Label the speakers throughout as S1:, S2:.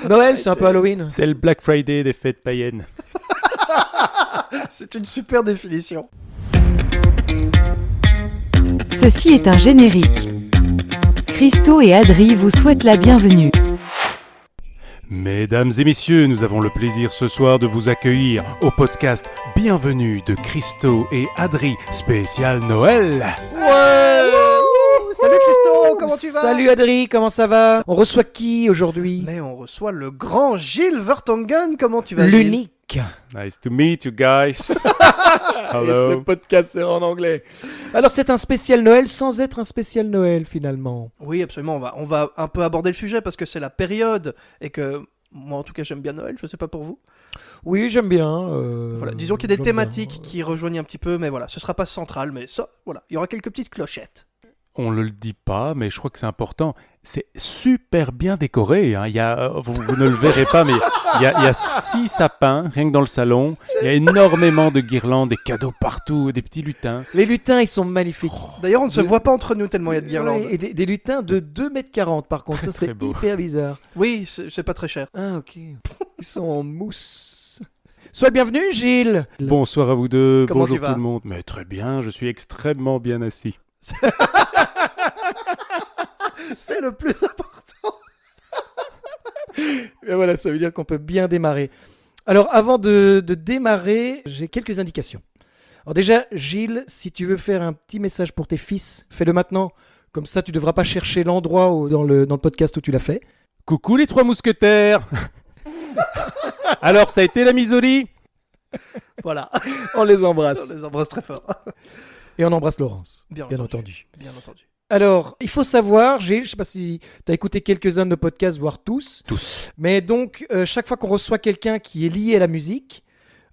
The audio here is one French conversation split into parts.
S1: Noël, c'est un peu Halloween.
S2: C'est le Black Friday des fêtes païennes.
S3: C'est une super définition.
S4: Ceci est un générique. Christo et Adri vous souhaitent la bienvenue.
S2: Mesdames et messieurs, nous avons le plaisir ce soir de vous accueillir au podcast Bienvenue de Christo et Adri, spécial Noël.
S3: Ouais. Salut Christo, comment tu vas?
S1: Salut Adri, comment ça va? On reçoit qui aujourd'hui?
S3: Mais on reçoit le grand Gilles Vertonghen, comment tu vas Gilles?
S1: L'unique.
S2: Nice to meet you guys.
S1: Et ce
S2: Hello.
S1: podcast sera en anglais. Alors c'est un spécial Noël sans être un spécial Noël finalement.
S3: Oui, absolument, on va un peu aborder le sujet parce que c'est la période et que moi en tout cas j'aime bien Noël, je sais pas pour vous.
S1: Oui, j'aime bien.
S3: Voilà, disons qu'il y a des
S1: j'aime
S3: thématiques
S1: bien.
S3: qui rejoignent un petit peu, mais voilà, ce sera pas central, mais ça, voilà, il y aura quelques petites clochettes.
S2: On ne le dit pas, mais je crois que c'est important. C'est super bien décoré. Hein. Il y a, vous ne le verrez pas, mais il y a 6 sapins, rien que dans le salon. Il y a énormément de guirlandes, des cadeaux partout, des petits lutins.
S1: Les lutins, ils sont magnifiques.
S3: D'ailleurs, on ne se voit pas entre nous tellement il y a de guirlandes.
S1: Ouais, et des lutins de 2,40 m par contre, ça
S2: Très
S1: c'est
S2: beau.
S1: hyper bizarre.
S3: Oui, c'est pas très cher.
S1: Ah ok. Ils sont en mousse. Sois le bienvenu Gilles.
S2: Bonsoir à vous deux,
S3: Comment
S2: bonjour
S3: tu vas
S2: tout le monde. Mais très bien, je suis extrêmement bien assis.
S3: C'est le plus important.
S1: Et voilà, ça veut dire qu'on peut bien démarrer. Alors, avant de démarrer, j'ai quelques indications. Alors déjà, Gilles, si tu veux faire un petit message pour tes fils, fais-le maintenant. Comme ça, tu ne devras pas chercher l'endroit dans le podcast où tu l'as fait.
S2: Coucou les 3 mousquetaires. Alors, ça a été la mise au lit?
S3: Voilà,
S1: On les embrasse.
S3: on les embrasse très fort.
S1: Et on embrasse Laurence,
S3: Bien
S1: bien
S3: entendu.
S1: entendu.
S3: Bien entendu.
S1: Alors, il faut savoir, Gilles, je ne sais pas si tu as écouté quelques-uns de nos podcasts, voire tous,
S2: Tous.
S1: mais donc, chaque fois qu'on reçoit quelqu'un qui est lié à la musique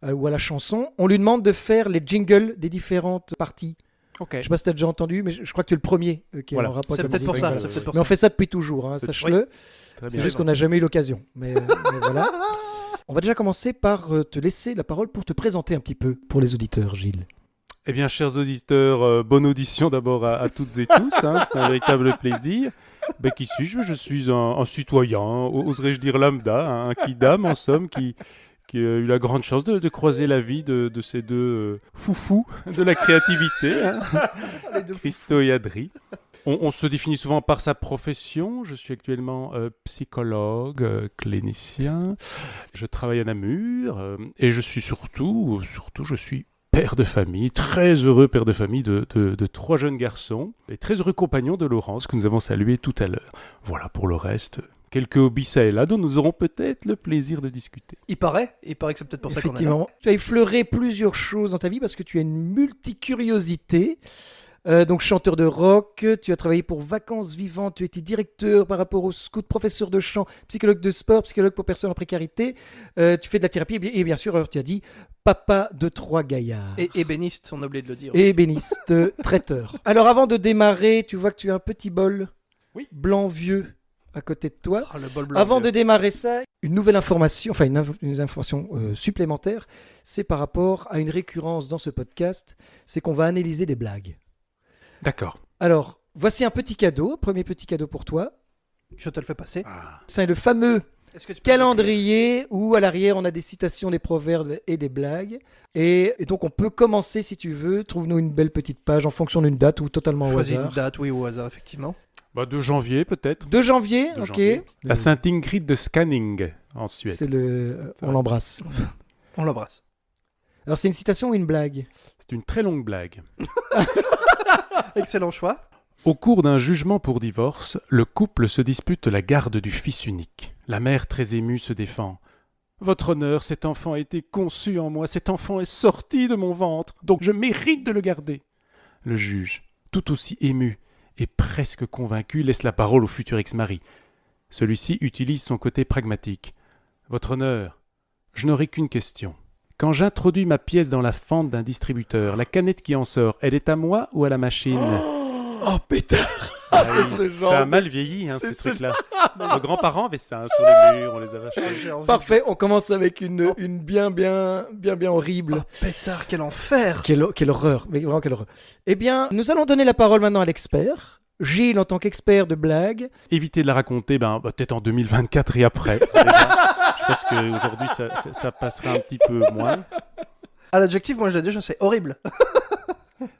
S1: ou à la chanson, on lui demande de faire les jingles des différentes parties.
S2: Ok.
S1: Je ne sais pas si tu as déjà entendu, mais je crois que tu es le premier qui est
S2: Voilà.
S1: en rapport
S3: C'est
S1: avec la
S3: peut-être pour
S1: musique.
S3: ça.
S1: Voilà.
S3: C'est peut-être pour
S1: Mais on
S3: ça.
S1: fait ça depuis toujours, hein, sache-le.
S2: Très
S1: C'est
S2: bien.
S1: juste qu'on n'a jamais eu l'occasion. Mais voilà. On va déjà commencer par te laisser la parole pour te présenter un petit peu pour les auditeurs, Gilles.
S2: Eh bien, chers auditeurs, bonne audition d'abord à toutes et tous. Hein, c'est un véritable plaisir. Ben, qui suis-je? Je suis un citoyen, oserais-je dire lambda, un kidam en somme, qui a eu la grande chance de croiser la vie de ces deux foufous de la créativité, hein, Christo et Adri. On se définit souvent par sa profession. Je suis actuellement psychologue, clinicien. Je travaille à Namur et je suis surtout, je suis père de famille, très heureux père de famille de 3 jeunes garçons et très heureux compagnon de Laurence que nous avons salué tout à l'heure. Voilà, pour le reste, quelques hobbies ça et là dont nous aurons peut-être le plaisir de discuter.
S3: Il paraît que c'est peut-être pour ça qu'on est là.
S1: Effectivement, tu as effleuré plusieurs choses dans ta vie parce que tu as une multicuriosité. Donc chanteur de rock, tu as travaillé pour Vacances Vivantes, tu as été directeur par rapport au scout, professeur de chant, psychologue de sport, psychologue pour personnes en précarité, tu fais de la thérapie et bien sûr, alors tu as dit papa de 3 gaillards.
S3: Et ébéniste, on a oublié de le dire.
S1: Et ébéniste, traiteur. Alors avant de démarrer, tu vois que tu as un petit bol blanc vieux à côté de toi.
S3: Oh, le bol blanc.
S1: Avant de démarrer ça, une nouvelle information, enfin une information supplémentaire, c'est par rapport à une récurrence dans ce podcast, c'est qu'on va analyser des blagues.
S2: D'accord.
S1: Alors, voici un petit cadeau, premier petit cadeau pour toi.
S3: Je te le fais passer.
S1: C'est le fameux
S3: Est-ce que tu peux
S1: calendrier où à l'arrière on a des citations, des proverbes et des blagues. Et donc on peut commencer si tu veux, trouve-nous une belle petite page en fonction d'une date ou totalement au
S3: choisir
S1: hasard.
S3: une date, oui, au hasard, effectivement.
S2: 2 janvier peut-être.
S1: 2 janvier,
S2: De
S1: ok.
S2: janvier. La Saint-Ingrid de Scanning en Suède.
S1: C'est on l'embrasse.
S3: On l'embrasse.
S1: Alors c'est une citation ou une blague?
S2: C'est une très longue blague.
S3: Excellent choix.
S2: Au cours d'un jugement pour divorce, le couple se dispute la garde du fils unique. La mère, très émue, se défend. « Votre honneur, cet enfant a été conçu en moi, cet enfant est sorti de mon ventre, donc je mérite de le garder. » Le juge, tout aussi ému et presque convaincu, laisse la parole au futur ex-mari. Celui-ci utilise son côté pragmatique. « Votre honneur, je n'aurai qu'une question. Quand j'introduis ma pièce dans la fente d'un distributeur, la canette qui en sort, elle est à moi ou à la machine ?»
S1: Oh pétard! C'est ce genre
S2: Ça a
S1: de-
S2: mal vieilli, hein,
S1: C'est
S2: ces
S1: ce-
S2: trucs-là. Nos grands-parents avaient ça hein, sur les murs, on les arrachait.
S3: J'ai envie
S1: Parfait, on commence avec une bien horrible.
S3: Oh, pétard, quel enfer!
S1: Quelle horreur, mais vraiment quelle horreur. Eh bien, nous allons donner la parole maintenant à l'expert. Gilles, en tant qu'expert de blagues,
S2: Éviter de la raconter, peut-être en 2024 et après. Déjà. Je pense qu'aujourd'hui, ça passera un petit peu moins.
S3: À l'adjectif, moi je l'ai déjà, c'est horrible.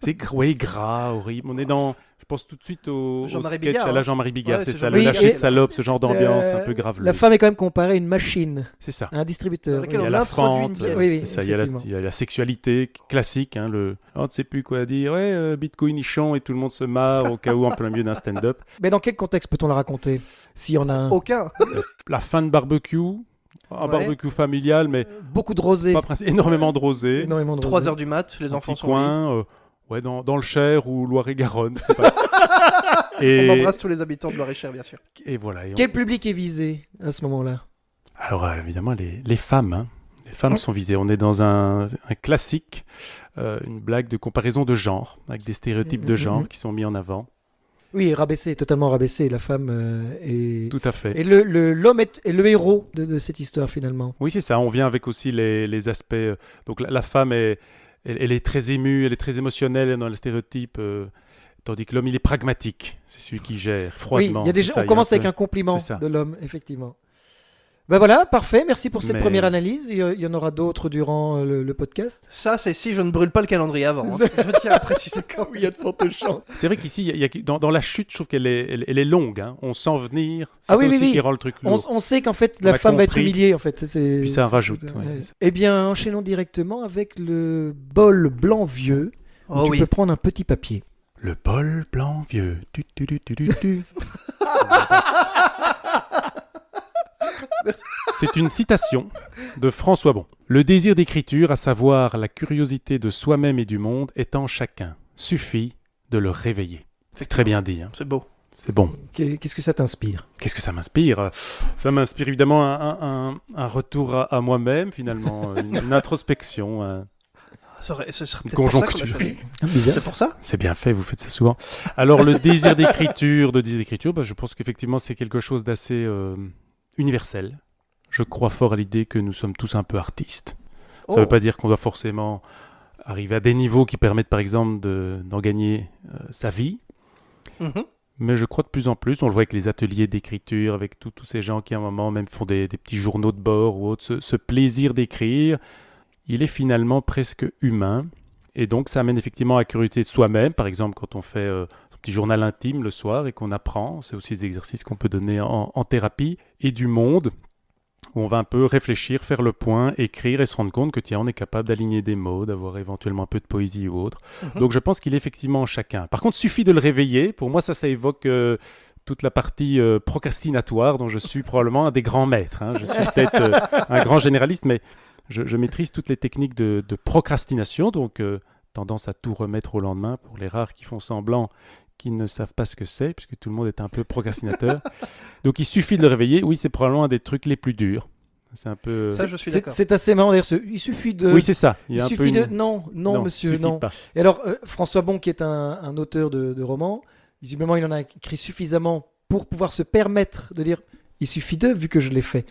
S2: C'est gras, horrible. On est dans... Je pense tout de suite au
S3: Jean-Marie
S2: sketch
S3: Bigard,
S2: à la
S3: hein.
S2: Jean-Marie Bigard,
S3: Ouais,
S2: c'est
S3: c'est
S2: ça,
S3: Jean-Marie
S2: le
S1: Bigard.
S2: lâcher
S1: Oui,
S2: de
S1: et-
S2: salope, ce genre d'ambiance un peu
S1: la
S2: graveleux.
S1: femme est quand même comparée à une machine,
S2: C'est ça.
S1: à un distributeur.
S3: Avec lequel
S2: Il y a
S3: on
S2: la
S3: introduit une
S2: fente,
S3: pièce.
S1: Oui, oui,
S2: c'est ça, il y a
S1: effectivement.
S2: la sexualité classique, hein, on ne sait plus quoi dire, Bitcoin nichon et tout le monde se marre au cas où en plein milieu d'un stand-up.
S1: Mais dans quel contexte peut-on la raconter, s'il y en a un?
S3: Aucun.
S2: La fin de barbecue, un
S3: Ouais.
S2: barbecue familial, mais
S1: Beaucoup de rosé,
S2: énormément de rosé,
S1: énormément de
S3: 3
S1: rosé.
S3: heures du mat, les
S2: un
S3: enfants
S2: petit
S3: sont au lit.
S2: coin, dans le Cher ou Loire-et-Garonne. je sais pas.
S3: On
S2: et,
S3: embrasse tous les habitants de Loir-et-Cher, bien sûr.
S2: et voilà.
S1: Quel public est visé à ce moment-là?
S2: Alors évidemment, les femmes, hein. Les femmes sont visées. On est dans un classique, une blague de comparaison de genre, avec des stéréotypes de genre qui sont mis en avant.
S1: Oui, rabaissé, totalement rabaissé. La femme est...
S2: Tout à fait.
S1: Et l'homme est le héros de cette histoire, finalement.
S2: Oui, c'est ça. On vient avec aussi les aspects. Donc la femme, elle est très émue, elle est très émotionnelle dans le stéréotype, tandis que l'homme, il est pragmatique. C'est celui qui gère
S1: Oui,
S2: froidement.
S1: il y a déjà,
S2: C'est ça,
S1: on
S2: il y a
S1: commence
S2: un
S1: avec
S2: peu-
S1: un compliment
S2: c'est ça.
S1: de l'homme, effectivement. Ben voilà, parfait. Merci pour cette
S2: Mais-
S1: première analyse. Il y en aura d'autres durant le podcast.
S3: Ça, c'est si je ne brûle pas le calendrier avant. hein. Je tiens à préciser quand
S1: Il y a de fortes chances.
S2: C'est vrai qu'ici, dans la chute, je trouve qu'elle est longue. Hein. On sent venir. C'est
S1: Ah
S2: ça
S1: oui, oui,
S2: aussi
S1: oui.
S2: qui rend le truc lourd.
S1: On sait qu'en fait,
S2: On
S1: la
S2: a
S1: femme va être
S2: compris.
S1: humiliée, en fait.
S2: Puis ça rajoute,
S1: Ouais.
S2: ouais, c'est ça.
S1: Eh bien, enchaînons directement avec le bol blanc vieux. Où
S3: Oh
S1: tu
S3: oui.
S1: peux prendre un petit papier.
S2: Le bol blanc vieux. Tu. C'est une citation de François Bon. Le désir d'écriture, à savoir la curiosité de soi-même et du monde, est en chacun. Suffit de le réveiller. C'est très bien dit. Hein.
S3: C'est beau.
S2: C'est bon.
S1: Qu'est-ce que ça t'inspire?
S2: Qu'est-ce que ça m'inspire? Ça m'inspire évidemment un retour à moi-même, finalement, une introspection.
S3: Ce serait
S2: Une
S3: peut-être pour ça qu'on l'a
S2: conjoncture.
S3: choisi.
S1: Bizarre.
S3: C'est pour ça.
S2: C'est bien fait, vous faites ça souvent. Alors, le désir d'écriture, je pense qu'effectivement, c'est quelque chose d'assez universel. Je crois fort à l'idée que nous sommes tous un peu artistes. Ça ne veut pas dire qu'on doit forcément arriver à des niveaux qui permettent, par exemple, d'en gagner sa vie.
S3: Mhm.
S2: Mais je crois de plus en plus, on le voit avec les ateliers d'écriture, avec tous ces gens qui à un moment même font des petits journaux de bord ou autre, ce plaisir d'écrire, il est finalement presque humain. Et donc ça amène effectivement à la curiosité de soi-même. Par exemple, quand on fait son petit journal intime le soir et qu'on apprend, c'est aussi des exercices qu'on peut donner en thérapie, et du monde, où on va un peu réfléchir, faire le point, écrire et se rendre compte que tiens, on est capable d'aligner des mots, d'avoir éventuellement un peu de poésie ou autre. Donc je pense qu'il est effectivement en chacun. Par contre, suffit de le réveiller. Pour moi, ça évoque toute la partie procrastinatoire dont je suis probablement un des grands maîtres. Hein. Je suis peut-être un grand généraliste, mais je maîtrise toutes les techniques de procrastination, donc tendance à tout remettre au lendemain pour les rares qui font semblant, qui ne savent pas ce que c'est, puisque tout le monde est un peu procrastinateur. Donc il suffit de le réveiller. Oui, c'est probablement un des trucs les plus durs. C'est un peu...
S3: Ça, je suis d'accord.
S1: C'est assez marrant d'ailleurs. Il suffit de.
S2: Oui, c'est ça.
S1: Il
S2: y a un
S1: suffit
S2: peu
S1: de.
S2: une-
S1: Non, monsieur,
S2: suffit
S1: non.
S2: pas.
S1: Et alors, François Bon, qui est un auteur de romans, visiblement, il en a écrit suffisamment pour pouvoir se permettre de dire il suffit de, vu que je l'ai fait.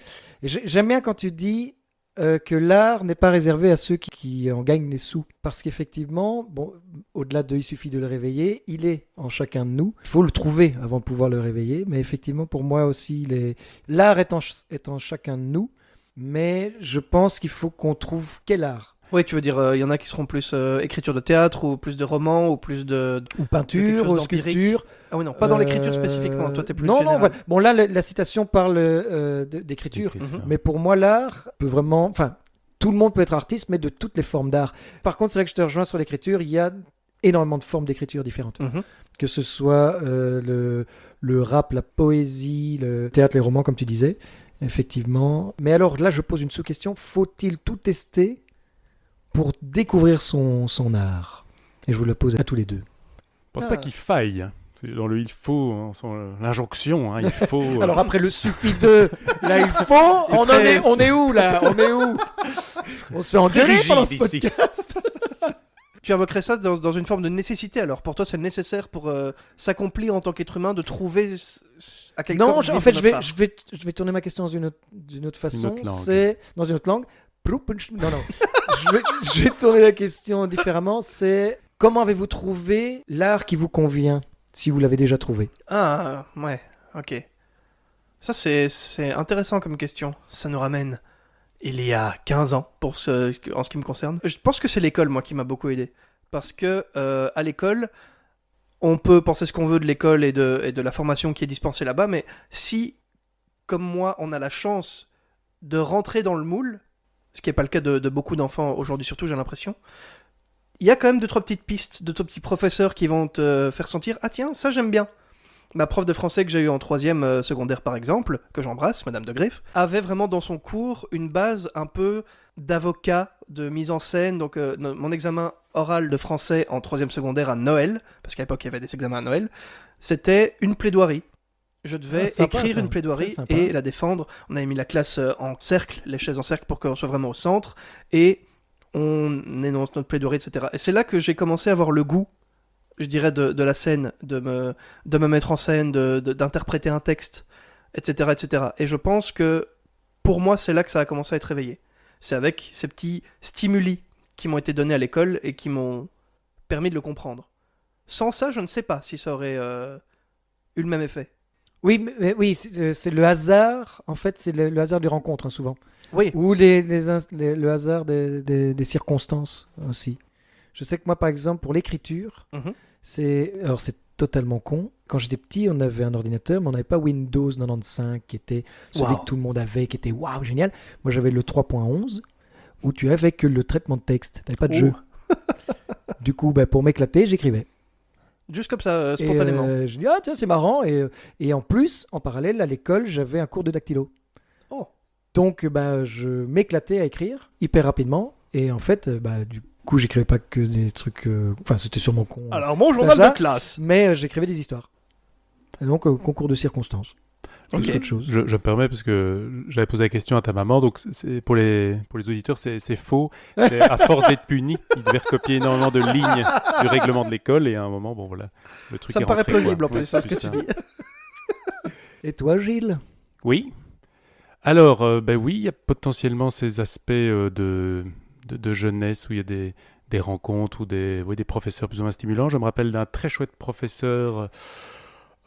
S1: Et j'aime bien quand tu dis que l'art n'est pas réservé à ceux qui en gagnent des sous. Parce qu'effectivement, bon, au-delà de il suffit de le réveiller, il est en chacun de nous. Il faut le trouver avant de pouvoir le réveiller. Mais effectivement, pour moi aussi, l'art est en chacun de nous. Mais je pense qu'il faut qu'on trouve quel art.
S3: Oui, tu veux dire, il y en a qui seront plus écriture de théâtre ou plus de romans ou plus de...
S1: Ou
S3: quelque
S1: peinture,
S3: chose
S1: ou
S3: d'empirique.
S1: sculpture.
S3: Ah oui, non, pas dans l'écriture spécifiquement. Toi, t'es plus
S1: Non,
S3: général.
S1: voilà. Bon, là, la citation parle d'écriture.
S2: D'écriture.
S1: Mais pour moi, l'art peut vraiment... Enfin, tout le monde peut être artiste, mais de toutes les formes d'art. Par contre, c'est vrai que je te rejoins sur l'écriture. Il y a énormément de formes d'écriture différentes.
S3: Mhm.
S1: Que ce soit le rap, la poésie, le théâtre, les romans, comme tu disais. Effectivement. Mais alors, là, je pose une sous-question. Faut-il tout tester pour découvrir son art? Et je vous la pose à tous les deux.
S2: Je pense pas qu'il faille. Hein. C'est dans le il faut, hein, l'injonction, hein, il faut.
S1: Alors après le suffit de, là il faut, on est où là? On est où? On se fait engueuler
S2: rigide
S1: pendant ce
S2: ici.
S1: podcast.
S3: Tu invoquerais ça dans une forme de nécessité alors. Pour toi, c'est nécessaire pour s'accomplir en tant qu'être humain de trouver à quel
S1: Non,
S3: corps
S1: en
S3: vivre
S1: fait
S3: notre art.
S1: je vais tourner ma question d'une autre façon.
S2: autre langue.
S1: C'est dans une autre langue. Non, je vais tourner la question différemment. C'est comment avez-vous trouvé l'art qui vous convient? si vous l'avez déjà trouvé.
S3: Ah, ouais, ok. Ça, c'est intéressant comme question. Ça nous ramène il y a 15 ans, en ce qui me concerne. Je pense que c'est l'école, moi, qui m'a beaucoup aidé. Parce que à l'école, on peut penser ce qu'on veut de l'école et de la formation qui est dispensée là-bas, mais si, comme moi, on a la chance de rentrer dans le moule, ce qui n'est pas le cas de beaucoup d'enfants aujourd'hui, surtout, j'ai l'impression, il y a quand même 2-3 petites pistes, 2-3 petits professeurs qui vont te faire sentir « Ah tiens, ça j'aime bien ». Ma prof de français que j'ai eue en 3e secondaire par exemple, que j'embrasse, Madame de Greff, avait vraiment dans son cours une base un peu d'avocat, de mise en scène. Donc mon examen oral de français en 3e secondaire à Noël, parce qu'à l'époque il y avait des examens à Noël, c'était une plaidoirie. Je devais
S1: Sympa,
S3: écrire
S1: ça.
S3: une plaidoirie
S1: Très sympa.
S3: et la défendre. On avait mis la classe en cercle, les chaises en cercle pour qu'on soit vraiment au centre, et on énonce notre plaidoirie, etc. Et c'est là que j'ai commencé à avoir le goût, je dirais, de la scène, de me mettre en scène, d'interpréter un texte, etc., etc. Et je pense que, pour moi, c'est là que ça a commencé à être réveillé. C'est avec ces petits stimuli qui m'ont été donnés à l'école et qui m'ont permis de le comprendre. Sans ça, je ne sais pas si ça aurait eu le même effet.
S1: Oui, oui, c'est le hasard. En fait, c'est le hasard des rencontres, hein, souvent.
S3: Oui.
S1: Ou le hasard des circonstances aussi. Je sais que moi, par exemple, pour l'écriture,
S3: Mhm.
S1: alors c'est totalement con. Quand j'étais petit, on avait un ordinateur, mais on n'avait pas Windows 95, qui était celui
S3: Wow.
S1: que tout le monde avait, qui était waouh, génial. Moi, j'avais le 3.11, où tu avais que le traitement de texte. Tu n'avais pas de
S3: Oh.
S1: jeu. Du coup, pour m'éclater, j'écrivais.
S3: Juste comme ça,
S1: Et,
S3: spontanément.
S1: je dis, ah tiens, c'est marrant. Et en plus, en parallèle, à l'école, j'avais un cours de dactylo.
S3: Oh.
S1: Donc, je m'éclatais à écrire hyper rapidement. Et en fait, du coup, j'écrivais pas que des trucs. Enfin, c'était sûrement con.
S3: Alors, mon
S1: journal de
S3: classe.
S1: Mais j'écrivais des histoires. Et donc, concours de circonstances. Plus
S3: Ok.
S1: qu'autre chose.
S2: Je me permets parce que j'avais posé la question à ta maman, donc pour les auditeurs, c'est faux. C'est à force d'être puni, il devait recopier énormément de lignes du règlement de l'école et à un moment, bon voilà, le truc
S3: Ça
S2: est
S3: me paraît
S2: rentré,
S3: plausible
S2: quoi.
S3: en plus,
S2: Ouais,
S3: c'est ce que tu
S2: ça.
S3: dis.
S1: Et toi, Gilles?
S2: Oui. Alors, oui, il y a potentiellement ces aspects de jeunesse où il y a des rencontres ou des professeurs plus ou moins stimulants. Je me rappelle d'un très chouette professeur,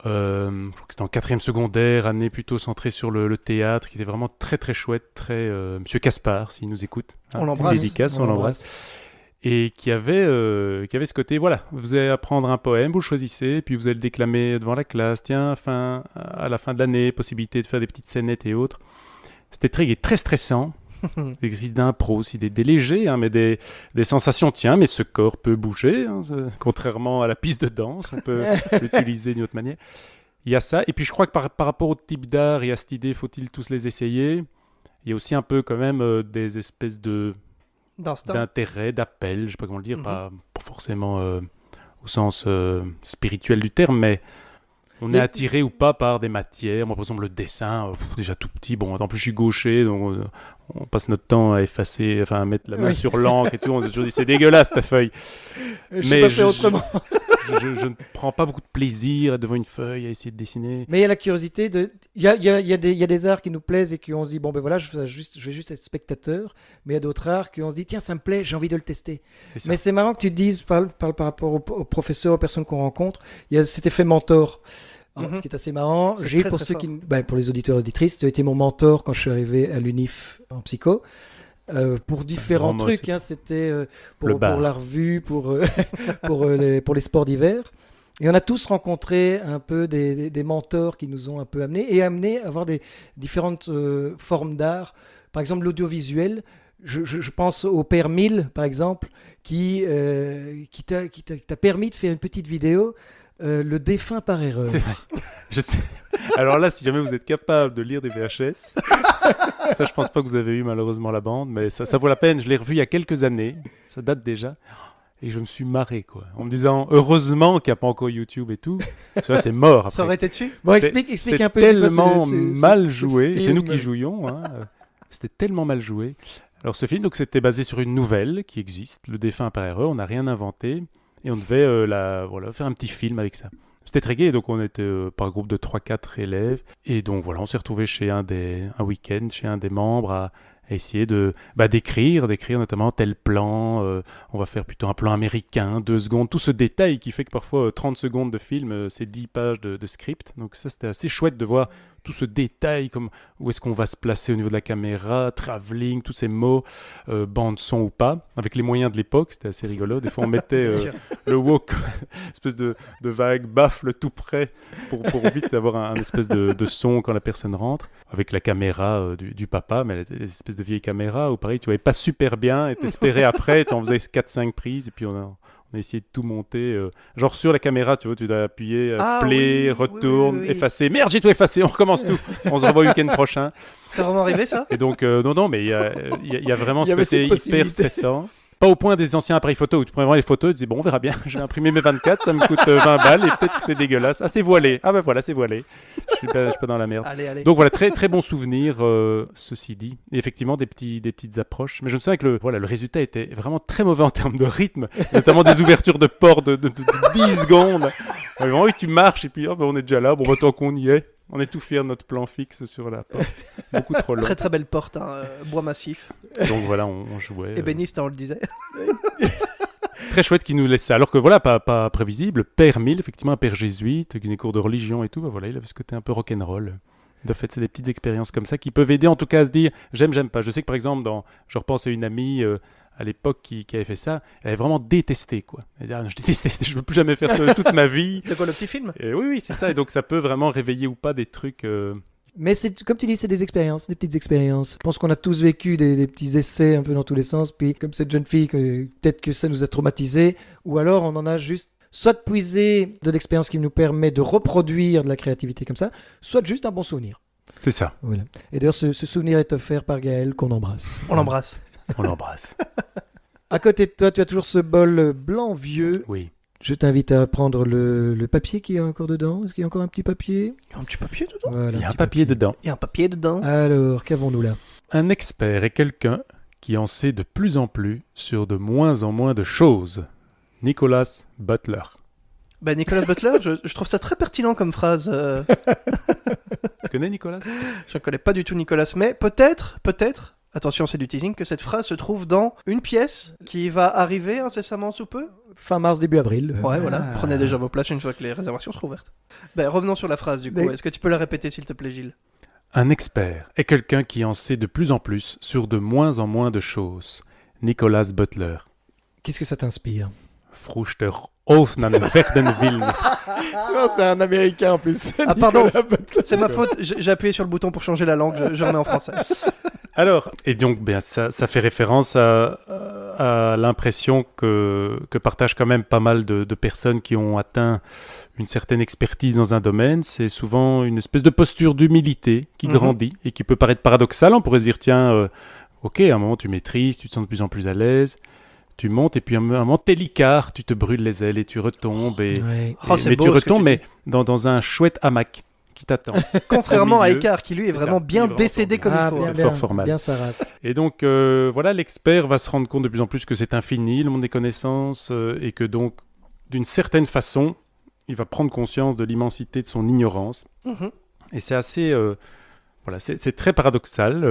S2: je crois que c'était en 4e secondaire, année plutôt centrée sur le théâtre, qui était vraiment très très chouette, Monsieur Caspar, s'il nous écoute.
S3: On l'embrasse.
S2: Dédicace, on l'embrasse. Et qui avait ce côté, voilà, vous allez apprendre un poème, vous le choisissez, puis vous allez le déclamer devant la classe, tiens, à la fin de l'année, possibilité de faire des petites scénettes et autres. C'était très stressant. L'exercice d'impro aussi, des légers, hein, mais des sensations, tiens, mais ce corps peut bouger, hein, contrairement à la piste de danse, on peut l'utiliser d'une autre manière. Il y a ça, et puis je crois que par rapport au type d'art et à cette idée, faut-il tous les essayer, il y a aussi un peu quand même des espèces
S3: D'instinct.
S2: d'intérêt, d'appel, je sais pas comment le dire,
S3: Mhm.
S2: pas forcément au sens spirituel du terme, mais on est
S1: Et-
S2: attiré ou pas par des matières. Moi, par exemple, le dessin, déjà tout petit. Bon, en plus, je suis gaucher, donc on passe notre temps à effacer, enfin à mettre la main
S1: Oui.
S2: sur l'encre et tout. On se toujours dit, c'est dégueulasse ta feuille.
S1: Je
S2: Mais
S1: sais pas faire autrement.
S2: Je ne prends pas beaucoup de plaisir devant une feuille à essayer de dessiner.
S1: Mais il y a la curiosité de. Il y a des arts qui nous plaisent et qu'on se dit, bon, ben voilà, je vais juste être spectateur. Mais il y a d'autres arts qu'on se dit, tiens, ça me plaît, j'ai envie de le tester.
S2: C'est ça.
S1: Mais c'est marrant que tu te dises, par rapport aux professeurs, aux personnes qu'on rencontre, il y a cet effet mentor. Alors,
S3: Mhm.
S1: ce qui est assez marrant.
S3: C'est
S1: Gilles,
S3: très,
S1: pour
S3: très
S1: ceux
S3: fort.
S1: pour les auditeurs et auditrices, tu as été mon mentor quand je suis arrivé à l'UNIF en psycho. Pour différents
S2: grand mot,
S1: trucs,
S2: c'est-
S1: hein, c'était
S2: Le
S1: pour
S2: bar.
S1: la revue, pour les sports d'hiver. Et on a tous rencontré un peu des mentors qui nous ont un peu amenés à avoir des différentes formes d'art. Par exemple, l'audiovisuel. Je pense au Père Mille, par exemple, qui t'a permis de faire une petite vidéo, Le défunt par erreur.
S2: C'est vrai. Je sais. Alors là, si jamais vous êtes capable de lire des VHS, ça, je pense pas que vous avez eu malheureusement la bande, mais ça vaut la peine. Je l'ai revu il y a quelques années. Ça date déjà. Et je me suis marré, quoi. En me disant, heureusement qu'il n'y a pas encore YouTube et tout. Parce que là, c'est mort après.
S3: Ça aurait été dessus?
S1: Bon,
S2: C'est-
S1: explique
S2: C'est
S1: un peu. c'est quoi
S2: tellement mal
S1: ce
S2: joué. C'est
S1: film
S2: nous qui jouions. Hein. C'était tellement mal joué. Alors ce film, donc, c'était basé sur une nouvelle qui existe, Le défunt par erreur. On n'a rien inventé. Et on devait faire un petit film avec ça. C'était très gai. Donc on était par groupe de 3-4 élèves. Et donc voilà, on s'est retrouvés chez un week-end, chez un des membres, à et essayer d'écrire notamment tel plan, on va faire plutôt un plan américain, 2 secondes, tout ce détail qui fait que parfois 30 secondes de film, c'est 10 pages de script. Donc ça, c'était assez chouette de voir tout ce détail, comme où est-ce qu'on va se placer au niveau de la caméra, travelling, tous ces mots, bande son ou pas, avec les moyens de l'époque, c'était assez rigolo. Des fois, on mettait le wok, espèce de vague baffle tout près pour vite avoir un espèce de son quand la personne rentre, avec la caméra du papa, mais les espèces de vieilles caméras où pareil, tu voyais pas super bien et t'espérais après, t'en faisais 4-5 prises et puis on a essayé de tout monter. Genre sur la caméra, tu vois, tu dois appuyer, play, retourne,
S3: oui.
S2: effacer. Merde, j'ai tout effacé, on recommence tout. On se revoit le week-end prochain.
S3: C'est vraiment arrivé ça?
S2: Et donc, non, mais il y a vraiment
S1: Il y
S2: ce
S1: avait
S2: côté
S1: cette
S2: hyper
S1: possibilité.
S2: stressant. Pas au point des anciens appareils photo où tu prenais vraiment les photos et tu disais, bon, on verra bien, je vais imprimer mes 24, ça me coûte 20 balles et peut-être que c'est dégueulasse. Ah, c'est voilé. Ah, ben voilà, c'est voilé. Je suis pas dans la merde.
S3: Allez.
S2: Donc voilà, très très bon souvenir, ceci dit. Et effectivement, des petites approches. Mais je me souviens que le résultat était vraiment très mauvais en termes de rythme, notamment des ouvertures de portes de 10 secondes. Vraiment, oui, tu marches et puis on est déjà là, bon, tant qu'on y est. On est tout fiers de notre plan fixe sur la porte. Beaucoup trop long.
S3: Très très belle porte, bois massif.
S2: Donc voilà, on jouait.
S3: Ébéniste, on le disait.
S2: Très chouette qu'il nous laisse ça. Alors que voilà, pas prévisible. Père Mille, effectivement, un père jésuite, qui a des cours de religion et tout. Voilà, il avait ce côté un peu rock'n'roll. De fait, c'est des petites expériences comme ça qui peuvent aider en tout cas à se dire j'aime pas. Je sais que par exemple, je repense à une amie à l'époque qui avait fait ça, elle avait vraiment détesté quoi. Elle disait je déteste, je veux plus jamais faire ça de toute ma vie.
S3: De quoi, le petit film?
S2: Et oui, c'est ça. Et donc ça peut vraiment réveiller ou pas des trucs.
S1: Mais c'est, comme tu dis, c'est des expériences, des petites expériences. Je pense qu'on a tous vécu des petits essais un peu dans tous les sens. Puis comme cette jeune fille, peut-être que ça nous a traumatisés. Ou alors on en a juste soit puisé de l'expérience qui nous permet de reproduire de la créativité comme ça, soit juste un bon souvenir.
S2: C'est ça.
S1: Voilà. Et d'ailleurs, ce souvenir est offert par Gaël qu'on embrasse.
S3: On l'embrasse.
S2: On l'embrasse.
S1: À côté de toi, tu as toujours ce bol blanc vieux.
S2: Oui.
S1: Je t'invite à prendre le papier qui est encore dedans. Est-ce qu'il y a encore un petit papier?
S3: Il y a un petit papier dedans.
S1: Voilà,
S2: Il y a un
S1: petit
S2: papier dedans.
S3: Il y a un papier dedans.
S1: Alors, qu'avons-nous là?
S2: Un expert est quelqu'un qui en sait de plus en plus sur de moins en moins de choses. Nicholas Butler.
S3: Bah, Nicolas Butler, je trouve ça très pertinent comme phrase.
S2: Tu connais Nicolas?
S3: Je ne connais pas du tout Nicolas, mais peut-être, attention, c'est du teasing, que cette phrase se trouve dans une pièce qui va arriver incessamment sous peu.
S1: Fin mars, début avril.
S3: Ouais, voilà. Prenez déjà vos places une fois que les réservations seront ouvertes. Ben, revenons sur la phrase, du coup.
S1: Mais-
S3: Est-ce que tu peux la répéter, s'il te plaît, Gilles?
S2: Un expert est quelqu'un qui en sait de plus en plus sur de moins en moins de choses. Nicholas Butler.
S1: Qu'est-ce que ça t'inspire?
S2: Fruchter Aufnahmen werden will.
S1: C'est un américain en plus.
S3: Ah, pardon, c'est ma faute. J'ai appuyé sur le bouton pour changer la langue. Je remets en français.
S2: Alors, et donc, ça fait référence à l'impression que partagent quand même pas mal de personnes qui ont atteint une certaine expertise dans un domaine. C'est souvent une espèce de posture d'humilité qui grandit et qui peut paraître paradoxale. On pourrait se dire, tiens, ok, à un moment tu maîtrises, tu te sens de plus en plus à l'aise, tu montes et puis à un moment t'es l'icard, tu te brûles les ailes et tu retombes.
S1: Ouais.
S3: Oh, c'est
S2: mais
S3: beau
S2: tu
S3: ce que
S2: retombes,
S3: tu
S2: mais dans un chouette hamac qui t'attend.
S3: Contrairement
S2: Au
S3: à
S2: milieu.
S3: Eckhart, qui lui est
S2: C'est
S3: vraiment
S2: ça,
S3: bien
S2: il est vraiment
S3: décédé comme
S1: Ah,
S3: il faut.
S1: bien,
S2: C'est
S1: bien,
S2: fort formal.
S1: bien sa race.
S2: Et donc, voilà, l'expert va se rendre compte de plus en plus que c'est infini, le monde des connaissances, et que donc, d'une certaine façon, il va prendre conscience de l'immensité de son ignorance.
S3: Mhm.
S2: Et c'est assez... voilà, c'est très paradoxal,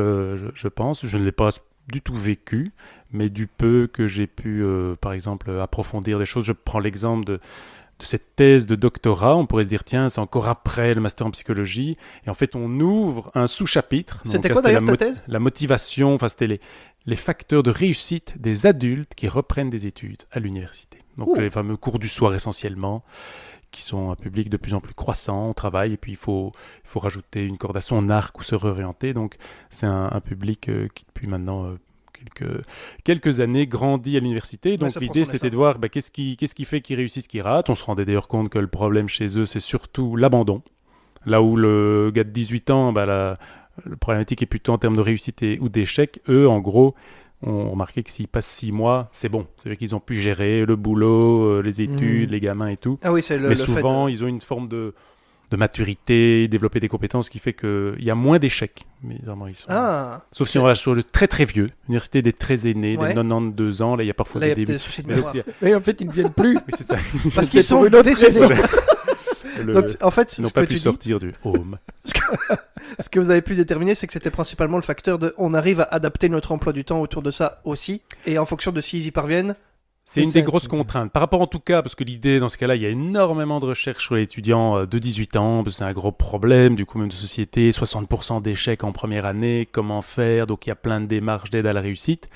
S2: je pense. Je ne l'ai pas du tout vécu, mais du peu que j'ai pu, par exemple, approfondir des choses. Je prends l'exemple de cette thèse de doctorat. On pourrait se dire, tiens, c'est encore après le master en psychologie. Et en fait, on ouvre un sous-chapitre.
S3: C'était
S2: Donc,
S3: quoi d'ailleurs
S2: la
S3: ta thèse?
S2: La motivation, enfin, c'était les facteurs de réussite des adultes qui reprennent des études à l'université. Donc,
S3: Ouh.
S2: les fameux cours du soir essentiellement, qui sont un public de plus en plus croissant, on travaille, et puis il faut rajouter une corde à son arc ou se réorienter. Donc, c'est un public qui, depuis maintenant quelques années, grandit à l'université. Donc,
S3: ça prend
S2: l'idée,
S3: son
S2: c'était
S3: essor.
S2: de voir qu'est-ce qui fait qu'ils réussissent, qu'ils ratent. On se rendait d'ailleurs compte que le problème chez eux, c'est surtout l'abandon. Là où le gars de 18 ans, la problématique est plutôt en termes de réussite ou d'échec. Eux, en gros, ont remarqué que s'ils passent 6 mois, c'est bon. C'est-à-dire qu'ils ont pu gérer le boulot, les études, les gamins et tout.
S3: Ah oui, c'est le
S2: Mais
S3: fait
S2: souvent,
S3: de-
S2: ils ont une forme de maturité, développer des compétences qui fait qu'il y a moins d'échecs. Mais vraiment, ils sont...
S3: Ah,
S2: Sauf si on va sur le très très vieux, l'université des très aînés,
S3: Ouais.
S2: des 92 ans, là il y a parfois
S3: là, il y
S2: des
S3: a
S2: débuts.
S3: des soucis de
S2: Mais donc,
S3: mémoire.
S2: il y a-
S1: Mais en fait, ils ne viennent plus.
S2: oui, c'est ça.
S3: Parce
S1: C'est
S3: qu'ils
S1: pour
S3: sont
S1: une autre
S3: décédés.
S1: raison.
S3: Donc, en fait,
S2: Ils n'ont
S3: ce que
S2: pas
S3: tu
S2: pu
S3: dis,
S2: sortir du home.
S3: ce que vous avez pu déterminer, c'est que c'était principalement le facteur de on arrive à adapter notre emploi du temps autour de ça aussi, et en fonction de s'ils y parviennent.
S2: C'est une
S1: ça,
S2: des grosses
S1: tu-
S2: contraintes. Par rapport en tout cas, parce que l'idée dans ce cas-là, il y a énormément de recherches sur les étudiants de 18 ans, parce que c'est un gros problème, du coup même de société, 60% d'échecs en première année, comment faire, donc il y a plein de démarches d'aide à la réussite.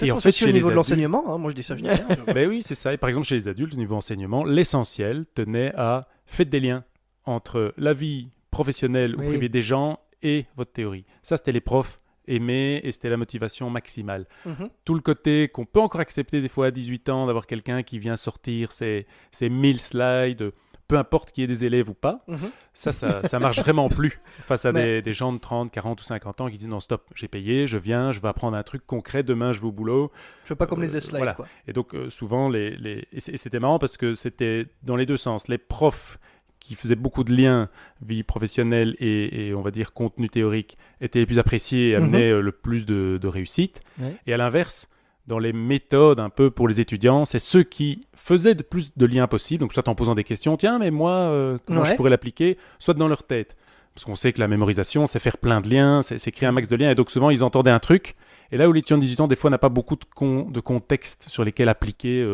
S2: Et
S3: Peut-être
S2: en fait,
S3: aussi au
S2: chez les
S3: niveau de
S2: adultes,
S3: l'enseignement, hein, moi je dis ça, je dis rien.
S2: ben oui, c'est ça. Et par exemple, chez les adultes, au niveau enseignement, l'essentiel tenait à faites des liens entre la vie professionnelle ou
S1: Oui.
S2: privée des gens et votre théorie. Ça, c'était les profs aimaient et c'était la motivation maximale.
S3: Mhm.
S2: Tout le côté qu'on peut encore accepter des fois à 18 ans, d'avoir quelqu'un qui vient sortir ses 1000 slides, peu importe qu'il y ait des élèves ou pas,
S3: Mhm.
S2: ça marche vraiment plus face à
S3: Mais-
S2: des gens de 30, 40 ou 50 ans qui disent non, stop, j'ai payé, je viens, je vais apprendre un truc concret, demain je vais au boulot.
S3: Je veux pas comme les slides,
S2: voilà.
S3: quoi.
S2: Et donc souvent, et c'était marrant parce que c'était dans les deux sens. Les profs qui faisaient beaucoup de liens vie professionnelle et on va dire contenu théorique étaient les plus appréciés et amenaient le plus de réussite.
S1: Ouais.
S2: Et à l'inverse, dans les méthodes un peu pour les étudiants, c'est ceux qui faisaient de plus de liens possibles, donc soit en posant des questions, tiens, mais moi, comment je
S3: Ouais.
S2: pourrais l'appliquer, soit dans leur tête. Parce qu'on sait que la mémorisation, c'est faire plein de liens, c'est créer un max de liens, et donc souvent ils entendaient un truc, et là où l'étudiant de 18 ans, des fois, n'a pas beaucoup de contexte sur lesquels appliquer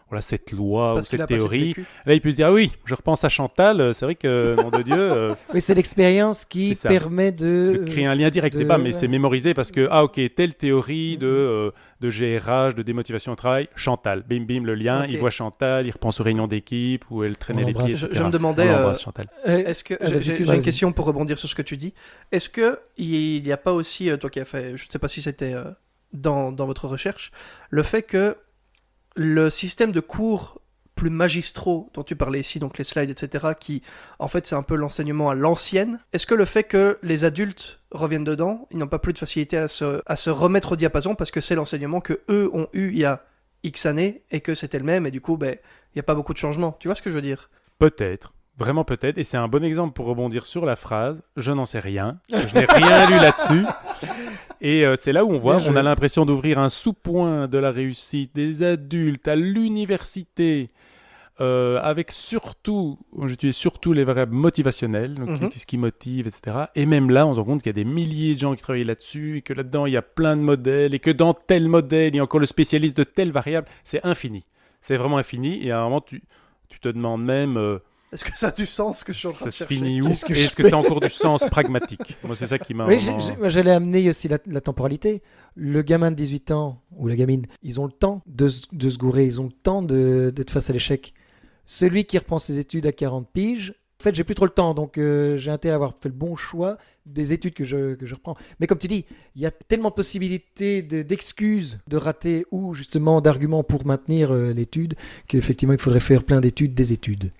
S2: voilà, cette loi
S3: Parce
S2: ou
S3: qu'il
S2: cette
S3: a pas assez de
S2: théorie.
S3: vécu.
S2: Là, il peut se dire, ah oui, je repense à Chantal, c'est vrai que, nom de Dieu,
S1: Oui, c'est l'expérience qui
S2: C'est ça.
S1: permet
S2: de
S1: de...
S2: créer un lien direct,
S1: de-
S2: et pas, mais
S1: ouais.
S2: c'est mémorisé parce que, ah ok, telle théorie de GRH, de démotivation au travail, Chantal, bim bim, le lien,
S3: Ok.
S2: il voit Chantal, il repense aux réunions d'équipe où elle traînait
S1: On
S2: les pieds,
S1: l'embrasse.
S2: etc.
S3: Je me demandais,
S2: On l'embrasse, Chantal.
S3: est-ce que
S1: vas-y,
S3: j'ai
S1: excuse-moi,
S3: une
S1: vas-y.
S3: question pour rebondir sur ce que tu dis. Est-ce que il n'y a pas aussi, toi qui as fait, je ne sais pas si c'était dans votre recherche, le fait que le système de cours plus magistraux dont tu parlais ici, donc les slides, etc., qui, en fait, c'est un peu l'enseignement à l'ancienne. Est-ce que le fait que les adultes reviennent dedans, ils n'ont pas plus de facilité à se remettre au diapason parce que c'est l'enseignement que eux ont eu il y a X années et que c'était le même et du coup, ben, il n'y a pas beaucoup de changements. Tu vois ce que je veux dire?
S2: Peut-être, vraiment peut-être, et c'est un bon exemple pour rebondir sur la phrase « je n'en sais rien », je n'ai rien lu là-dessus, et c'est là où on voit,
S1: Bien joué.
S2: on a l'impression d'ouvrir un sous-point de la réussite des adultes à l'université, avec surtout, j'utilise surtout les variables motivationnelles, donc
S3: Mhm.
S2: qu'est-ce qui motive, etc. Et même là, on se rend compte qu'il y a des milliers de gens qui travaillent là-dessus, et que là-dedans, il y a plein de modèles, et que dans tel modèle, il y a encore le spécialiste de telle variable, c'est infini. C'est vraiment infini, et à un moment, tu te demandes même...
S3: Est-ce que ça a du sens ce que je suis en train
S2: ça
S3: de
S2: se
S3: chercher?
S2: finit où
S1: Qu'est-ce que
S2: et
S1: je
S2: est-ce que ça a encore du sens pragmatique? Moi, c'est ça qui m'a
S1: Oui,
S2: vraiment-
S1: moi, j'allais amener aussi la temporalité. Le gamin de 18 ans ou la gamine, ils ont le temps de se gourer, ils ont le temps d'être face à l'échec. Celui qui reprend ses études à 40 piges, en fait, j'ai plus trop le temps, donc j'ai intérêt à avoir fait le bon choix des études que je reprends. Mais comme tu dis, il y a tellement de possibilités d'excuses de rater ou justement d'arguments pour maintenir l'étude qu'effectivement, il faudrait faire plein d'études, des études.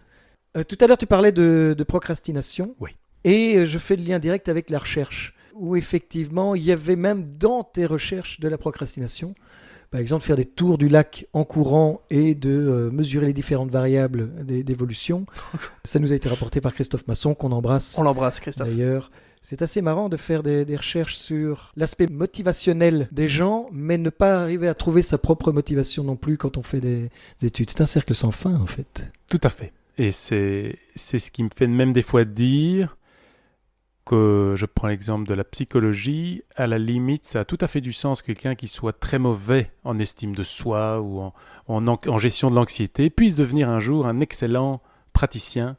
S1: Tout à l'heure, tu parlais de procrastination.
S2: Oui.
S1: Et je fais le lien direct avec la recherche, où effectivement, il y avait même dans tes recherches de la procrastination, par exemple, faire des tours du lac en courant et de mesurer les différentes variables d'évolution. Ça nous a été rapporté par Christophe Masson, qu'on embrasse
S3: On l'embrasse, Christophe.
S1: d'ailleurs. C'est assez marrant de faire des recherches sur l'aspect motivationnel des gens, mais ne pas arriver à trouver sa propre motivation non plus quand on fait des études. C'est un cercle sans fin, en fait.
S2: Tout à fait. Et c'est ce qui me fait même des fois dire que je prends l'exemple de la psychologie, à la limite, ça a tout à fait du sens que quelqu'un qui soit très mauvais en estime de soi ou en gestion de l'anxiété puisse devenir un jour un excellent praticien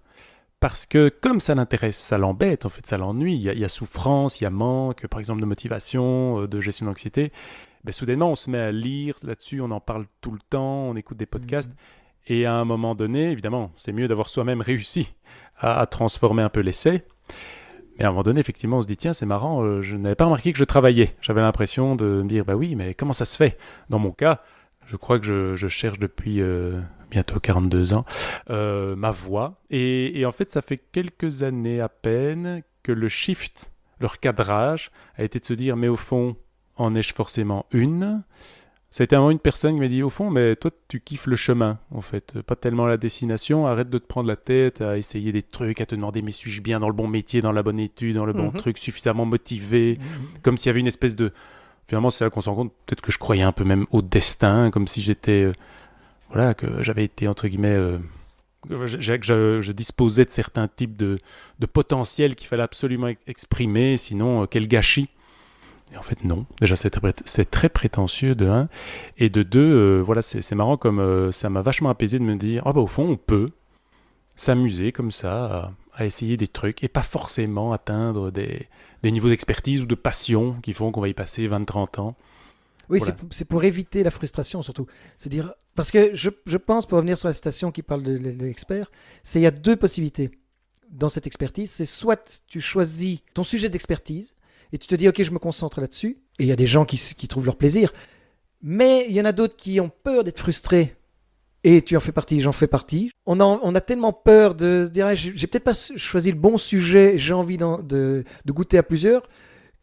S2: parce que comme ça l'intéresse, ça l'embête, en fait, ça l'ennuie, il y a souffrance, il y a manque, par exemple, de motivation, de gestion d'anxiété. Ben, soudainement, on se met à lire là-dessus, on en parle tout le temps, on écoute des podcasts. Et à un moment donné, évidemment, c'est mieux d'avoir soi-même réussi à transformer un peu l'essai. Mais à un moment donné, effectivement, on se dit, tiens, c'est marrant, je n'avais pas remarqué que je travaillais. J'avais l'impression de me dire, bah oui, mais comment ça se fait? Dans mon cas, je crois que je cherche depuis bientôt 42 ans ma voie. Et en fait, ça fait quelques années à peine que le shift, le recadrage, a été de se dire, mais au fond, en ai-je forcément une? Ça a été un moment une personne qui m'a dit, au fond, mais toi, tu kiffes le chemin, en fait. Pas tellement la destination. Arrête de te prendre la tête à essayer des trucs, à te demander, mais suis-je bien dans le bon métier, dans la bonne étude, dans le bon truc, suffisamment motivé, comme s'il y avait une espèce de... Finalement, c'est là qu'on se rend compte, peut-être que je croyais un peu même au destin, comme si j'étais... voilà, que j'avais été, entre guillemets... je disposais de certains types de potentiel qu'il fallait absolument exprimer, sinon quel gâchis. Et en fait non, déjà c'est très prétentieux de un, et de deux, voilà, c'est marrant comme ça m'a vachement apaisé de me dire, au fond on peut s'amuser comme ça à essayer des trucs et pas forcément atteindre des niveaux d'expertise ou de passion qui font qu'on va y passer 20-30 ans.
S1: Oui,
S2: Voilà.
S1: c'est pour éviter la frustration surtout. C'est dire parce que je pense, pour revenir sur la citation qui parle de l'expert, il y a deux possibilités dans cette expertise. C'est soit tu choisis ton sujet d'expertise et tu te dis ok, je me concentre là-dessus. Et il y a des gens qui trouvent leur plaisir, mais il y en a d'autres qui ont peur d'être frustrés. Et tu en fais partie, j'en fais partie. On a tellement peur de se dire ah, j'ai peut-être pas choisi le bon sujet, j'ai envie de goûter à plusieurs,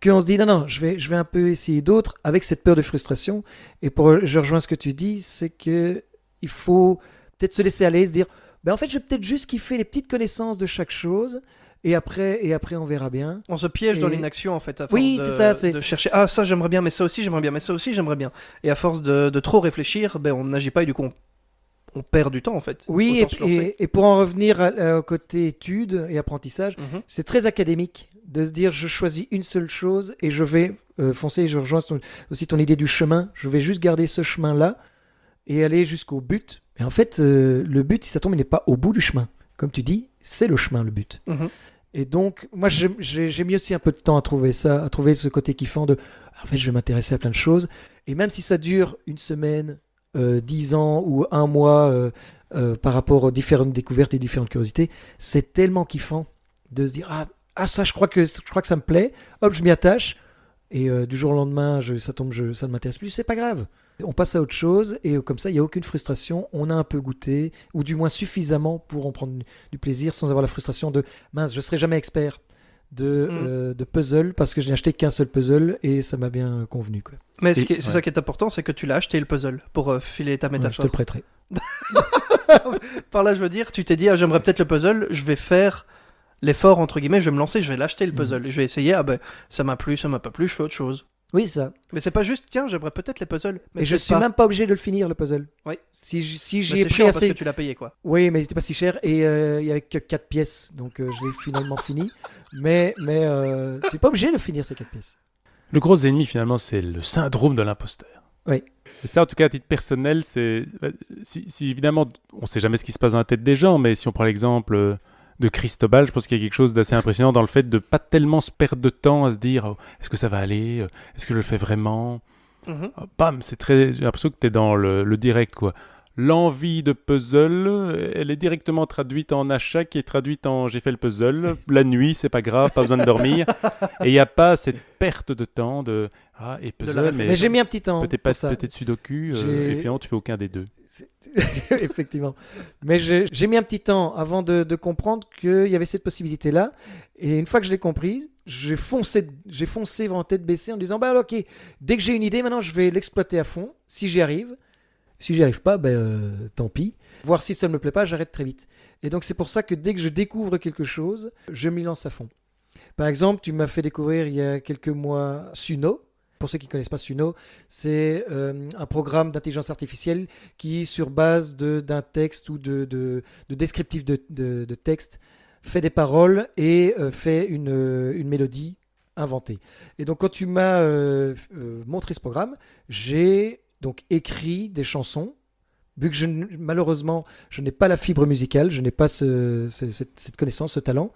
S1: qu'on se dit non, je vais un peu essayer d'autres avec cette peur de frustration. Et je rejoins ce que tu dis, c'est que il faut peut-être se laisser aller, se dire en fait je vais peut-être juste kiffer les petites connaissances de chaque chose et après on verra bien.
S3: On se piège dans
S1: Et-
S3: l'inaction en fait, à force
S1: Oui, c'est ça, c'est-
S3: de chercher ça j'aimerais bien, mais ça aussi j'aimerais bien, mais ça aussi j'aimerais bien. Et à force de trop réfléchir, on n'agit pas et du coup on perd du temps en fait.
S1: Oui,
S3: Autant se lancer.
S1: et pour en revenir au côté études et apprentissage,
S3: Mhm.
S1: c'est très académique de se dire je choisis une seule chose et je vais foncer. Je rejoins aussi ton idée du chemin. Je vais juste garder ce chemin-là et aller jusqu'au but. Et en fait, le but, si ça tombe, il n'est pas au bout du chemin. Comme tu dis, c'est le chemin, le but.
S3: Mhm.
S1: Et donc, moi, j'ai mis aussi un peu de temps à trouver ça, à trouver ce côté kiffant de en fait, je vais m'intéresser à plein de choses. Et même si ça dure une semaine, 10 ans ou un mois par rapport aux différentes découvertes et différentes curiosités, c'est tellement kiffant de se dire ça, je crois que ça me plaît. Hop, je m'y attache. Et du jour au lendemain, ça tombe, ça ne m'intéresse plus. C'est pas grave. On passe à autre chose et comme ça, il n'y a aucune frustration. On a un peu goûté, ou du moins suffisamment pour en prendre du plaisir sans avoir la frustration de mince, je ne serai jamais expert de puzzle parce que je n'ai acheté qu'un seul puzzle et ça m'a bien convenu. Quoi.
S3: Mais
S2: Et-
S3: c'est ça qui est important, c'est que tu l'as acheté le puzzle pour filer ta
S1: Ouais, je te
S3: métaphore.
S1: le prêterai.
S3: Par là, je veux dire, tu t'es dit, j'aimerais peut-être le puzzle, je vais faire l'effort, entre guillemets, je vais me lancer, je vais l'acheter le puzzle. Et je vais essayer, ça m'a plu, ça m'a pas plu, je fais autre chose.
S1: Oui, ça.
S3: Mais c'est pas juste, tiens, j'aimerais peut-être les puzzles. Mais
S1: Et je
S3: peut-être
S1: suis
S3: pas.
S1: même pas obligé de le finir, le puzzle.
S3: Oui.
S1: Si
S3: Mais
S1: j'ai
S3: c'est
S1: pris
S3: chiant parce
S1: assez.
S3: que tu l'as payé, quoi.
S1: Oui, mais il n'était pas si cher et il y avait que 4 pièces, donc je l'ai finalement fini. Mais tu n'es pas obligé de finir ces 4 pièces.
S2: Le gros ennemi finalement c'est le syndrome de l'imposteur.
S1: Oui.
S2: Et ça en tout cas à titre personnel, c'est si évidemment on sait jamais ce qui se passe dans la tête des gens, mais si on prend l'exemple de Cristobal, je pense qu'il y a quelque chose d'assez impressionnant dans le fait de pas tellement se perdre de temps à se dire est-ce que ça va aller, est-ce que je le fais vraiment.
S3: Mhm.
S2: Bam, j'ai l'impression que tu es dans le direct, quoi. L'envie de puzzle, elle est directement traduite en achat, qui est traduite en j'ai fait le puzzle, la nuit, c'est pas grave, pas besoin de dormir. Et il n'y a pas cette perte de temps de et
S3: la
S2: puzzle,
S3: réflexion.
S1: Mais j'ai mis un petit temps
S2: peut-être
S1: pour
S2: pas
S1: ça.
S2: peut-être sudoku,
S1: J'ai-
S2: et finalement tu fais aucun des deux.
S1: Effectivement. Mais j'ai mis un petit temps avant de comprendre qu'il y avait cette possibilité-là. Et une fois que je l'ai comprise, j'ai foncé vraiment tête baissée en disant ok, dès que j'ai une idée, maintenant je vais l'exploiter à fond. Si j'y arrive. Si j'y arrive pas, tant pis. Voir si ça ne me plaît pas, j'arrête très vite. Et donc c'est pour ça que dès que je découvre quelque chose, je m'y lance à fond. Par exemple, tu m'as fait découvrir il y a quelques mois Suno. Pour ceux qui ne connaissent pas Suno, c'est un programme d'intelligence artificielle qui, sur base d'un texte ou de descriptif de texte, fait des paroles et fait une mélodie inventée. Et donc quand tu m'as montré ce programme, j'ai donc écrit des chansons. Vu que malheureusement, je n'ai pas la fibre musicale, je n'ai pas cette connaissance, ce talent.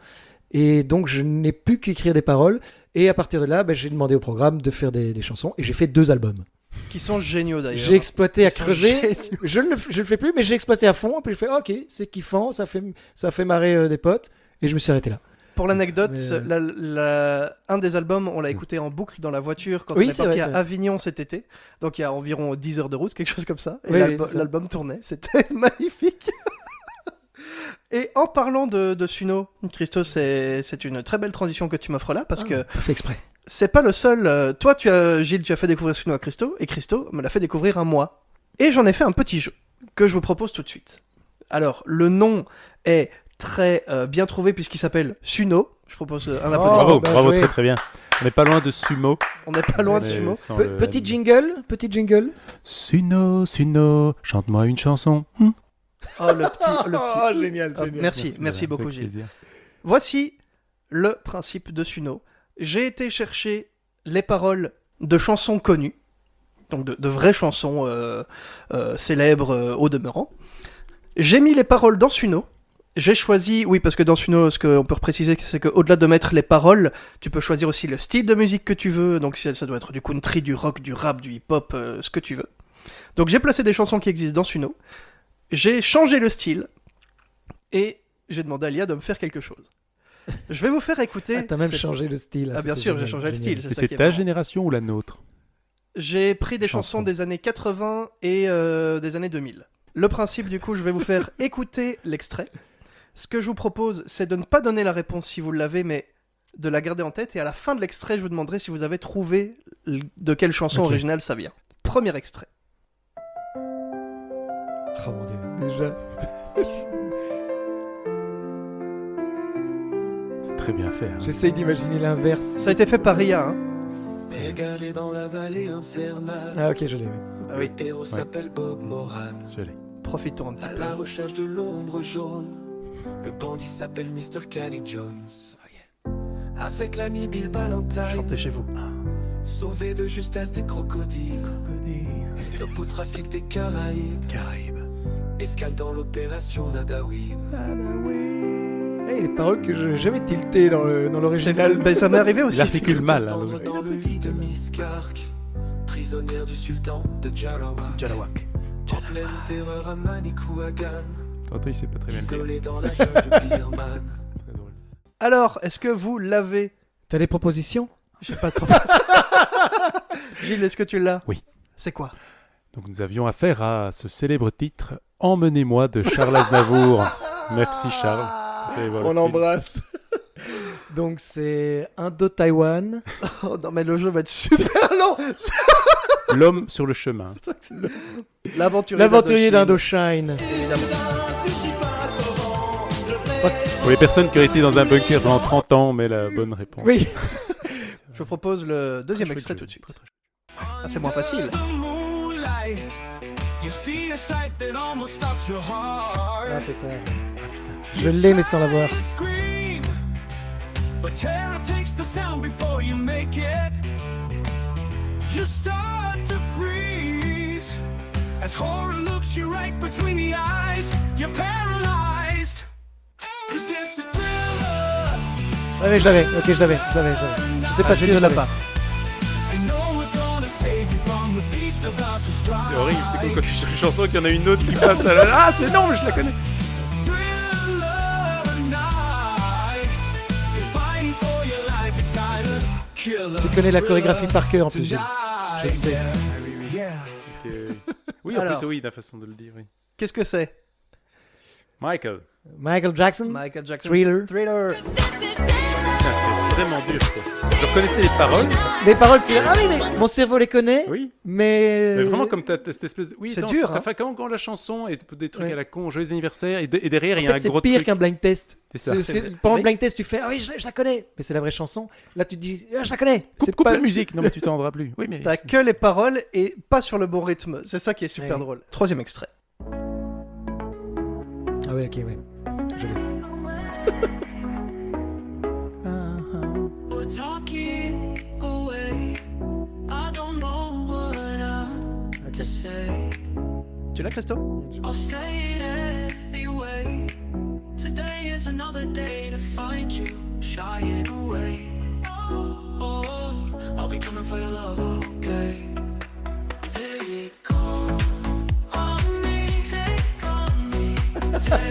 S1: Et donc, je n'ai plus qu'écrire des paroles. Et à partir de là, j'ai demandé au programme de faire des chansons. Et j'ai fait 2 albums.
S3: Qui sont géniaux d'ailleurs.
S1: J'ai exploité à
S3: Ils sont
S1: crever.
S3: géniaux.
S1: Je ne le fais plus, mais j'ai exploité à fond. Et puis je fais, ok, c'est kiffant, ça fait marrer des potes. Et je me suis arrêté là.
S3: Pour l'anecdote,
S1: Mais,
S3: un des albums, on l'a écouté en boucle dans la voiture quand
S1: Oui,
S3: on est
S1: c'est
S3: parti
S1: vrai, c'est
S3: à
S1: vrai.
S3: Avignon cet été. Donc il y a environ 10 heures de route, quelque chose comme ça. Et
S1: Oui, oui, c'est ça.
S3: l'album tournait, c'était magnifique. Et en parlant de Suno, Christo, c'est une très belle transition que tu m'offres là, parce que
S1: Pas fait exprès.
S3: c'est pas le seul. Toi, Gilles, tu as fait découvrir Suno à Christo, et Christo me l'a fait découvrir à moi. Et j'en ai fait un petit jeu que je vous propose tout de suite. Alors, le nom est très bien trouvé puisqu'il s'appelle Suno. Je propose un applaudissement.
S2: Bravo,
S1: bah,
S2: bravo,
S1: joué.
S2: très très bien. On n'est pas loin de Sumo.
S3: On n'est pas loin de
S2: Mais
S3: Sumo.
S2: sans
S1: Petit jingle.
S2: Suno, chante-moi une chanson.
S3: Oh, le petit.
S1: Génial,
S3: Ah, merci
S2: Voilà,
S3: beaucoup,
S2: avec
S3: Gilles.
S2: plaisir.
S3: Voici le principe de Suno. J'ai été chercher les paroles de chansons connues, donc de vraies chansons célèbres au demeurant. J'ai mis les paroles dans Suno. J'ai choisi, oui, parce que dans Suno, ce qu'on peut préciser, c'est qu'au-delà de mettre les paroles, tu peux choisir aussi le style de musique que tu veux. Donc ça doit être du country, du rock, du rap, du hip-hop, ce que tu veux. Donc j'ai placé des chansons qui existent dans Suno. J'ai changé le style et j'ai demandé à l'IA de me faire quelque chose. Je vais vous faire écouter.
S1: Ah, t'as même
S3: cette-
S1: changé le style.
S3: Ah, bien sûr, j'ai changé le style.
S2: Et
S3: C'est ça
S2: c'est
S3: qui est
S2: ta
S3: marrant.
S2: génération ou la nôtre?
S3: J'ai pris des chansons
S2: Chansons.
S3: des années 80 et des années 2000. Le principe, du coup, je vais vous faire écouter l'extrait. Ce que je vous propose, c'est de ne pas donner la réponse si vous l'avez, mais de la garder en tête. Et à la fin de l'extrait, je vous demanderai si vous avez trouvé de quelle chanson
S1: Ok.
S3: originale ça vient. Premier extrait.
S1: Oh mon dieu, déjà.
S2: C'est très bien fait. hein.
S1: J'essaye d'imaginer l'inverse.
S3: Ça a été fait par IA, hein.
S5: Égaré dans la vallée infernale.
S1: Ah ok, je l'ai vu.
S3: Ah oui,
S5: Le héros s'appelle Bob Moran.
S2: Je l'ai.
S3: profitons un petit
S5: À
S3: peu.
S5: la recherche de l'ombre jaune. Le bandit s'appelle Mr. Kenny Jones. Avec l'ami Bill Ballantine.
S3: Chantez chez vous.
S5: Sauvé de justesse des crocodiles. Stop au trafic des Caraïbes. Escale dans l'opération Nadawi.
S1: Eh, les paroles que je n'ai jamais tiltées dans l'original.
S3: Ben, ça m'est arrivé aussi.
S2: Il articule mal. hein,
S5: Tendre
S2: le-
S5: dans le lit de Miss Clark. Prisonnière du sultan de Jalawak.
S3: Jalawak.
S5: En pleine terreur à Manicouagan.
S2: Tantôt, il sait pas très bien le dire.
S5: Isolé dans la jungle birmane.
S2: Très drôle.
S3: Alors, est-ce que vous l'avez?
S1: T'as des propositions?
S3: J'ai pas de proposition. Gilles, est-ce que tu l'as?
S2: Oui.
S3: C'est quoi?
S2: Donc nous avions affaire à ce célèbre titre Emmenez-moi de Charles Aznavour. Merci Charles. C'est- voilà,
S1: On
S2: film.
S1: embrasse. Donc c'est Indo-Taïwan.
S3: Oh non, mais le jeu va être super long.
S2: L'homme sur le chemin.
S3: L'aventurier
S1: L'aventurier d'Indochine.
S3: Évidemment.
S2: Pour les personnes qui ont été dans un bunker pendant 30 ans, mais la bonne réponse.
S1: Oui.
S3: Je vous propose le deuxième
S2: Très
S3: extrait
S2: chouette
S3: tout de
S2: jeu.
S3: suite.
S2: Très, très chouette.
S3: Ah, c'est moins facile.
S1: Ah putain. Je l'ai mais sans l'avoir.
S6: But terror takes the sound before you make it. You start to freeze as horror looks you right between the eyes. You're paralyzed. 'Cause this is Thriller.
S1: Ah mais je l'avais. Ok, je l'avais. J'étais pas
S3: Ah,
S1: sûr.
S3: Gilles ne
S1: je
S3: l'a
S1: l'avais.
S3: pas.
S6: And no one's gonna save you from the beast about to strike.
S2: C'est horrible, c'est comme quand tu cherches une chanson et qu'il y en a une autre qui passe à la... Ah, c'est non, mais je la connais.
S6: Thriller night. You're fighting for your life inside a killer.
S1: Tu connais la chorégraphie par cœur en plus, Gilles.
S6: Tonight.
S1: Je le sais.
S2: Oui, en
S3: Alors.
S2: plus, oui, la façon de le dire, oui.
S3: Qu'est-ce que c'est?
S2: Michael.
S1: Michael Jackson.
S3: Michael Jackson.
S1: Thriller.
S3: Thriller.
S2: C'est vraiment dur, quoi. Je reconnaissais les paroles.
S1: Les paroles, tu dis, ah oui, mais mon cerveau les connaît,
S2: Oui.
S1: mais...
S2: Mais vraiment, comme t'as cette espèce de... Oui,
S3: C'est
S2: attends,
S3: dur,
S2: Ça
S3: hein.
S2: fait quand la chanson et des trucs
S1: Ouais.
S2: à la con, joyeux anniversaire, et derrière, il
S1: En
S2: y a
S1: fait,
S2: un
S1: c'est
S2: gros
S1: pire
S2: truc.
S1: qu'un blind test.
S2: C'est ça.
S3: C'est vrai.
S1: Pendant
S3: Oui.
S1: le blind test, tu fais, ah oui, je la connais, mais c'est la vraie chanson. Là, tu te dis, ah, je la connais.
S2: Coupe
S1: pas
S2: la musique. Non, mais tu t'en rendras plus. Oui, mais...
S3: T'as que les paroles et pas sur le bon rythme. C'est ça qui est super
S1: Ouais.
S3: drôle. Troisième extrait.
S1: Ah ouais, ok, ouais. Je l'ai.
S7: We're talking away. I don't know what I'm to say.
S3: Tu l'as, Christo?
S7: I'll say it anyway. Today is another day to find you shying away. Oh, I'll be coming for your love, okay? Take on me, take on me, take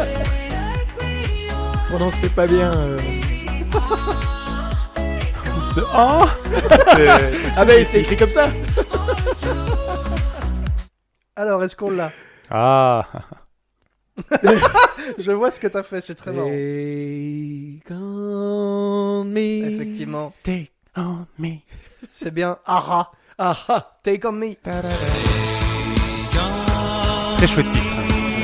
S7: me on.
S1: Prononcez pas bien.
S2: Ce... Oh
S1: Ah bah, c'est écrit comme ça.
S3: Alors, est-ce qu'on l'a?
S2: Ah.
S3: Je vois ce que t'as fait, c'est très marrant.
S1: Take on me.
S3: Effectivement,
S2: Take on me.
S3: c'est bien Aha.
S1: Ah
S3: Take on me.
S2: Très chouette titre.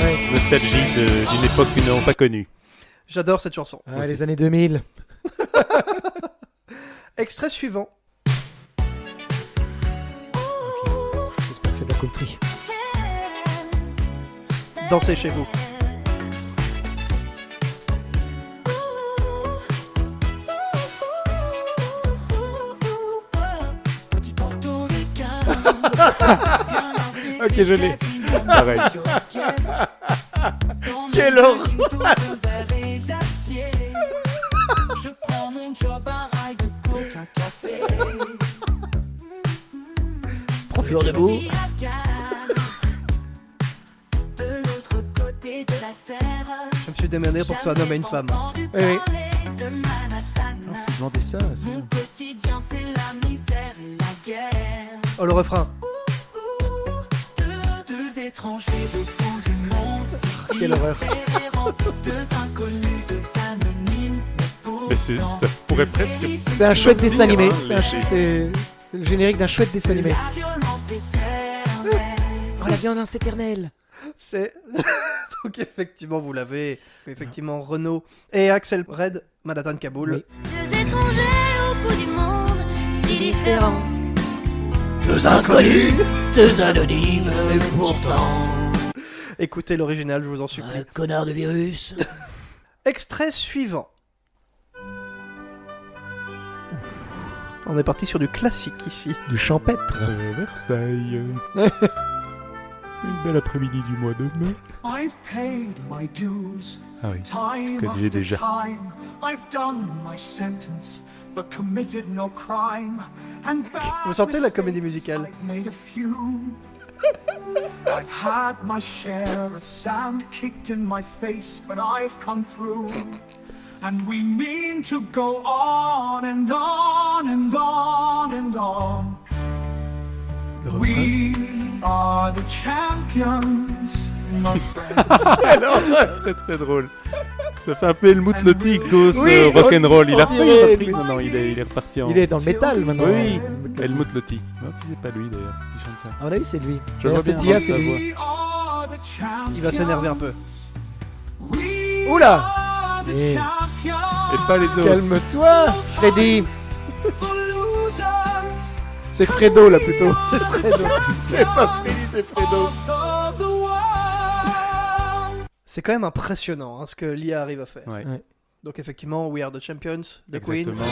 S1: Ouais.
S2: Nostalgie d'une époque qu'ils n'ont pas connue.
S3: J'adore cette chanson.
S1: Ah, les années 2000.
S3: Extrait suivant.
S1: J'espère que c'est de la country.
S3: Dansez chez vous.
S1: Ok, je l'ai.
S2: Pareil.
S1: Quelle horreur.
S5: Je prends mon job, un rail de coke, un café.
S1: Fleur debout.
S5: De l'autre côté de la terre.
S3: Je me suis démerdé pour que ce soit un homme et une femme.
S1: Oui, oui.
S2: C'est demandé ça.
S5: Mon quotidien, c'est la misère et la guerre.
S3: Oh, le refrain.
S5: Deux étrangers de bout du monde. Si
S3: Quelle horreur.
S5: différents, deux inconnus, deux anonymes.
S2: Mais ça pourrait presque.
S1: C'est un chouette dessin animé.
S2: Hein,
S1: C'est le générique d'un chouette dessin animé.
S5: La violence éternelle.
S1: Oh, la violence éternelle.
S3: C'est. Donc, effectivement, vous l'avez. Effectivement, Renaud et Axel Red, Manhattan Kaboul.
S1: Oui.
S8: Deux étrangers au bout du monde, si différents.
S1: Deux inconnus, deux anonymes, et pourtant.
S3: Écoutez l'original, je vous en supplie.
S1: Un connard de virus.
S3: Extrait suivant. On est parti sur du classique ici.
S1: Du champêtre.
S2: Versailles. Une belle après-midi du mois de mai.
S6: I've paid my dues.
S2: Ah oui.
S6: Time
S2: Que disait
S6: after
S2: déjà.
S6: time, I've done my sentence, but committed no crime. And
S3: Vous sentez la comédie musicale?
S6: I've made a few. I've had my share of sand kicked in my face, but I've come through. And we mean to go on and on and on and on. We are the champions, my friend.
S2: Très très drôle. Ça fait un peu Helmut Lotti, Ghost
S1: Oui,
S2: Rock'n'Roll. Il a
S1: on
S2: refait
S1: dirait
S2: une reprise
S1: lui.
S2: maintenant. Il est reparti en.
S1: Il est dans le métal maintenant.
S2: Oui, Helmut Lotti. Non, si c'est pas lui d'ailleurs. Il chante ça.
S1: À mon avis, c'est lui.
S2: Je
S1: D'ailleurs,
S2: vois
S1: c'est
S2: bien
S1: Dia,
S2: dans
S1: c'est
S2: sa
S1: lui.
S2: voix.
S6: We are the champions.
S3: Il va s'énerver un peu.
S6: We
S1: Oula.
S6: are the
S1: Eh.
S6: champions.
S2: Et pas les autres.
S1: Calme-toi, Freddy.
S6: For losers
S1: C'est Fredo là plutôt.
S3: C'est Fredo.
S1: C'est pas Freddy, c'est Fredo.
S6: of the world.
S3: C'est quand même impressionnant hein, ce que l'IA arrive à faire.
S2: Ouais.
S1: Ouais.
S3: Donc effectivement, We Are the Champions, The Queen.
S2: Exactement.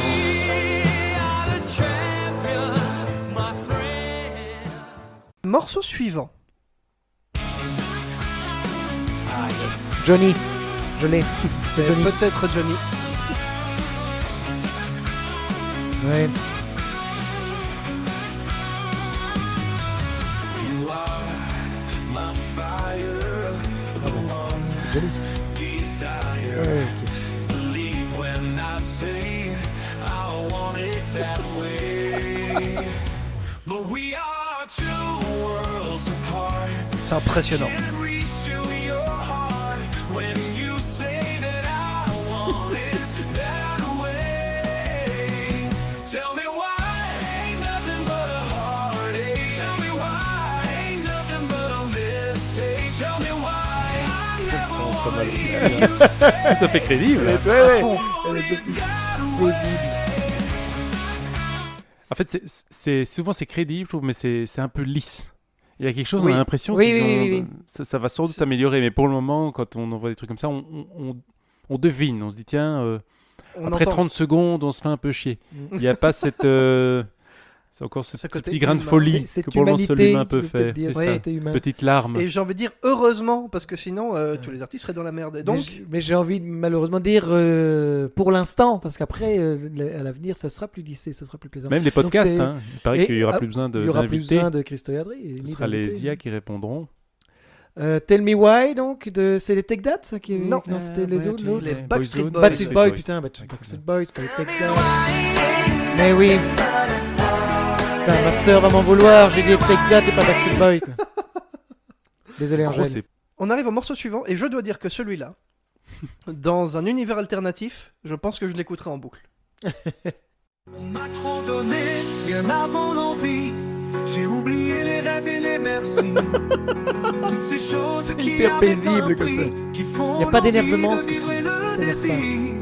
S3: Morceau suivant.
S1: Ah yes. Johnny. Je l'ai.
S3: C'est
S1: Johnny.
S3: peut-être Johnny.
S1: Ouais. Johnny. Ouais, ok.
S6: But we are two worlds apart.
S3: C'est impressionnant.
S6: Can reach to your heart when you say that I want it that way. Tell me why ain't nothing but a heartache. Tell me why ain't nothing but a mistake. Tell me why I never
S2: Pas mal.
S6: wanna hear you say
S2: C'est tout à fait crédible. hein.
S1: Ouais, ouais.
S6: want it that way.
S2: En fait, souvent c'est crédible, je trouve, mais c'est un peu lisse. Il y a quelque chose,
S1: Oui.
S2: on a l'impression
S1: Oui,
S2: qu'ils
S1: oui,
S2: ont-
S1: oui, oui.
S2: Ça va sans doute s'améliorer, mais pour le moment, quand on envoie des trucs comme ça, on devine, on se dit tiens,
S3: On
S2: après
S3: entend
S2: 30 secondes, on se fait un peu chier.
S1: Mm.
S2: Il n'y a pas cette... c'est encore ce
S3: côté
S2: petit grain de
S3: humain.
S2: folie
S1: C'est
S2: que pour le moment seul
S1: humanité
S2: l'humain
S1: qui
S2: peut
S1: veut peut-être
S2: faire.
S1: dire,
S2: C'est
S1: ouais,
S2: ça.
S1: t'es humain.
S2: Petite larme.
S3: Et j'ai envie de dire heureusement, parce que sinon tous les artistes seraient dans la merde. Et donc,
S1: Mais j'ai envie de malheureusement dire pour l'instant, parce qu'après, à l'avenir, ça sera plus lissé, ça sera plus plaisant.
S2: Même les podcasts,
S1: c'est-
S2: hein. Il paraît
S1: Et,
S2: qu'il n'y aura
S1: ah,
S2: plus besoin
S1: Il y aura plus
S2: d'invités.
S1: besoin de Christo et Adri.
S2: Ce
S1: ni
S2: sera
S1: d'invités.
S2: les IA qui répondront.
S1: Tell Me Why, donc, c'est les Tech Dats ça, qui...
S3: Non.
S1: c'était les autres, l'autre.
S3: les
S2: Boyzone.
S3: Backstreet Boys.
S1: Backstreet Boys,
S2: Boys.
S1: putain, Backstreet Boys, pas les Tech Dats. Mais oui. Putain, ma sœur va m'en vouloir, j'ai dit les Tech Dats et pas Backstreet Boys. quoi. Désolé,
S2: En gros,
S1: Angèle.
S2: c'est
S3: On arrive au morceau suivant, et je dois dire que celui-là, dans un univers alternatif, je pense que je l'écouterai en boucle.
S6: On m'a trop donné, bien avant l'envie. J'ai oublié les rêves et les merci. Toutes ces choses qui
S1: Hyper
S6: avaient
S1: paisible
S6: un
S1: comme
S6: prix,
S1: ça.
S6: qui font
S1: Y a pas
S6: l'envie
S1: d'énervement,
S6: de
S1: ce coup-ci.
S6: vivre et le
S1: Ça s'énerve pas.
S6: désir.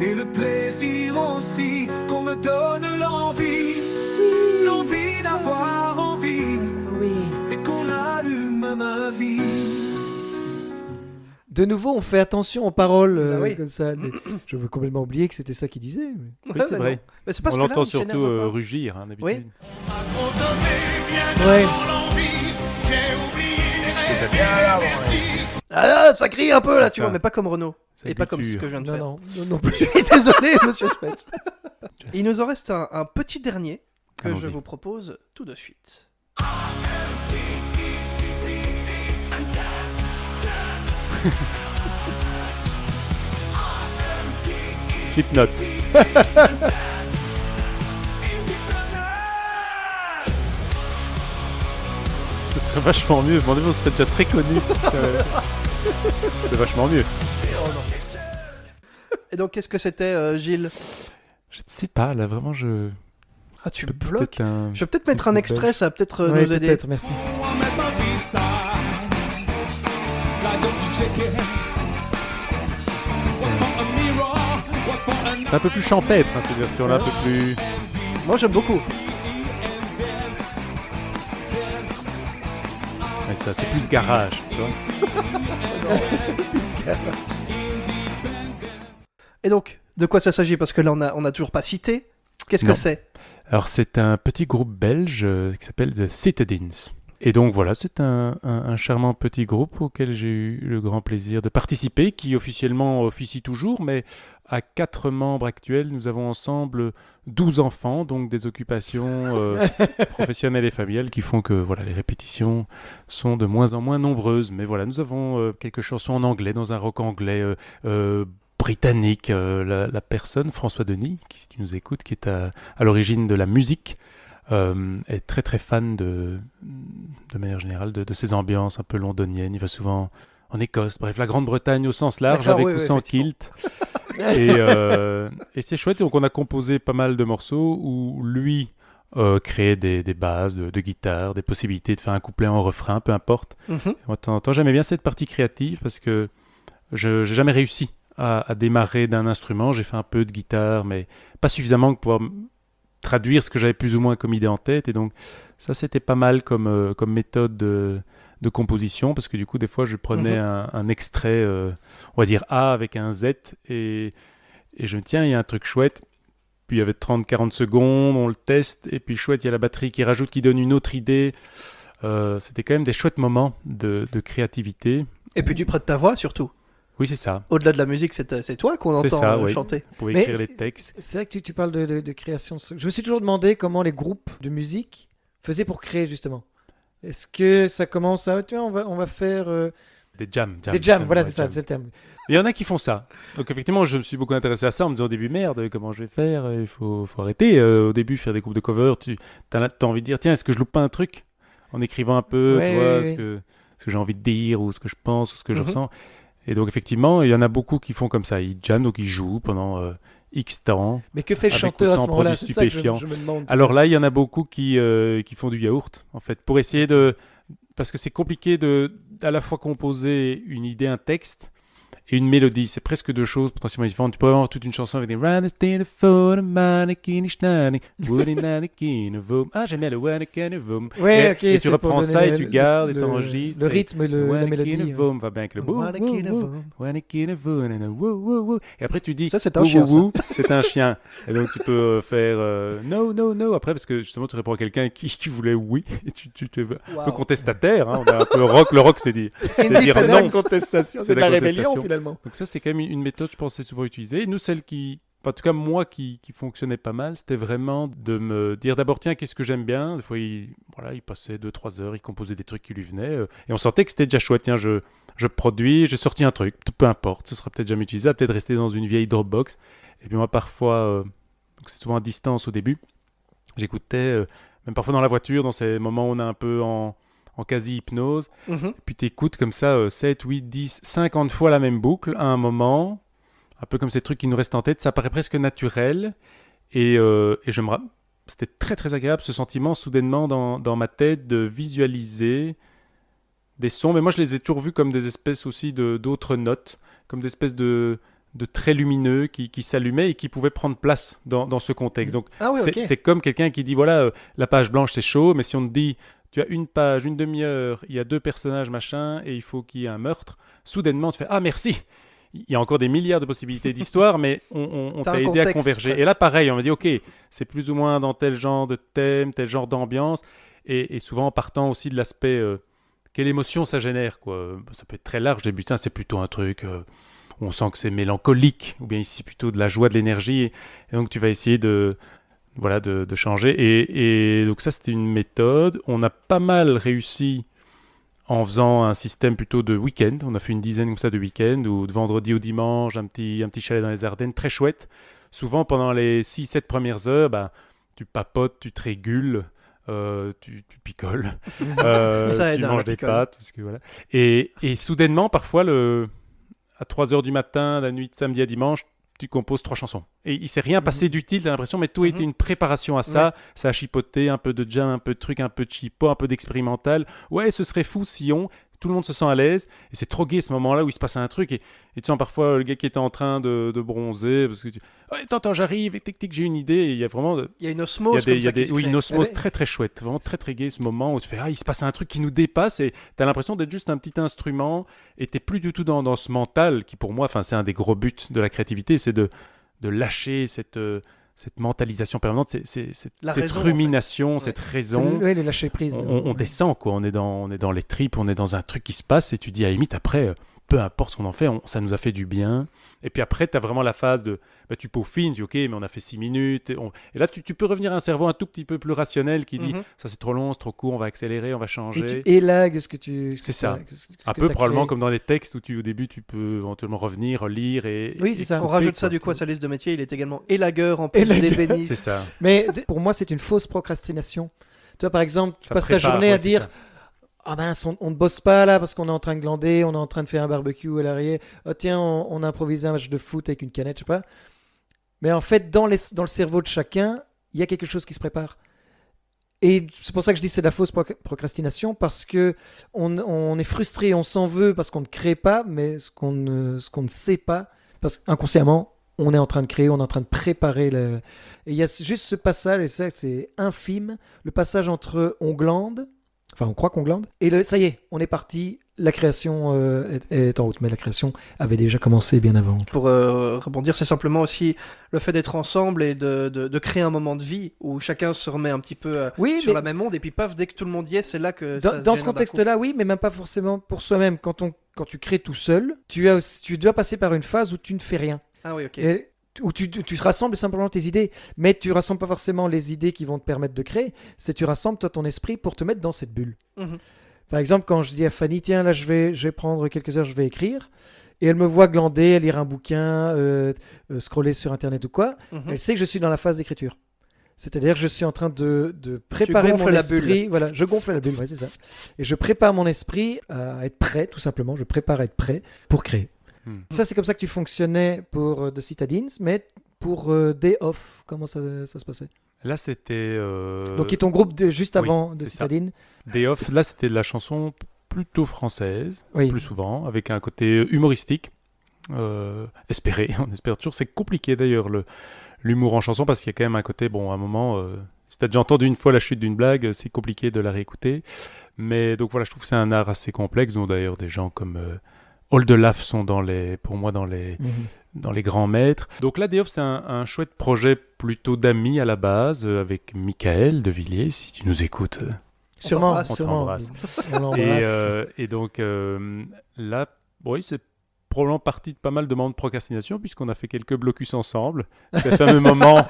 S6: Et le plaisir aussi, qu'on me donne l'envie. L'envie d'avoir envie.
S1: Oui.
S6: Et qu'on allume ma vie.
S1: De nouveau, on fait attention aux paroles
S3: Bah oui.
S1: comme ça. Je veux complètement oublier que c'était ça qu'il disait. mais-
S2: Oui, c'est vrai.
S3: Mais c'est parce
S2: On
S3: que là,
S2: l'entend
S3: il
S2: surtout
S3: s'énerve pas.
S2: rugir, hein, d'habitude.
S3: Oui.
S6: On m'a trop donné, bien
S1: Ouais.
S3: Ah, ça crie un peu là,
S2: C'est
S3: tu
S2: ça.
S3: vois, mais pas comme Renault.
S2: Ça
S3: Et pas comme ce
S2: gluture.
S3: que je viens de
S1: Non,
S3: faire.
S1: non, non plus.
S3: Désolé, monsieur Spence. Il nous en reste un petit dernier que je
S2: Allons-y.
S3: vous propose tout de suite.
S2: Slipknot. Ce serait vachement mieux. Mon avis, on serait déjà très connu. C'est vachement mieux.
S3: Et donc, qu'est-ce que c'était, Gilles?
S2: Je ne sais pas, là, vraiment, je.
S3: Ah, tu
S2: peut-être
S3: bloques.
S2: un-
S3: Je vais peut-être mettre un
S2: groupe
S3: extrait,
S2: belge.
S3: ça va peut-être
S1: Ouais,
S3: nous aider.
S1: peut-être, merci.
S2: C'est un peu plus champêtre, hein, cette version-là, un peu plus.
S3: Moi, j'aime beaucoup.
S2: Ouais, ça, c'est plus garage. Tu vois.
S3: Et donc, de quoi ça s'agit? Parce que là, on a toujours pas cité. Qu'est-ce que
S2: Non.
S3: c'est?
S2: Alors, c'est un petit groupe belge qui s'appelle The Citadins. Et donc voilà, c'est un charmant petit groupe auquel j'ai eu le grand plaisir de participer, qui officiellement officie toujours, mais à 4 membres actuels, nous avons ensemble 12 enfants, donc des occupations professionnelles et familiales qui font que voilà, les répétitions sont de moins en moins nombreuses. Mais voilà, nous avons quelques chansons en anglais, dans un rock anglais britannique. La personne, François Denis, qui, si tu nous écoutes, qui est à l'origine de la musique, est très très fan de manière générale de ces ambiances un peu londoniennes. Il va souvent en Écosse, bref, la Grande-Bretagne au sens large,
S3: D'accord,
S2: avec
S3: oui,
S2: ou
S3: oui,
S2: sans
S3: effectivement.
S2: kilt. Et c'est chouette. Donc on a composé pas mal de morceaux où lui créait des bases de guitare, des possibilités de faire un couplet en refrain, peu importe.
S3: Mhm.
S2: Et moi, de temps en temps, j'aimais bien cette partie créative parce que je n'ai jamais réussi à démarrer d'un instrument. J'ai fait un peu de guitare, mais pas suffisamment pour pouvoir traduire ce que j'avais plus ou moins comme idée en tête. Et donc, ça, c'était pas mal comme méthode de composition, parce que du coup, des fois, je prenais un extrait, on va dire A avec un Z, et je me dis, tiens, il y a un truc chouette. Puis il y avait 30-40 secondes, on le teste, et puis chouette, il y a la batterie qui rajoute, qui donne une autre idée. C'était quand même des chouettes moments de créativité.
S3: Et puis tu prêtes ta voix, surtout.
S2: Oui, c'est ça.
S3: Au-delà de la musique, c'est toi qu'on
S2: C'est
S3: entend
S2: ça, oui.
S3: chanter.
S2: Vous pouvez
S1: Mais
S2: écrire les textes.
S1: C'est vrai que tu parles de création. Je me suis toujours demandé comment les groupes de musique faisaient pour créer, justement. Est-ce que ça commence à... Tu vois, on va faire...
S2: Des jams.
S1: des jams, voilà,
S2: ouais,
S1: c'est ça,
S2: jams.
S1: c'est le terme.
S2: Il y en a qui font ça. Donc effectivement, je me suis beaucoup intéressé à ça en me disant au début, merde, comment je vais faire? Il faut arrêter. Au début, faire des groupes de cover, tu as envie de dire, tiens, est-ce que je loupe pas un truc? En écrivant un peu,
S1: Ouais,
S2: tu vois,
S1: ouais,
S2: ce
S1: ouais.
S2: que j'ai envie de dire, ou ce que je pense, ou ce que je
S3: Mhm.
S2: ressens. Et donc effectivement, il y en a beaucoup qui font comme ça. Ils jamment, donc ils jouent pendant X temps.
S1: Mais que fait le
S2: Avec
S1: chanteur
S2: ou
S1: à
S2: sans
S1: ce moment-là?
S2: produits
S1: C'est ça que
S2: stupéfiants.
S1: je me demande.
S2: Alors là, il y en a beaucoup qui font du yaourt, en fait, pour essayer de... Parce que c'est compliqué à la fois composer une idée, un texte, et une mélodie. C'est presque deux choses potentiellement différentes. Tu peux avoir toute une chanson avec des... Ah, j'aime bien le...
S1: Ouais,
S2: Et-
S1: ok.
S2: et tu
S1: c'est
S2: reprends
S1: pour
S2: ça
S1: donner
S2: et tu gardes et t'enregistres.
S1: Le rythme et la mélodie.
S2: Va bien avec le boum, et après tu dis
S3: Ça, c'est un chien, ça.
S2: c'est un chien. Et donc tu peux faire no après, parce que justement tu réponds à quelqu'un qui voulait oui, et tu es un peu contestataire, hein. On a un peu rock. Le rock, c'est dire
S1: C'est
S2: non.
S1: la contestation,
S2: C'est
S1: c'est de
S2: la
S1: la rébellion,
S2: contestation.
S1: finalement.
S2: Donc ça, c'est quand même une méthode, je pense, c'est souvent utilisée. Et nous, celle qui, en tout cas moi, qui fonctionnait pas mal, c'était vraiment de me dire d'abord, tiens, qu'est-ce que j'aime bien. Des fois, il passait 2-3 heures, il composait des trucs qui lui venaient. Et on sentait que c'était déjà chouette. Tiens, je produis, j'ai sorti un truc, peu importe, ce sera peut-être jamais utilisable, peut-être rester dans une vieille Dropbox. Et puis moi, parfois, donc c'est souvent à distance au début, j'écoutais, même parfois dans la voiture, dans ces moments où on est un peu en quasi-hypnose,
S3: Mhm.
S2: puis t'écoutes comme ça 7, 8, 10, 50 fois la même boucle à un moment, un peu comme ces trucs qui nous restent en tête, ça paraît presque naturel, et c'était très très agréable ce sentiment soudainement dans ma tête de visualiser des sons, mais moi je les ai toujours vus comme des espèces aussi d'autres notes, comme des espèces de traits lumineux qui s'allumaient et qui pouvaient prendre place dans ce contexte. Donc
S3: Ah oui, ok.
S2: c'est comme quelqu'un qui dit, voilà, la page blanche c'est chaud, mais si on te dit, tu as une page, une demi-heure, il y a 2 personnages, machin, et il faut qu'il y ait un meurtre, soudainement tu fais, ah merci, il y a encore des milliards de possibilités d'histoire, mais on
S3: T'as
S2: t'a
S3: un
S2: aidé à
S3: contexte,
S2: converger.
S3: presque.
S2: Et là pareil, on m'a dit, ok, c'est plus ou moins dans tel genre de thème, tel genre d'ambiance, et souvent en partant aussi de l'aspect quelle émotion ça génère, quoi. Ça peut être très large, des bulletins c'est plutôt un truc où on sent que c'est mélancolique, ou bien ici plutôt de la joie, de l'énergie, et donc tu vas essayer de changer, et donc ça c'était une méthode. On a pas mal réussi en faisant un système plutôt de week-end. On a fait une dizaine comme ça de week-end, ou de vendredi au dimanche, un petit chalet dans les Ardennes, très chouette. Souvent, pendant les 6-7 premières heures, tu papotes, tu te régules, tu picoles,
S3: Ça aide,
S2: tu
S3: hein,
S2: manges
S3: la
S2: des
S3: picole.
S2: pâtes. Parce que, voilà. Et soudainement, parfois, à 3 heures du matin, la nuit de samedi à dimanche, tu composes 3 chansons. Et il s'est rien passé d'utile, t'as l'impression, mais tout a été une préparation à ça. Ça a chipoté, un peu de jam, un peu de truc, un peu de chipo, un peu d'expérimental. Ouais, ce serait fou si tout le monde se sent à l'aise. Et c'est trop gai ce moment-là où il se passe un truc. Et tu sens parfois le gars qui était en train de bronzer. Parce que ouais, attends, j'arrive, et tic, j'ai une idée. Et il y a vraiment.
S3: Il y a une osmose comme ça qui se
S2: Oui,
S3: crée.
S2: une osmose très très chouette. Vraiment très très gai ce moment où tu fais, il se passe un truc qui nous dépasse. Et tu as l'impression d'être juste un petit instrument. Et tu n'es plus du tout dans ce mental qui, pour moi, c'est un des gros buts de la créativité. C'est de lâcher cette mentalisation permanente, cette
S3: raison,
S2: rumination,
S3: en fait.
S2: cette raison.
S1: Ouais, les lâcher prise.
S2: On descend, quoi. On est dans les tripes, on est dans un truc qui se passe, et tu dis à la limite après, peu importe ce qu'on en fait, ça nous a fait du bien. Et puis après, tu as vraiment la phase de tu peaufines, tu dis ok, mais on a fait 6 minutes. Et là, tu peux revenir à un cerveau un tout petit peu plus rationnel qui dit ça c'est trop long, c'est trop court, on va accélérer, on va changer.
S1: Et tu élagues ce que tu.
S2: C'est ça.
S1: Ce
S2: Un
S1: que
S2: peu
S1: t'as
S2: probablement
S1: créé.
S2: comme dans les textes où au début tu peux éventuellement revenir, lire et.
S1: Oui, c'est ça.
S3: On rajoute ça du coup à sa liste de métiers. Il est également élagueur en plus
S1: Élagueur.
S3: d'ébéniste.
S2: C'est ça.
S1: Mais pour moi, c'est une fausse procrastination. Toi, par exemple, tu
S2: Ça
S1: passes ta
S2: prépare,
S1: journée
S2: ouais,
S1: à
S2: c'est
S1: dire
S2: ça.
S1: ah mince, on ne bosse pas là parce qu'on est en train de glander, on est en train de faire un barbecue à l'arrière. Oh tiens, on a improvisé un match de foot avec une canette, je sais pas. Mais en fait, dans le cerveau de chacun, il y a quelque chose qui se prépare. Et c'est pour ça que je dis que c'est de la fausse procrastination, parce que on est frustré, on s'en veut parce qu'on ne crée pas, mais ce qu'on ne sait pas, parce qu'inconsciemment, on est en train de créer, on est en train de préparer. Et il y a juste ce passage, et ça c'est infime, le passage entre on glande, enfin on croit qu'on glande, et ça y est, on est parti, la création est en route, mais la création avait déjà commencé bien avant.
S3: Pour rebondir, c'est simplement aussi le fait d'être ensemble et de créer un moment de vie où chacun se remet un petit peu
S1: Oui,
S3: sur
S1: mais
S3: la même onde, et puis paf, dès que tout le monde y est, c'est là que
S1: dans
S3: ça se
S1: ce
S3: génère d'un coup.
S1: contexte-là, oui, mais même pas forcément pour soi-même. Quand tu crées tout seul, tu dois passer par une phase où tu ne fais rien.
S3: Ah oui, ok.
S1: Et où tu rassembles simplement tes idées, mais tu rassembles pas forcément les idées qui vont te permettre de créer, c'est tu rassembles toi ton esprit pour te mettre dans cette bulle.
S3: Mhm.
S1: Par exemple, quand je dis à Fanny, tiens, là je vais prendre quelques heures, je vais écrire, et elle me voit glander, lire un bouquin, scroller sur Internet ou quoi,
S3: Mhm.
S1: elle sait que je suis dans la phase d'écriture. C'est-à-dire que je suis en train de préparer
S3: gonfles
S1: mon
S3: la
S1: esprit.
S3: bulle.
S1: Voilà, je gonfle la bulle, ouais, c'est ça. Et je prépare mon esprit à être prêt, tout simplement. Je prépare à être prêt pour créer. Ça, c'est comme ça que tu fonctionnais pour The Citadines, mais pour Day Off, comment ça se passait?
S2: Là, c'était.
S1: Donc, qui est ton groupe juste
S2: oui,
S1: avant The
S2: c'est ça.
S1: Citadines?
S2: Day Off, là, c'était de la chanson plutôt française,
S1: Oui.
S2: plus souvent, avec un côté humoristique. Espéré, on espère toujours. C'est compliqué d'ailleurs, l'humour en chanson, parce qu'il y a quand même un côté, bon, à un moment, si t'as déjà entendu une fois la chute d'une blague, c'est compliqué de la réécouter. Mais donc voilà, je trouve que c'est un art assez complexe, dont d'ailleurs des gens comme Oldelaf sont pour moi dans les grands maîtres. Donc là, Day Off, c'est un chouette projet plutôt d'amis à la base, avec Michael de Villiers, si tu nous écoutes.
S1: Sûrement,
S3: t'embrasse.
S2: On
S1: sûrement.
S2: t'embrasse.
S1: On l'embrasse.
S2: Et donc là, oui, c'est probablement parti de pas mal de moments de procrastination, puisqu'on a fait quelques blocus ensemble. C'est fameux moment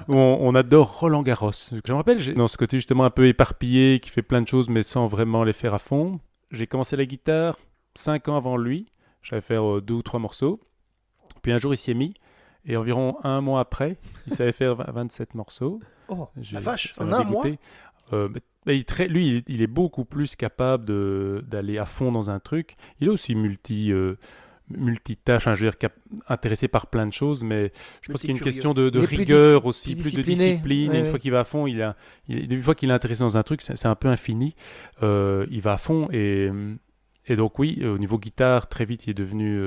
S2: où on adore Roland Garros. Je me rappelle, dans ce côté justement un peu éparpillé, qui fait plein de choses, mais sans vraiment les faire à fond. J'ai commencé la guitare 5 ans avant lui. J'avais fait 2 ou 3 morceaux. Puis un jour, il s'y est mis. Et environ 1 mois après, il savait faire 27 morceaux.
S3: Oh,
S2: J'ai-
S3: la vache,
S2: ça
S3: en
S2: m'a
S3: un mois
S2: dégoûté. Mais lui, il est beaucoup plus capable d'aller à fond dans un truc. Il est aussi multitâche, enfin, je veux dire, intéressé par plein de choses, mais je pense qu'il y a une question de
S1: Il est plus
S2: rigueur aussi,
S1: plus
S2: plus de
S1: discipliné.
S2: discipline.
S1: Ouais,
S2: Et une
S1: ouais.
S2: fois qu'il va à fond, une fois qu'il est intéressé dans un truc, c'est un peu infini. Il va à fond et donc oui, au niveau guitare, très vite, il est devenu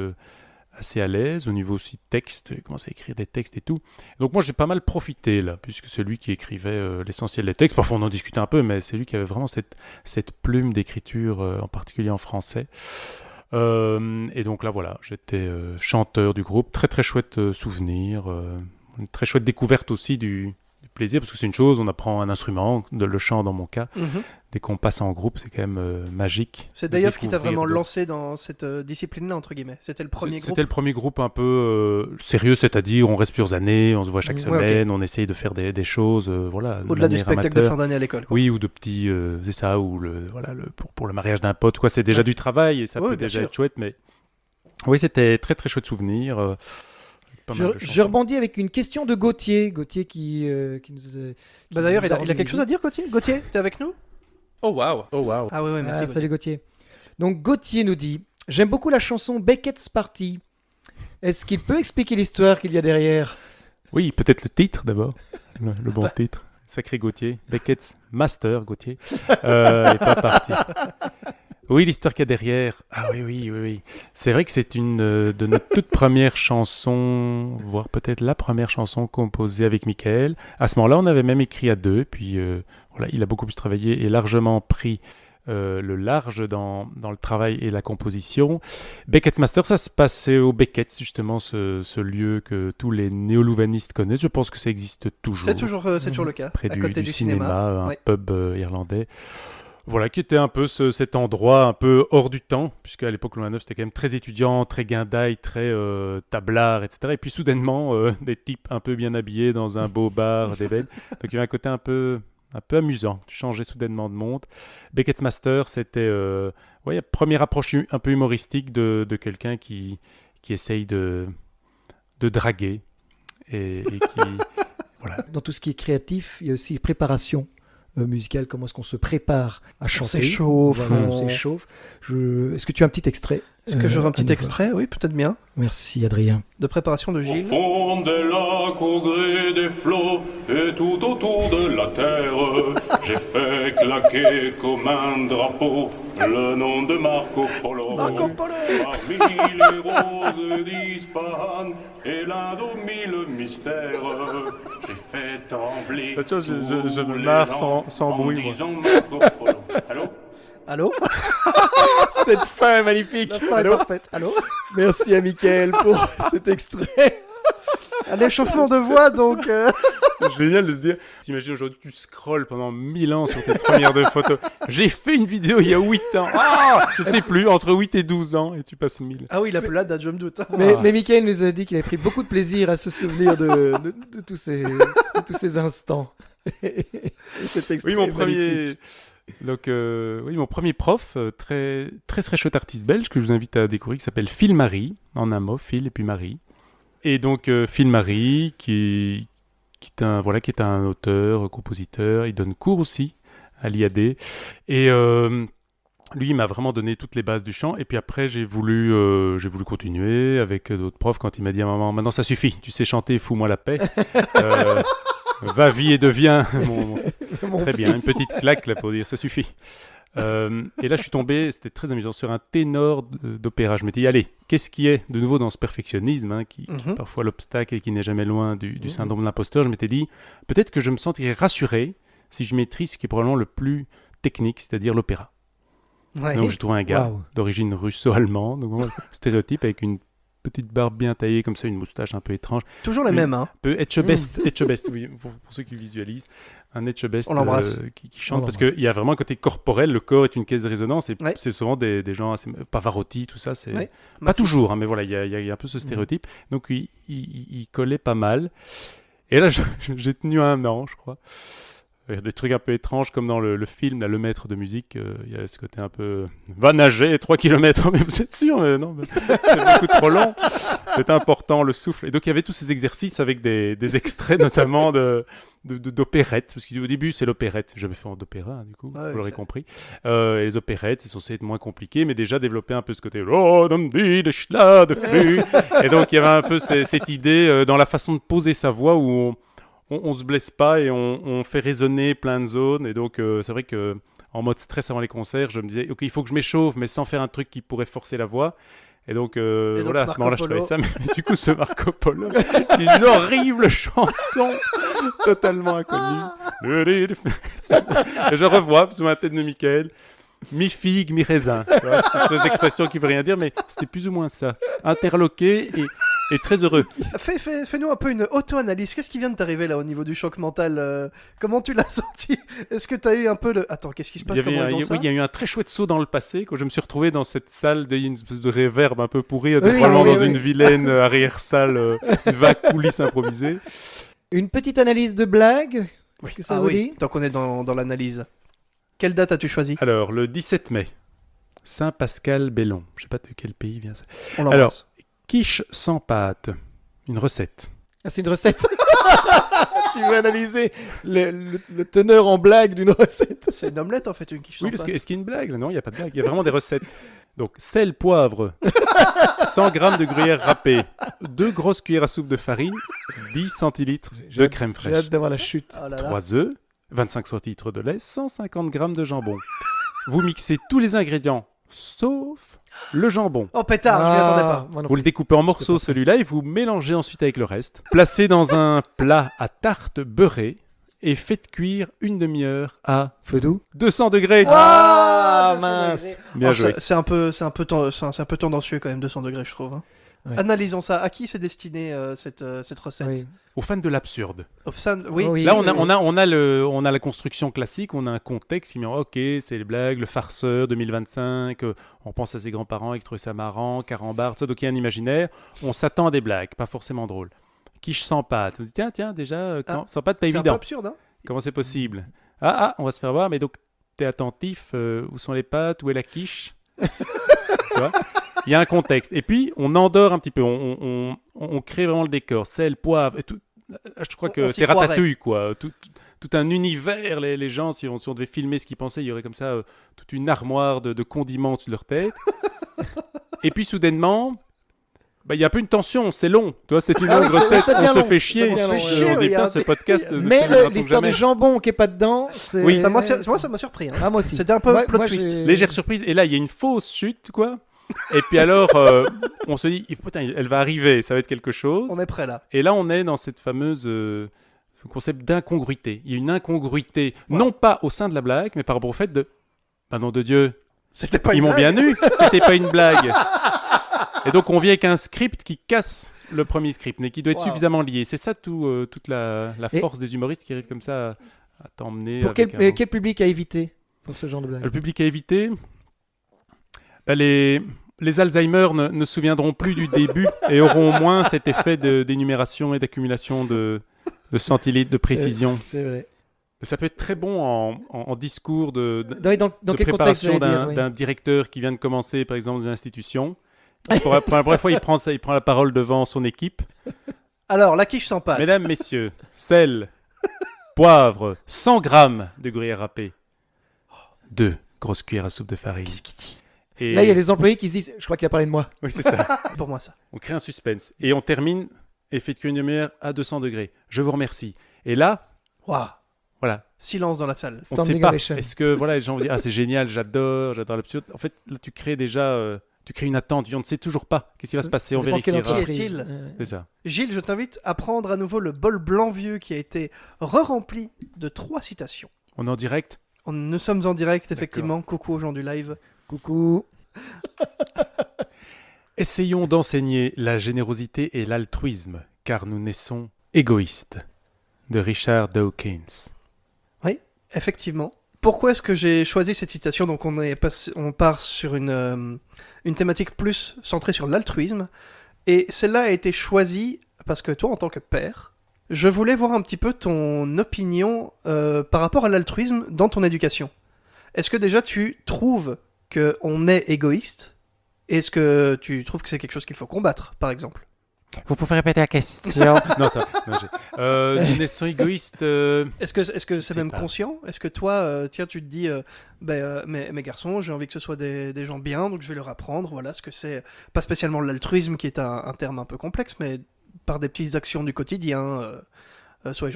S2: assez à l'aise. Au niveau aussi texte, il commence à écrire des textes et tout. Donc moi, j'ai pas mal profité là, puisque c'est lui qui écrivait l'essentiel des textes. Parfois, on en discutait un peu, mais c'est lui qui avait vraiment cette plume d'écriture, en particulier en français. Et donc là, voilà, j'étais chanteur du groupe. Très, très chouette souvenir. Une très chouette découverte aussi du plaisir parce que c'est une chose, on apprend un instrument, le chant dans mon cas.
S3: Mhm.
S2: Dès qu'on passe en groupe, c'est quand même magique.
S3: C'est
S2: de
S3: Dayoff qui t'a
S2: découvrir
S3: vraiment
S2: d'autres.
S3: lancé dans cette discipline-là, entre guillemets. C'était le premier groupe.
S2: C'était le premier groupe un peu sérieux, c'est-à-dire on reste plusieurs années, on se voit chaque
S3: Ouais, ok.
S2: semaine, on essaye de faire des choses, voilà. de
S3: Au-delà du
S2: manière
S3: spectacle de
S2: amateur.
S3: fin d'année à l'école. quoi.
S2: Oui, ou de petits, c'est ça, ou pour le mariage d'un pote, quoi. C'est déjà du travail et ça
S3: Oui,
S2: peut
S3: bien
S2: déjà
S3: sûr.
S2: être chouette, mais oui, c'était très très chouette souvenir. Pas mal de
S1: Je
S2: chansons.
S1: rebondis avec une question de Gauthier. Gauthier qui nous a.
S3: Bah d'ailleurs,
S1: nous
S3: il a quelque chose à dire, Gauthier. Gauthier, t'es avec nous?
S2: Oh waouh.
S3: Ah ouais, merci.
S1: Ah,
S3: Gauthier.
S1: salut Gauthier. Donc Gauthier nous dit: j'aime beaucoup la chanson Beckett's Party. Est-ce qu'il peut expliquer l'histoire qu'il y a derrière?
S2: Oui, peut-être le titre d'abord, le bon titre. Sacré Gauthier, Beckett's Master Gauthier, et pas parti. Oui, l'histoire qu'il y a derrière. Ah oui. C'est vrai que c'est une de nos toutes premières chansons, voire peut-être la première chanson composée avec Michael. À ce moment-là, on avait même écrit à deux, puis voilà, il a beaucoup plus travaillé et largement pris le large dans le travail et la composition. Beckett's Master, ça se passait au Beckett's, justement, ce lieu que tous les néo-louvanistes connaissent. Je pense que ça existe toujours.
S3: C'est toujours le cas.
S2: Près
S3: à
S2: du,
S3: côté
S2: du
S3: du
S2: cinéma, un
S3: Ouais.
S2: pub irlandais. Voilà, qui était un peu cet endroit un peu hors du temps, puisque à l'époque, Louvain-Neuf, c'était quand même très étudiant, très guindaille, très tablard, etc. Et puis soudainement, des types un peu bien habillés dans un beau bar d'ébène. Donc il y avait un côté un peu amusant. Tu changeais soudainement de monde. Beckett's Master, c'était première approche un peu humoristique de quelqu'un qui essaye de draguer et qui... voilà.
S1: Dans tout ce qui est créatif, il y a aussi préparation musicale. Comment est-ce qu'on se prépare à chanter?
S3: s'échauffe,
S1: Voilà, on
S3: on-
S1: s'échauffe. Est-ce que tu as un petit extrait?
S3: Est-ce que j'aurai un
S1: à
S3: petit
S1: nous voir?
S3: extrait? Oui, peut-être bien.
S1: Merci Adrien.
S3: De préparation de Gilles.
S6: fond des lacs, au gré des flots, et tout autour de la terre, j'ai fait claquer comme un drapeau le nom de Marco Polo.
S3: Marco Polo.
S6: Parmi les roses d'Ispahan et l'Inde aux mille mystères, j'ai fait trembler.
S2: Pas de chance, je
S6: tous
S2: me
S6: les
S2: marre
S6: gens
S2: sans
S6: en
S2: bruit, moi.
S6: disant Marco Polo. Allô?
S3: Allô?
S1: Cette fin est magnifique.
S3: La fin est parfaite. Allô?
S1: Merci à Mickaël pour cet extrait.
S3: Un échauffement de voix, donc...
S2: C'est génial de se dire, t'imagines aujourd'hui tu scrolles pendant 1000 ans sur tes premières de photos. J'ai fait une vidéo il y a 8 ans. Ah, je sais plus, entre 8 et 12 ans et tu passes 1000.
S3: Ah oui, il a plus là, je me doute.
S1: Mais Mickaël nous a dit qu'il avait pris beaucoup de plaisir à se souvenir de tous ces instants. Et cet extrait
S2: Oui, mon
S1: est magnifique.
S2: mon premier prof, très très très chouette artiste belge que je vous invite à découvrir, qui s'appelle Phil Marie, en un mot, Phil et puis Marie. Et donc Phil Marie, qui est un auteur, compositeur, il donne cours aussi à l'IAD. Et lui, il m'a vraiment donné toutes les bases du chant. Et puis après, j'ai voulu continuer avec d'autres profs quand il m'a dit à un moment, maintenant ça suffit, tu sais chanter, fous-moi la paix. Va, vie et deviens
S1: Mon
S2: très bien, une
S1: fils.
S2: petite claque là pour dire ça suffit. Et là, je suis tombé, c'était très amusant, sur un ténor d'opéra. Je me dis, allez, qu'est-ce qui est de nouveau dans ce perfectionnisme, hein, qui est parfois l'obstacle et qui n'est jamais loin du syndrome de l'imposteur. Je m'étais dit, peut-être que je me sentirais rassuré si je maîtrise ce qui est probablement le plus technique, c'est-à-dire l'opéra.
S3: Ouais.
S2: Donc j'ai trouvé un gars
S1: Waouh.
S2: d'origine russo-allemande, donc voilà, stéréotype avec une petite barbe bien taillée comme ça, une moustache un peu étrange.
S3: Toujours les
S2: Oui.
S3: mêmes, hein.
S2: Un peu Etchebest, oui, pour ceux qui visualisent, un Etchebest
S3: On l'embrasse.
S2: qui chante,
S1: On
S2: parce
S1: l'embrasse.
S2: qu'il y a vraiment un côté corporel, le corps est une caisse de résonance, et
S3: Ouais.
S2: c'est souvent des gens assez... Pavarotti, tout ça, c'est...
S3: Ouais.
S2: Pas
S3: Massif.
S2: toujours, hein, mais voilà, il y a un peu ce stéréotype. Donc il collait pas mal. Et là, j'ai tenu 1 an, je crois. Il y a des trucs un peu étranges, comme dans le film, là, Le Maître de musique. Il y a ce côté un peu... Va nager 3 km, mais vous êtes sûr? Mais non, mais c'est beaucoup trop long. C'est important, le souffle. Et donc, il y avait tous ces exercices avec des extraits, notamment d'opérettes. Parce qu'au début, c'est l'opérette. J'ai jamais fait en opéra, hein, du coup,
S3: Ouais,
S2: vous l'aurez
S3: c'est-
S2: compris. Et les opérettes, c'est censé être moins compliqué, mais déjà développer un peu ce côté oh, dum, di, de schla, de fru. Et donc, il y avait un peu cette idée dans la façon de poser sa voix où on se blesse pas et on fait résonner plein de zones. Et donc, c'est vrai que en mode stress avant les concerts, je me disais, ok, il faut que je m'échauffe, mais sans faire un truc qui pourrait forcer la voix. Et donc, voilà, à ce
S3: Marco
S2: moment-là, je
S3: Polo.
S2: trouvais ça. Mais du coup, ce Marco Polo, qui est une horrible chanson, totalement inconnue. Et je revois sur ma tête de Michael, mi-figue, mi-raisin. Tu vois, cette espèce d'expression qui veut rien dire, mais c'était plus ou moins ça. Interloqué et et très heureux.
S3: Fais-nous un peu une auto-analyse. Qu'est-ce qui vient de t'arriver là au niveau du choc mental Comment tu l'as senti? Est-ce que t'as eu un peu le... Attends, qu'est-ce qui se passe? Comment ils ont ça?
S2: Oui, il y a eu un très chouette saut dans le passé quand je me suis retrouvé dans cette salle, il y a une espèce de réverb un peu pourri, probablement dans une vilaine arrière-salle, une vague coulisse improvisée.
S1: Une petite analyse de blague. Est-ce que ça vous dit?
S3: Tant qu'on est dans l'analyse. Quelle date as-tu choisi?
S2: Alors, le 17 mai, Saint-Pascal-Bellon. Je sais pas de quel pays vient ça.
S3: On l'embrasse.
S2: Alors, quiche sans pâte, une recette.
S1: Ah, c'est une recette. Tu veux analyser le teneur en blague d'une recette?
S3: C'est une omelette en fait, une quiche
S2: Oui,
S3: sans
S2: parce
S3: pâte.
S2: que est-ce qu'il y a une blague là? Non, il n'y a pas de blague. Il y a vraiment des recettes. Donc, sel, poivre, 100 g de gruyère râpée, 2 grosses cuillères à soupe de farine, 10 centilitres de crème
S1: J'ai hâte
S2: fraîche,
S1: d'avoir la chute.
S3: Oh là là.
S2: 3 œufs, 25 centilitres de lait, 150 g de jambon. Vous mixez tous les ingrédients, sauf le jambon.
S3: Oh pétard, je m'y attendais pas.
S1: Moi non
S2: Vous
S1: plus.
S2: le découpez en morceaux celui-là et vous mélangez ensuite avec le reste. Placez dans un plat à tarte beurrée et faites cuire une demi-heure à
S1: Feu doux.
S2: 200 degrés.
S1: Ah, mince.
S2: Bien joué.
S3: C'est un peu tendancieux quand même, 200 degrés, je trouve. Hein.
S1: Ouais.
S3: Analysons ça. À qui c'est destiné cette recette?
S1: Oui.
S2: Aux fans de l'absurde.
S3: Oui.
S1: Oh oui.
S2: Là, on a la construction classique, on a un contexte qui met ok, c'est les blagues, le farceur 2025, on pense à ses grands-parents qui trouvaient ça marrant, carambar, tout ça, donc il y a un imaginaire. On s'attend à des blagues, pas forcément drôles. Quiche sans pâte. On se dit tiens, déjà, sans pâte, pas
S3: C'est un peu
S2: évident.
S3: absurde, hein?
S2: Comment c'est possible? On va se faire voir, mais donc t'es attentif, où sont les pâtes, où est la quiche? Tu vois. Il y a un contexte. Et puis, on endort un petit peu, on crée vraiment le décor, sel, poivre, et tout. Je crois que
S3: On s'y
S2: c'est
S3: croirait.
S2: Ratatouille, quoi. Tout un univers, les gens, si on devait filmer ce qu'ils pensaient, il y aurait comme ça toute une armoire de condiments au-dessus de leur tête. Et puis, soudainement... il y a un peu une tension, c'est long. Tu vois, c'est une
S1: Ah
S2: longue
S1: oui,
S2: recette,
S1: c'est
S2: on
S1: bien
S2: se
S1: long,
S2: fait
S1: c'est
S2: chier.
S1: bien long,
S2: On
S1: ouais.
S2: se dit,
S3: Il y a
S2: putain, ce podcast...
S1: Mais l'histoire du jambon qui est pas dedans, c'est...
S2: Oui.
S3: Moi, ça m'a surpris. Hein.
S1: Ah, moi aussi.
S3: C'était un peu
S1: Moi-
S3: plot
S1: moi,
S3: twist.
S1: j'ai-
S2: Légère surprise. Et là, il y a une fausse chute, quoi. Et puis alors, on se dit, putain, elle va arriver, ça va être quelque chose.
S3: On est prêt là.
S2: Et là, on est dans cette fameuse ce concept d'incongruité. Il y a une incongruité, non pas au sein de la blague, mais par rapport au fait de, nom de Dieu,
S3: C'était pas
S2: ils
S3: une
S2: m'ont
S3: blague.
S2: bien eu, c'était pas une blague. Et donc, on vient avec un script qui casse le premier script, mais qui doit être
S3: Wow.
S2: suffisamment lié. C'est ça toute la
S1: Et-
S2: force des humoristes qui arrivent comme ça à t'emmener.
S1: Pour
S2: avec
S1: quel public à éviter pour ce genre de blague?
S2: Le public à éviter, les Alzheimer ne se souviendront plus du début et auront au moins cet effet d'énumération et d'accumulation de centilitres de précision.
S1: C'est vrai.
S2: Ça peut être très bon en discours de
S1: Dans quel contexte
S2: préparation
S1: j'allais dire, oui.
S2: d'un directeur qui vient de commencer, par exemple, dans une institution. Pour la première fois, il prend la parole devant son équipe.
S3: Alors, la quiche sans pâte.
S2: Mesdames, messieurs, sel, poivre, 100 grammes de gruyère râpée, 2 grosses cuillères à soupe de farine.
S3: Qu'est-ce qu'il dit?
S2: Et...
S1: Là, il y a des employés qui se disent, je crois qu'il a parlé de moi.
S2: Oui, c'est ça.
S3: Pour moi, ça.
S2: On crée un suspense. Et on termine et fait cuire une demi-heure à 200 degrés. Je vous remercie. Et là,
S3: Waouh.
S2: voilà.
S3: Silence dans la salle.
S2: On ne
S1: Standing
S2: sait pas.
S1: ovation.
S2: Est-ce que les gens vont dire c'est génial, j'adore l'absurde. En fait, là, tu crées déjà tu crées une attente. On ne sait toujours pas qu'est-ce qui va se passer. On
S1: Ça dépend quelle
S2: vérifiera.
S3: Qui est-il
S1: entreprise.
S2: C'est ça.
S3: Gilles, je t'invite à prendre à nouveau le bol blanc vieux qui a été re-rempli de 3 citations.
S2: On est en direct.
S3: Nous sommes en direct, effectivement. Coucou aux gens du live.
S1: Coucou.
S2: Essayons d'enseigner la générosité et l'altruisme, car nous naissons égoïstes. De Richard Dawkins.
S3: Effectivement. Pourquoi est-ce que j'ai choisi cette citation? Donc on part sur une thématique plus centrée sur l'altruisme. Et celle-là a été choisie parce que toi, en tant que père, je voulais voir un petit peu ton opinion par rapport à l'altruisme dans ton éducation. Est-ce que déjà tu trouves qu'on est égoïste? Est-ce que tu trouves que c'est quelque chose qu'il faut combattre, par exemple?
S2: Vous pouvez répéter la question? Non, ça. Nous naissons égoïstes.
S3: Est-ce que c'est
S2: sais
S3: même
S2: pas.
S3: conscient? Est-ce que toi, tiens, tu te dis, mes garçons, j'ai envie que ce soit des gens bien, donc je vais leur apprendre, voilà, ce que c'est, pas spécialement l'altruisme, qui est un terme un peu complexe, mais par des petites actions du quotidien, soyez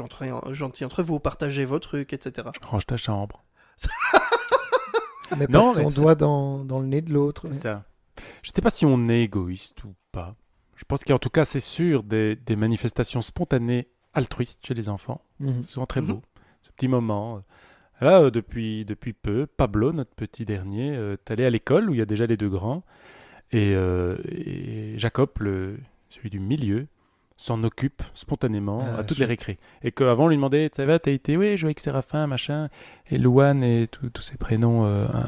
S3: gentils entre vous, partagez vos trucs, etc.
S2: Range ta chambre.
S1: Mais
S2: Non,
S1: pas ton
S2: mais
S1: doigt dans le nez de l'autre.
S2: C'est ça. Je ne sais pas si on est égoïste ou pas. Je pense qu'en tout cas, c'est sûr des manifestations spontanées altruistes chez les enfants.
S1: Mhm.
S2: C'est souvent très beau. Ce petit moment. Là, depuis peu, Pablo, notre petit dernier, est allé à l'école où il y a déjà les 2 grands. Et Jacob, celui du milieu, s'en occupe spontanément
S1: Ah,
S2: à toutes les
S1: chouette.
S2: récrés. Et qu'avant, on lui demandait, ça va, t'as été, oui, jouer avec Séraphin, machin, et Louane, et tous ces prénoms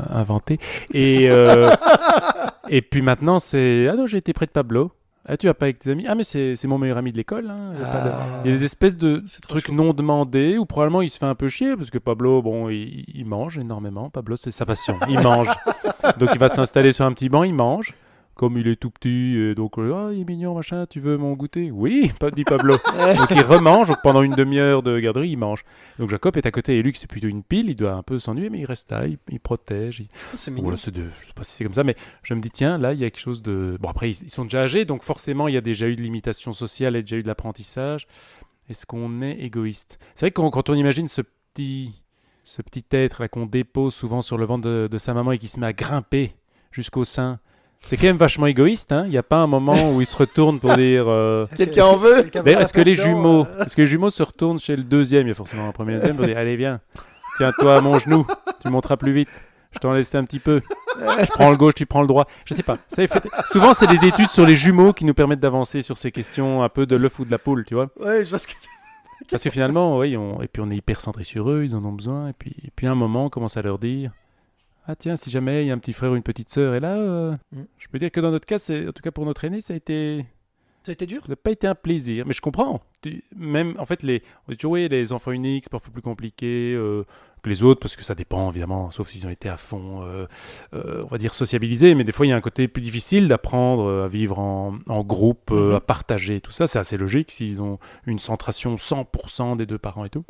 S2: inventés. Et puis maintenant, c'est, ah non, j'ai été près de Pablo. Ah, tu vas pas avec tes amis? Ah, mais c'est mon meilleur ami de l'école. Hein. Il y a des espèces de
S3: C'est trop
S2: trucs
S3: chou.
S2: non demandés où probablement il se fait un peu chier parce que Pablo, bon, il mange énormément. Pablo, c'est sa passion. Il mange. Donc il va s'installer sur un petit banc, il mange. Comme il est tout petit, et donc, ah, il est mignon, machin, tu veux mon goûter? Oui, dit Pablo. Donc il remange, donc pendant une demi-heure de garderie, il mange. Donc Jacob est à côté, et Luc, c'est plutôt une pile, il doit un peu s'ennuyer, mais il reste là, il protège.
S3: C'est
S2: Bon,
S3: mignon.
S2: voilà, je sais pas si c'est comme ça, mais je me dis, tiens, là, il y a quelque chose de... Bon, après, ils sont déjà âgés, donc forcément, il y a déjà eu de l'imitation sociale et déjà eu de l'apprentissage. Est-ce qu'on est égoïste? C'est vrai que quand on imagine ce petit être là qu'on dépose souvent sur le ventre de sa maman et qui se met à grimper jusqu'au sein, c'est quand même vachement égoïste, hein. Il n'y a pas un moment où il se retourne pour dire...
S1: Quelqu'un en veut?
S2: Mais est-ce que les jumeaux se retournent chez le deuxième? Il y a forcément un premier et un deuxième pour dire, allez, viens, tiens-toi à mon genou, tu monteras plus vite. Je t'en laisse un petit peu. Je prends le gauche, tu prends le droit. Je sais pas. Souvent, c'est des études sur les jumeaux qui nous permettent d'avancer sur ces questions un peu de l'œuf ou de la poule, tu vois.
S3: Ouais, je vois ce que tu...
S2: Parce que finalement, oui, et puis on est hyper centré sur eux, ils en ont besoin. Et puis à un moment, on commence à leur dire, ah tiens, si jamais il y a un petit frère ou une petite sœur, et là, je peux dire que dans notre cas, en tout cas pour notre aîné, ça a été
S3: dur?
S2: ça n'a pas été un plaisir, mais je comprends. Même, en fait, on dit toujours, oui, les enfants uniques, c'est parfois plus compliqué que les autres, parce que ça dépend, évidemment, sauf s'ils ont été à fond, on va dire, sociabilisés. Mais des fois, il y a un côté plus difficile d'apprendre à vivre en groupe, à partager tout ça. C'est assez logique s'ils ont une centration 100% des deux parents et tout.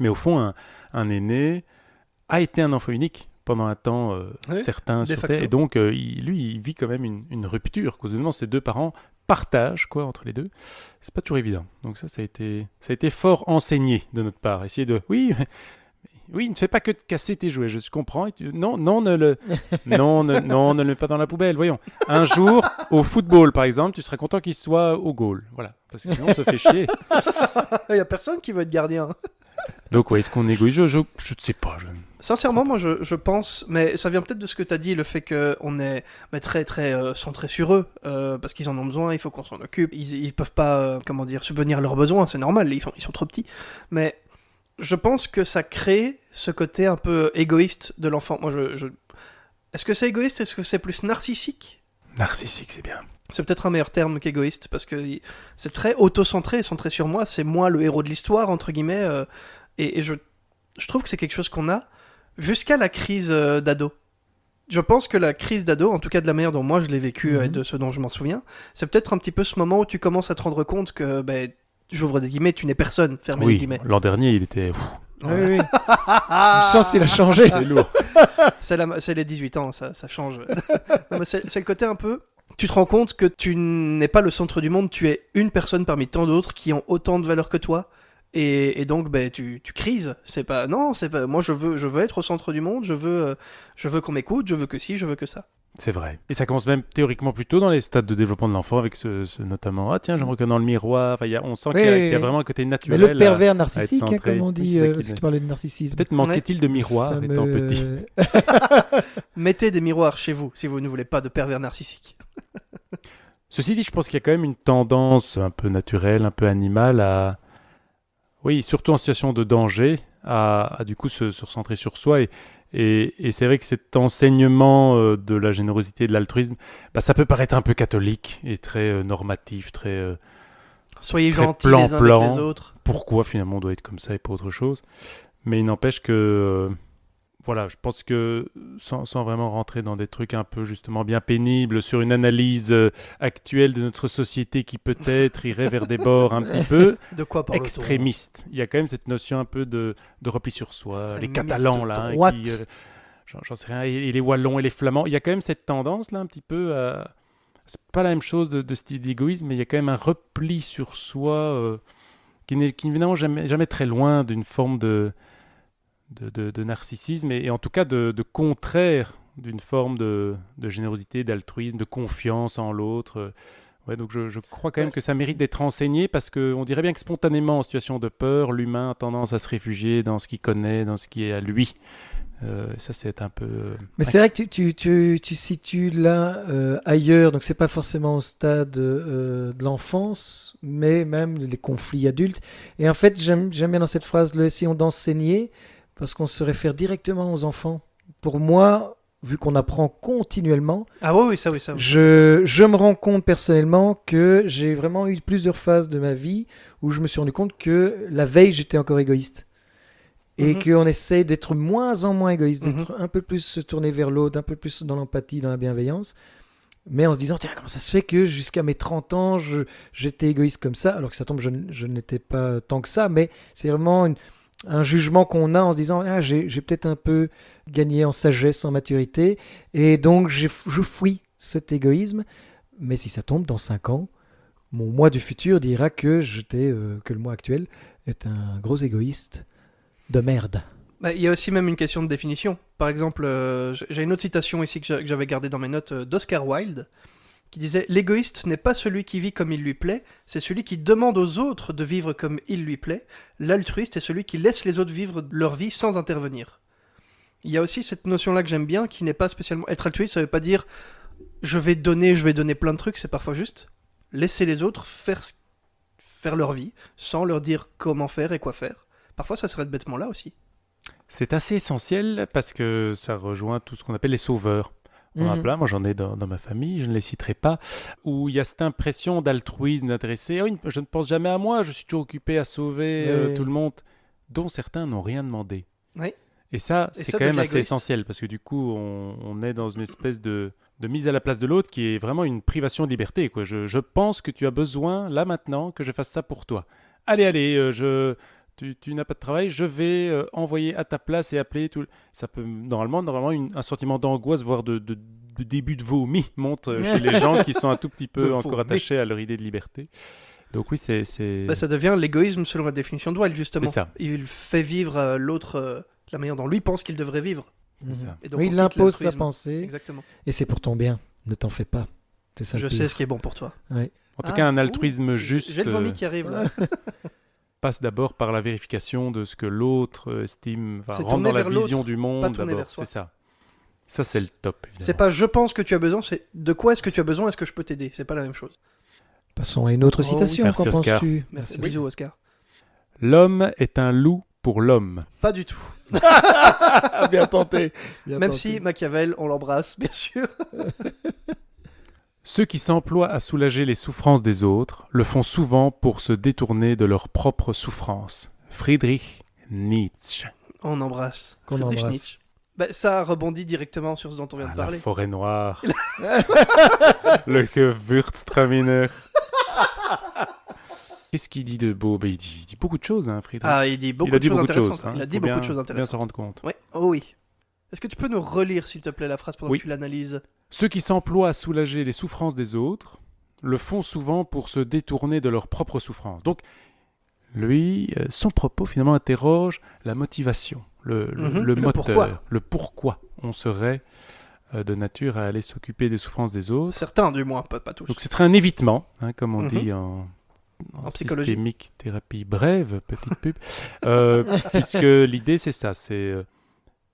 S2: Mais au fond, un aîné a été un enfant unique pendant un temps
S3: Oui,
S2: certain
S3: de
S2: sur
S3: facto.
S2: Terre. Et donc, il vit quand même une rupture. Causément, ses deux parents partagent quoi, entre les deux. C'est pas toujours évident. Donc ça a été fort enseigné de notre part. Essayer de... Oui, ne fais pas que de casser tes jouets, je comprends. Non, ne le mets pas dans la poubelle. Voyons. Un jour, au football, par exemple, tu seras content qu'il soit au goal. Voilà. Parce que sinon, on se fait chier.
S3: Il y a personne qui veut être gardien.
S2: Donc, ouais, est-ce qu'on est égoïste? Je ne sais pas.
S3: Sincèrement, moi, je pense, mais ça vient peut-être de ce que tu as dit, le fait qu'on est très, très centré sur eux, parce qu'ils en ont besoin, il faut qu'on s'en occupe. Ils peuvent pas, subvenir à leurs besoins, c'est normal, ils sont trop petits. Mais je pense que ça crée ce côté un peu égoïste de l'enfant. Moi, Est-ce que c'est égoïste? Est-ce que c'est plus narcissique?
S2: Narcissique, c'est bien.
S3: C'est peut-être un meilleur terme qu'égoïste, parce que c'est très auto-centré, centré sur moi, c'est moi le héros de l'histoire, entre guillemets, et je trouve que c'est quelque chose qu'on a jusqu'à la crise d'ado. Je pense que la crise d'ado, en tout cas de la manière dont moi je l'ai vécue et de ce dont je m'en souviens, c'est peut-être un petit peu ce moment où tu commences à te rendre compte que, j'ouvre des guillemets, tu n'es personne, fermez les
S2: Oui,
S3: guillemets.
S2: l'an dernier, il était...
S1: Oui, oui. Le sens, il a changé.
S2: C'est lourd.
S3: C'est les 18 ans, ça change. Non, mais c'est le côté un peu... Tu te rends compte que tu n'es pas le centre du monde, tu es une personne parmi tant d'autres qui ont autant de valeur que toi. Et donc, tu crises. C'est pas... Moi, je veux être au centre du monde, je veux qu'on m'écoute, je veux que ci, je veux que ça.
S2: C'est vrai. Et ça commence même théoriquement plus tôt dans les stades de développement de l'enfant, avec ce notamment, ah tiens, je me reconnais dans le miroir. Enfin, on sent qu'il y a vraiment un côté
S1: Mais
S2: naturel.
S1: le pervers
S2: à
S1: narcissique,
S2: être centré.
S1: comme on dit,
S2: C'est ça
S1: parce
S2: qui
S1: que tu parlais de narcissisme.
S2: Peut-être manquait-il de miroir étant petit.
S3: Mettez des miroirs chez vous, si vous ne voulez pas de pervers narcissique.
S2: Ceci dit, je pense qu'il y a quand même une tendance un peu naturelle, un peu animale à... Oui, surtout en situation de danger, à du coup se recentrer sur soi. Et c'est vrai que cet enseignement de la générosité et de l'altruisme, ça peut paraître un peu catholique et très normatif, très
S3: Soyez
S2: très
S3: gentils les uns avec
S2: plan-plan.
S3: les autres.
S2: Pourquoi finalement on doit être comme ça et pas autre chose. Mais il n'empêche que... Voilà, je pense que sans vraiment rentrer dans des trucs un peu justement bien pénibles, sur une analyse actuelle de notre société qui peut-être irait vers des bords un petit peu
S3: De quoi parle-t-on?
S2: extrémistes. Il y a quand même cette notion un peu de repli sur soi. Les
S3: Extrémiste
S2: Catalans,
S3: de
S2: là,
S3: droite.
S2: qui, j'en sais rien, et les Wallons et les Flamands. Il y a quand même cette tendance, là, un petit peu à... C'est pas la même chose de style d'égoïsme, mais il y a quand même un repli sur soi qui n'est évidemment jamais très loin d'une forme de narcissisme et en tout cas de contraire d'une forme de générosité, d'altruisme, de confiance en l'autre. Ouais, donc je crois quand même que ça mérite d'être enseigné parce qu'on dirait bien que spontanément, en situation de peur, l'humain a tendance à se réfugier dans ce qu'il connaît, dans ce qui est à lui. Ça, c'est un peu...
S1: Mais c'est vrai que tu situes là ailleurs, donc c'est pas forcément au stade de l'enfance, mais même les conflits adultes. Et en fait, j'aime bien dans cette phrase le essayons d'enseigner, parce qu'on se réfère directement aux enfants. Pour moi, vu qu'on apprend continuellement,
S3: Ah oui, ça oui.
S1: je me rends compte personnellement que j'ai vraiment eu plusieurs phases de ma vie où je me suis rendu compte que la veille, j'étais encore égoïste. Et
S3: Mhm.
S1: qu'on essaie d'être moins en moins égoïste,
S3: Mhm.
S1: d'être un peu plus tourné vers l'autre, un peu plus dans l'empathie, dans la bienveillance, mais en se disant, tiens, comment ça se fait que jusqu'à mes 30 ans, j'étais égoïste comme ça, alors que ça tombe, je n'étais pas tant que ça, mais c'est vraiment un jugement qu'on a en se disant, ah, j'ai peut-être un peu gagné en sagesse, en maturité, et donc je fuis cet égoïsme, mais si ça tombe dans 5 ans, mon moi du futur dira que que le moi actuel est un gros égoïste de merde.
S3: Bah, il y a aussi même une question de définition. Par exemple, j'ai une autre citation ici que j'avais gardée dans mes notes d'Oscar Wilde, qui disait « L'égoïste n'est pas celui qui vit comme il lui plaît, c'est celui qui demande aux autres de vivre comme il lui plaît. L'altruiste est celui qui laisse les autres vivre leur vie sans intervenir. » Il y a aussi cette notion-là que j'aime bien, qui n'est pas spécialement... Être altruiste, ça veut pas dire « je vais donner plein de trucs », c'est parfois juste laisser les autres faire leur vie, sans leur dire comment faire et quoi faire. Parfois, ça serait bêtement là aussi.
S2: C'est assez essentiel parce que ça rejoint tout ce qu'on appelle les sauveurs. On en a
S1: Mhm.
S2: plein, moi j'en ai dans ma famille, je ne les citerai pas, où il y a cette impression d'altruisme, d'adresser « Oh, je ne pense jamais à moi, je suis toujours occupé à sauver
S1: Oui.
S2: tout le monde », dont certains n'ont rien demandé.
S3: Oui.
S2: Et ça,
S3: Et
S2: c'est
S3: ça
S2: quand même
S3: devient
S2: assez
S3: égoïste.
S2: essentiel, parce que du coup, on est dans une espèce de mise à la place de l'autre qui est vraiment une privation de liberté, quoi. Je pense que tu as besoin, là maintenant, que je fasse ça pour toi. Allez, tu n'as pas de travail, je vais envoyer à ta place et appeler tout. Ça peut normalement un sentiment d'angoisse, voire de début de vomi monte chez les gens qui sont un tout petit
S3: De
S2: peu encore
S3: vomi.
S2: attachés à leur idée de liberté. Donc oui, c'est
S3: Bah, ça devient l'égoïsme selon la définition de Wilde, justement.
S2: C'est ça.
S3: Il fait vivre l'autre la manière dont lui pense qu'il devrait vivre.
S1: Mhm.
S2: ça.
S3: Et donc,
S1: Oui,
S3: on
S1: il
S3: quitte
S1: impose sa
S3: l'altruisme.
S1: pensée,
S3: Exactement.
S1: et c'est pour ton bien. Ne t'en fais pas. C'est ça le
S3: Je
S1: pire.
S3: sais ce qui est bon pour toi.
S1: Ouais.
S2: En tout
S3: Ah,
S2: cas, un
S3: ouh,
S2: altruisme juste
S3: J'ai le vomi qui arrive là.
S2: passe d'abord par la vérification de ce que l'autre estime,
S3: C'est
S2: rentre
S3: tourné
S2: dans la
S3: vers l'autre,
S2: vision du monde
S3: pas tourner
S2: d'abord.
S3: vers soi.
S2: C'est ça. Ça, c'est le top, évidemment.
S3: C'est pas je pense que tu as besoin, c'est de quoi est-ce que tu as besoin, est-ce que je peux t'aider. C'est pas la même chose.
S1: Passons à une autre
S3: Oh,
S1: citation.
S2: oui. Merci,
S1: Qu'en
S2: Oscar.
S1: penses-tu?
S3: Merci.
S1: Oui.
S3: Bisous, Oscar.
S2: L'homme est un loup pour l'homme.
S3: Pas du tout.
S1: Bien tenté.
S3: Même si Machiavel, on l'embrasse, bien sûr.
S2: Ceux qui s'emploient à soulager les souffrances des autres le font souvent pour se détourner de leurs propres souffrances. Friedrich Nietzsche.
S3: On embrasse.
S1: Qu'on
S3: Friedrich
S1: embrasse.
S3: Nietzsche. Bah, ça rebondit directement sur ce dont on vient de
S2: La
S3: parler.
S2: forêt noire. Le Gewürztraminer. Qu'est-ce qu'il dit de beau? Il dit beaucoup de choses, hein, Friedrich.
S3: Ah, il dit beaucoup
S2: il a
S3: de
S2: dit
S3: choses
S2: beaucoup de
S3: intéressantes.
S2: choses. Hein.
S3: Il a dit
S2: Faut
S3: beaucoup de
S2: bien-
S3: choses
S2: Bien s'en
S3: intéressantes.
S2: rendre compte.
S3: Ouais. Oh oui. Est-ce que tu peux nous relire, s'il te plaît, la phrase pendant
S2: Oui.
S3: que tu l'analyses?
S2: Ceux qui s'emploient à soulager les souffrances des autres le font souvent pour se détourner de leurs propres souffrances. Donc, lui, son propos finalement interroge la motivation, le
S3: Le
S2: moteur,
S3: pourquoi.
S2: le pourquoi on serait de nature à aller s'occuper des souffrances des autres.
S3: Certains, du moins, pas tous.
S2: Donc, ce serait un évitement, hein, comme on
S3: Mhm.
S2: dit en
S3: psychologie.
S2: systémique thérapie brève, petite pub, puisque l'idée c'est ça, c'est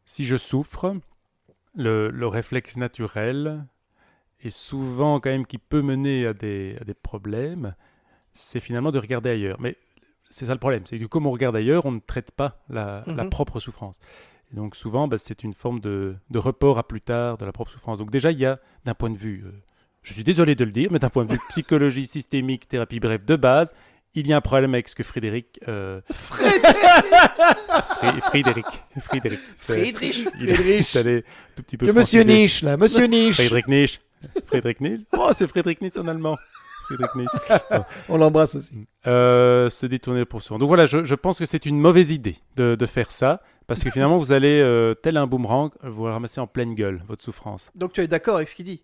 S2: si je souffre, le réflexe naturel et souvent quand même qui peut mener à des problèmes, c'est finalement de regarder ailleurs. Mais c'est ça le problème, c'est que comme on regarde ailleurs, on ne traite pas la
S3: Mhm.
S2: propre souffrance. Et donc souvent, c'est une forme de report à plus tard de la propre souffrance. Donc déjà, il y a, d'un point de vue, je suis désolé de le dire, mais d'un point de vue psychologie systémique, thérapie brève de base, il y a un problème avec ce que Frédéric... Friedrich.
S3: Friedrich.
S2: Il est allé tout petit peu
S1: Que Monsieur
S2: franciser.
S1: Niche, là. Monsieur Niche.
S2: Friedrich Nietzsche. Friedrich Nietzsche. Oh, c'est Friedrich Nietzsche en allemand. Friedrich Nietzsche.
S1: On l'embrasse aussi.
S2: Se détourner pour soi. Donc voilà, je pense que c'est une mauvaise idée de faire ça, parce que finalement, vous allez, tel un boomerang, vous la ramasser en pleine gueule, votre souffrance.
S3: Donc tu es d'accord avec ce qu'il dit?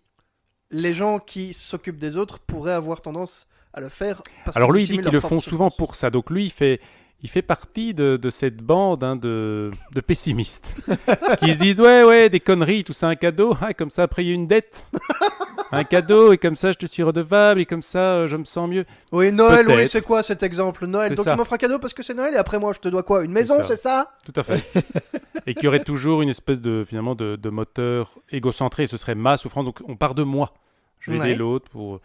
S3: Les gens qui s'occupent des autres pourraient avoir tendance à le faire parce
S2: Alors
S3: qu'ils
S2: lui, il dit
S3: dissimulent
S2: qu'ils
S3: leur
S2: le font
S3: propre
S2: souvent
S3: souffrance.
S2: pour ça. Donc lui, il fait partie de cette bande de pessimistes qui se disent ouais, des conneries, tout ça un cadeau, comme ça après il y a une dette. Un cadeau, et comme ça je te suis redevable, et comme ça je me sens mieux.
S3: Oui, Noël,
S2: Peut-être.
S3: oui, c'est quoi cet exemple Noël,
S2: C'est
S3: donc
S2: ça.
S3: tu m'offres un cadeau parce que c'est Noël, et après moi je te dois quoi? Une maison,
S2: ça.
S3: c'est ça?
S2: Tout à fait. Et qu'il y aurait toujours une espèce finalement de moteur égocentré, ce serait ma souffrance, donc on part de moi. Je vais aider
S3: Ouais.
S2: l'autre pour...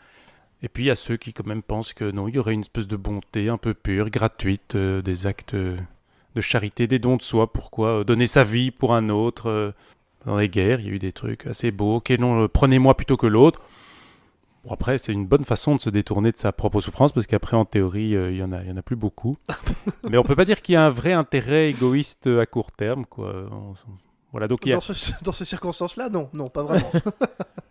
S2: Et puis il y a ceux qui quand même pensent que non, il y aurait une espèce de bonté un peu pure, gratuite, des actes de charité, des dons de soi, pourquoi donner sa vie pour un autre dans les guerres, il y a eu des trucs assez beaux, ok non, prenez-moi plutôt que l'autre. Bon, après, c'est une bonne façon de se détourner de sa propre souffrance, parce qu'après, en théorie, il y en a plus beaucoup. Mais on peut pas dire qu'il y a un vrai intérêt égoïste à court terme, quoi. Voilà, donc il y a...
S3: Dans ces circonstances-là, non, pas vraiment.
S2: Je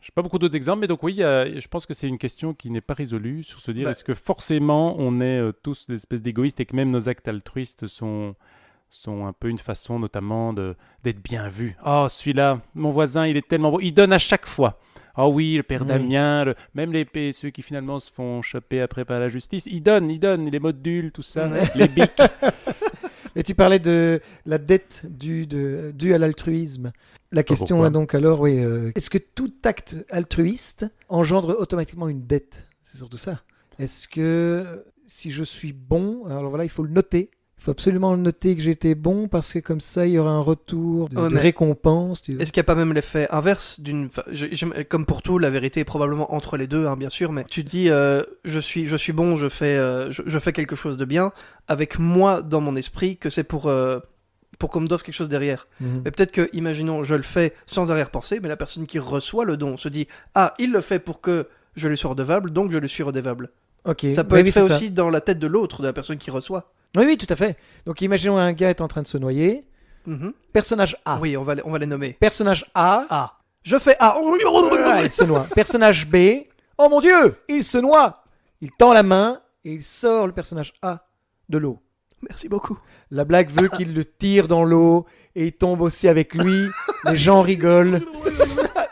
S2: n'ai pas beaucoup d'autres exemples, mais donc oui, je pense que c'est une question qui n'est pas résolue sur se dire
S3: Bah.
S2: est-ce que forcément on est tous des espèces d'égoïstes et que même nos actes altruistes sont un peu une façon notamment d'être bien vus. Oh, celui-là, mon voisin, il est tellement beau, il donne à chaque fois. Oh oui, le père
S1: Oui.
S2: Damien, même ceux qui finalement se font choper après par la justice, ils donnent, les modules, tout ça,
S3: Ouais.
S2: les bics.
S1: Et tu parlais de la dette due à l'altruisme. La question
S2: pourquoi
S1: est donc alors, oui, est-ce que tout acte altruiste engendre automatiquement une dette? C'est surtout ça. Est-ce que si je suis bon, alors voilà, il faut le noter. Il faut absolument le noter que j'ai été bon parce que comme ça, il y aura un retour de
S3: mais
S1: récompense.
S3: Est-ce qu'il n'y a pas même l'effet inverse comme pour tout, la vérité est probablement entre les deux, hein, bien sûr, mais tu te dis, je suis bon, je fais quelque chose de bien, avec moi dans mon esprit que c'est pour qu'on me doive quelque chose derrière.
S1: Mhm.
S3: Mais peut-être que, imaginons, je le fais sans arrière-pensée, mais la personne qui reçoit le don se dit, ah, il le fait pour que je lui sois redevable, donc je lui suis redevable.
S1: Ok.
S3: Ça peut
S1: Oui,
S3: être
S1: oui,
S3: fait
S1: c'est ça.
S3: aussi dans la tête de l'autre, de la personne qui reçoit.
S1: Oui, oui, tout à fait. Donc imaginons un gars est en train de se noyer.
S3: Mhm.
S1: Personnage A.
S3: Oui, on va les nommer.
S1: Personnage A.
S3: Ah. Je fais A.
S1: Il se noie. Personnage B. Oh mon Dieu, il se noie. Il tend la main et il sort le personnage A de l'eau.
S3: Merci beaucoup.
S1: La blague veut qu'il le tire dans l'eau et il tombe aussi avec lui. Les gens rigolent.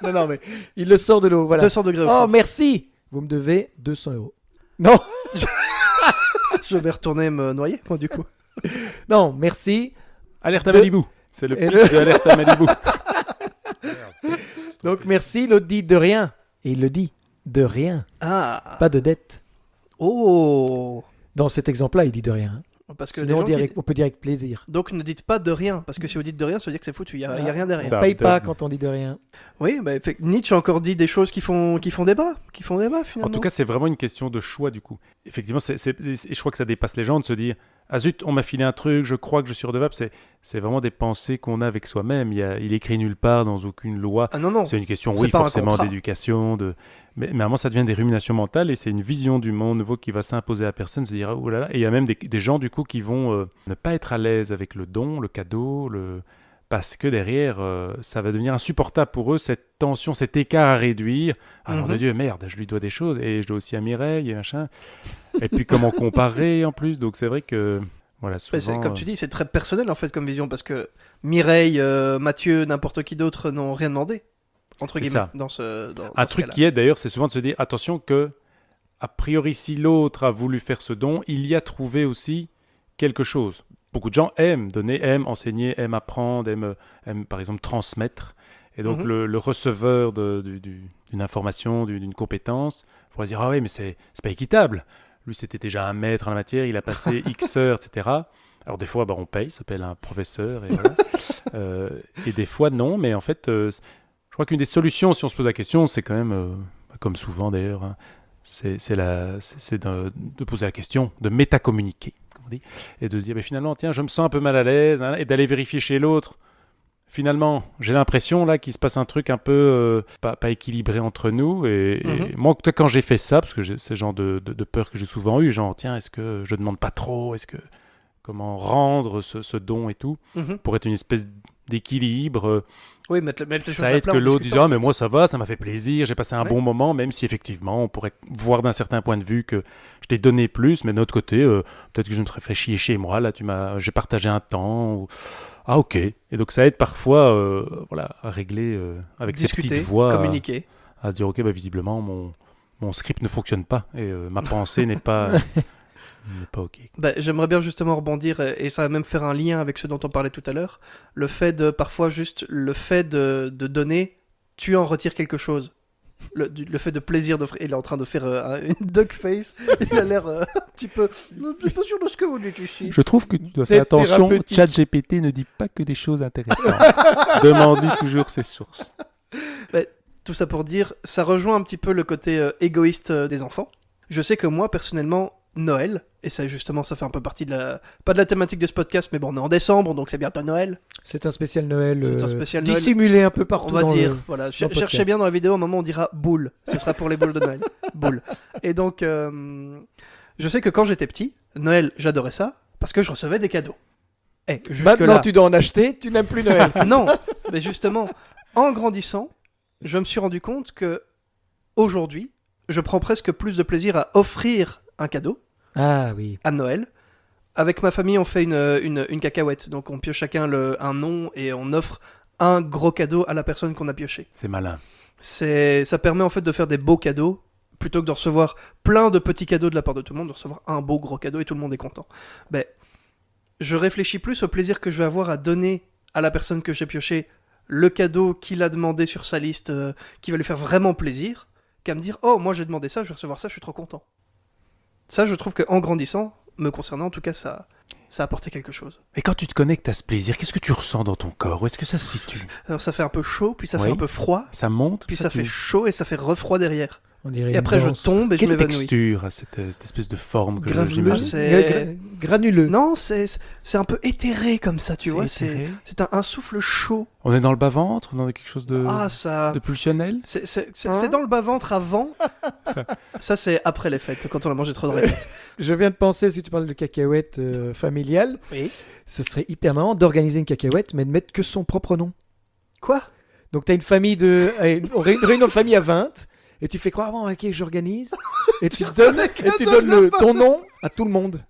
S1: Non, mais il le sort de l'eau. Voilà.
S3: 200 degrés au
S1: Oh,
S3: fond.
S1: merci. Vous me devez 200 €. Non,
S3: Je vais retourner me noyer, moi, du coup.
S1: non, merci.
S2: Alerte à
S1: De-
S2: Malibu. C'est le
S1: Et
S2: pic
S1: le-
S2: de Alerte à Malibu.
S1: Donc merci, l'autre dit de rien. Et il le dit de rien,
S3: Ah.
S1: pas de dette.
S3: Oh.
S1: Dans cet exemple-là, il dit de rien.
S3: Parce que les
S1: Sinon,
S3: gens
S1: on, dit
S3: qui-
S1: avec- on peut dire avec plaisir.
S3: Donc ne dites pas de rien, parce que si vous dites de rien, ça veut dire que c'est foutu, il y a rien derrière.
S1: On
S2: Ça,
S1: paye pas
S2: peut-être.
S1: quand on dit de rien.
S3: Oui, bah, Nietzsche a encore dit des choses qui font débat,
S2: En
S3: finalement.
S2: tout cas, c'est vraiment une question de choix, du coup. Effectivement, je crois que ça dépasse les gens de se dire « Ah zut, on m'a filé un truc, je crois que je suis redevable ». C'est vraiment des pensées qu'on a avec soi-même. Il est écrit nulle part dans aucune loi.
S3: Ah non, non.
S2: C'est une question,
S3: C'est
S2: oui,
S3: pas un
S2: forcément
S3: contrat.
S2: d'éducation. Mais à un moment, ça devient des ruminations mentales et c'est une vision du monde nouveau qui va s'imposer à la personne, se dire « Oh là là ». Et il y a même des gens, du coup, qui vont ne pas être à l'aise avec le don, le cadeau, parce que derrière, ça va devenir insupportable pour eux, cette tension, cet écart à réduire. Ah mon
S3: Mhm.
S2: Dieu, merde, je lui dois des choses, et je dois aussi à Mireille, et machin. Et puis comment comparer, en plus. Donc c'est vrai que, voilà,
S3: Mais
S2: souvent...
S3: comme tu dis, c'est très personnel en fait comme vision, parce que Mireille, Mathieu, n'importe qui d'autre n'ont rien demandé, entre
S2: C'est
S3: guillemets,
S2: ça.
S3: dans ce
S2: un truc qui aide, d'ailleurs, c'est souvent de se dire, attention que, a priori, si l'autre a voulu faire ce don, il y a trouvé aussi quelque chose. Beaucoup de gens aiment donner, aiment enseigner, aiment apprendre, aiment par exemple transmettre. Et donc
S3: Mhm.
S2: le receveur d'une information, d'une compétence, pourrait se dire « Ah oui, mais c'est pas équitable. Lui, c'était déjà un maître en la matière, il a passé X heures, etc. » Alors des fois, on paye, ça s'appelle un professeur. Et, voilà. Et des fois, non. Mais en fait, je crois qu'une des solutions, si on se pose la question, c'est quand même, comme souvent d'ailleurs, hein, c'est de poser la question, de métacommuniquer, comme on dit, et de se dire, mais finalement, tiens, je me sens un peu mal à l'aise, hein, et d'aller vérifier chez l'autre. Finalement, j'ai l'impression là qu'il se passe un truc un peu pas équilibré entre nous. Et moi, quand j'ai fait ça, parce que c'est le genre de peur que j'ai souvent eu, genre, tiens, est-ce que je demande pas trop, comment rendre ce don et tout, pour être une espèce d'équilibre.
S3: Oui, mettre les choses
S2: Ça
S3: à
S2: aide
S3: plat
S2: que
S3: en
S2: l'autre dise
S3: discutant,
S2: ah
S3: en
S2: mais
S3: fait.
S2: moi ça va, ça m'a fait plaisir, j'ai passé un
S3: Ouais.
S2: bon moment, même si effectivement on pourrait voir d'un certain point de vue que je t'ai donné plus, mais de l'autre côté peut-être que je me serais fait chier chez moi, là j'ai partagé un temps ou... Ah ok, et donc ça aide parfois voilà, à régler avec ces
S3: Discuter,
S2: petites voix
S3: communiquer.
S2: à se dire ok, bah, visiblement mon script ne fonctionne pas et ma pensée n'est pas On n'est pas ok.
S3: Bah, j'aimerais bien justement rebondir, et ça va même faire un lien avec ce dont on parlait tout à l'heure. Le fait de, parfois, juste le fait de donner, tu en retires quelque chose. Le fait de plaisir d'offrir. Il est en train de faire une duck face. Il a l'air un petit peu. Je suis pas sûr de ce que vous dites ici.
S2: Je trouve que tu dois
S1: Peut-être
S2: faire attention.
S1: thérapeutique.
S2: ChatGPT ne dit pas que des choses intéressantes. Demande-lui toujours ses sources.
S3: Tout ça pour dire, ça rejoint un petit peu le côté égoïste des enfants. Je sais que moi, personnellement, Noël, et ça justement, ça fait un peu partie de la... Pas de la thématique de ce podcast, mais bon, on est en décembre, donc c'est bientôt Noël.
S1: C'est un spécial Noël.
S3: C'est un spécial Noël.
S1: Dissimulé un peu partout
S3: On va
S1: dans
S3: dire,
S1: le...
S3: voilà,
S1: dans le
S3: cherchez
S1: podcast.
S3: bien dans la vidéo, à un moment on dira boule. Ce sera pour les boules de Noël. Boule. Et donc, je sais que quand j'étais petit, Noël, j'adorais ça, parce que je recevais des cadeaux. Et
S1: Maintenant,
S3: jusque-là...
S1: tu dois en acheter, tu n'aimes plus Noël. c'est
S3: Non, mais justement, en grandissant, je me suis rendu compte que aujourd'hui, je prends presque plus de plaisir à offrir un cadeau
S1: Ah oui.
S3: à Noël. Avec ma famille, on fait une cacahuète. Donc on pioche chacun un nom et on offre un gros cadeau à la personne qu'on a pioché.
S2: C'est malin.
S3: Ça permet en fait de faire des beaux cadeaux plutôt que de recevoir plein de petits cadeaux de la part de tout le monde, de recevoir un beau gros cadeau et tout le monde est content. Ben, je réfléchis plus au plaisir que je vais avoir à donner à la personne que j'ai pioché le cadeau qu'il a demandé sur sa liste, qui va lui faire vraiment plaisir, qu'à me dire « Oh, moi j'ai demandé ça, je vais recevoir ça, je suis trop content ». Ça, je trouve qu'en grandissant, me concernant en tout cas, ça a apporté quelque chose.
S2: Et quand tu te connectes à ce plaisir, qu'est-ce que tu ressens dans ton corps? Où est-ce que ça se situe?
S3: Alors ça fait un peu chaud, puis ça
S2: Oui.
S3: fait un peu froid,
S2: Ça monte?
S3: puis ça fait chaud et ça fait refroid derrière.
S1: On dirait
S3: Et
S1: une
S3: après je
S1: danse.
S3: tombe et je
S2: Quelle
S3: m'évanouis.
S2: texture a cette espèce de forme que
S1: Granuleux.
S2: j'imagine?
S3: c'est-
S1: Granuleux.
S3: Non, c'est un peu éthéré comme ça, tu vois.
S2: éthéré.
S3: C'est un souffle chaud.
S2: On est dans le bas-ventre? On est dans quelque chose de,
S3: Ah, ça...
S2: de pulsionnel?
S3: C'est dans le bas-ventre avant. Ça, c'est après les fêtes, quand on a mangé trop de répètes.
S1: Je viens de penser, si tu parles de cacahuètes familiales,
S3: Oui.
S1: ce serait hyper marrant d'organiser une cacahuète, mais de mettre que son propre nom.
S3: Quoi?
S1: Donc tu as une famille de... une réunion de famille à 20, et tu fais croire, bon, ok, j'organise, et tu donnes ton nom à tout le monde.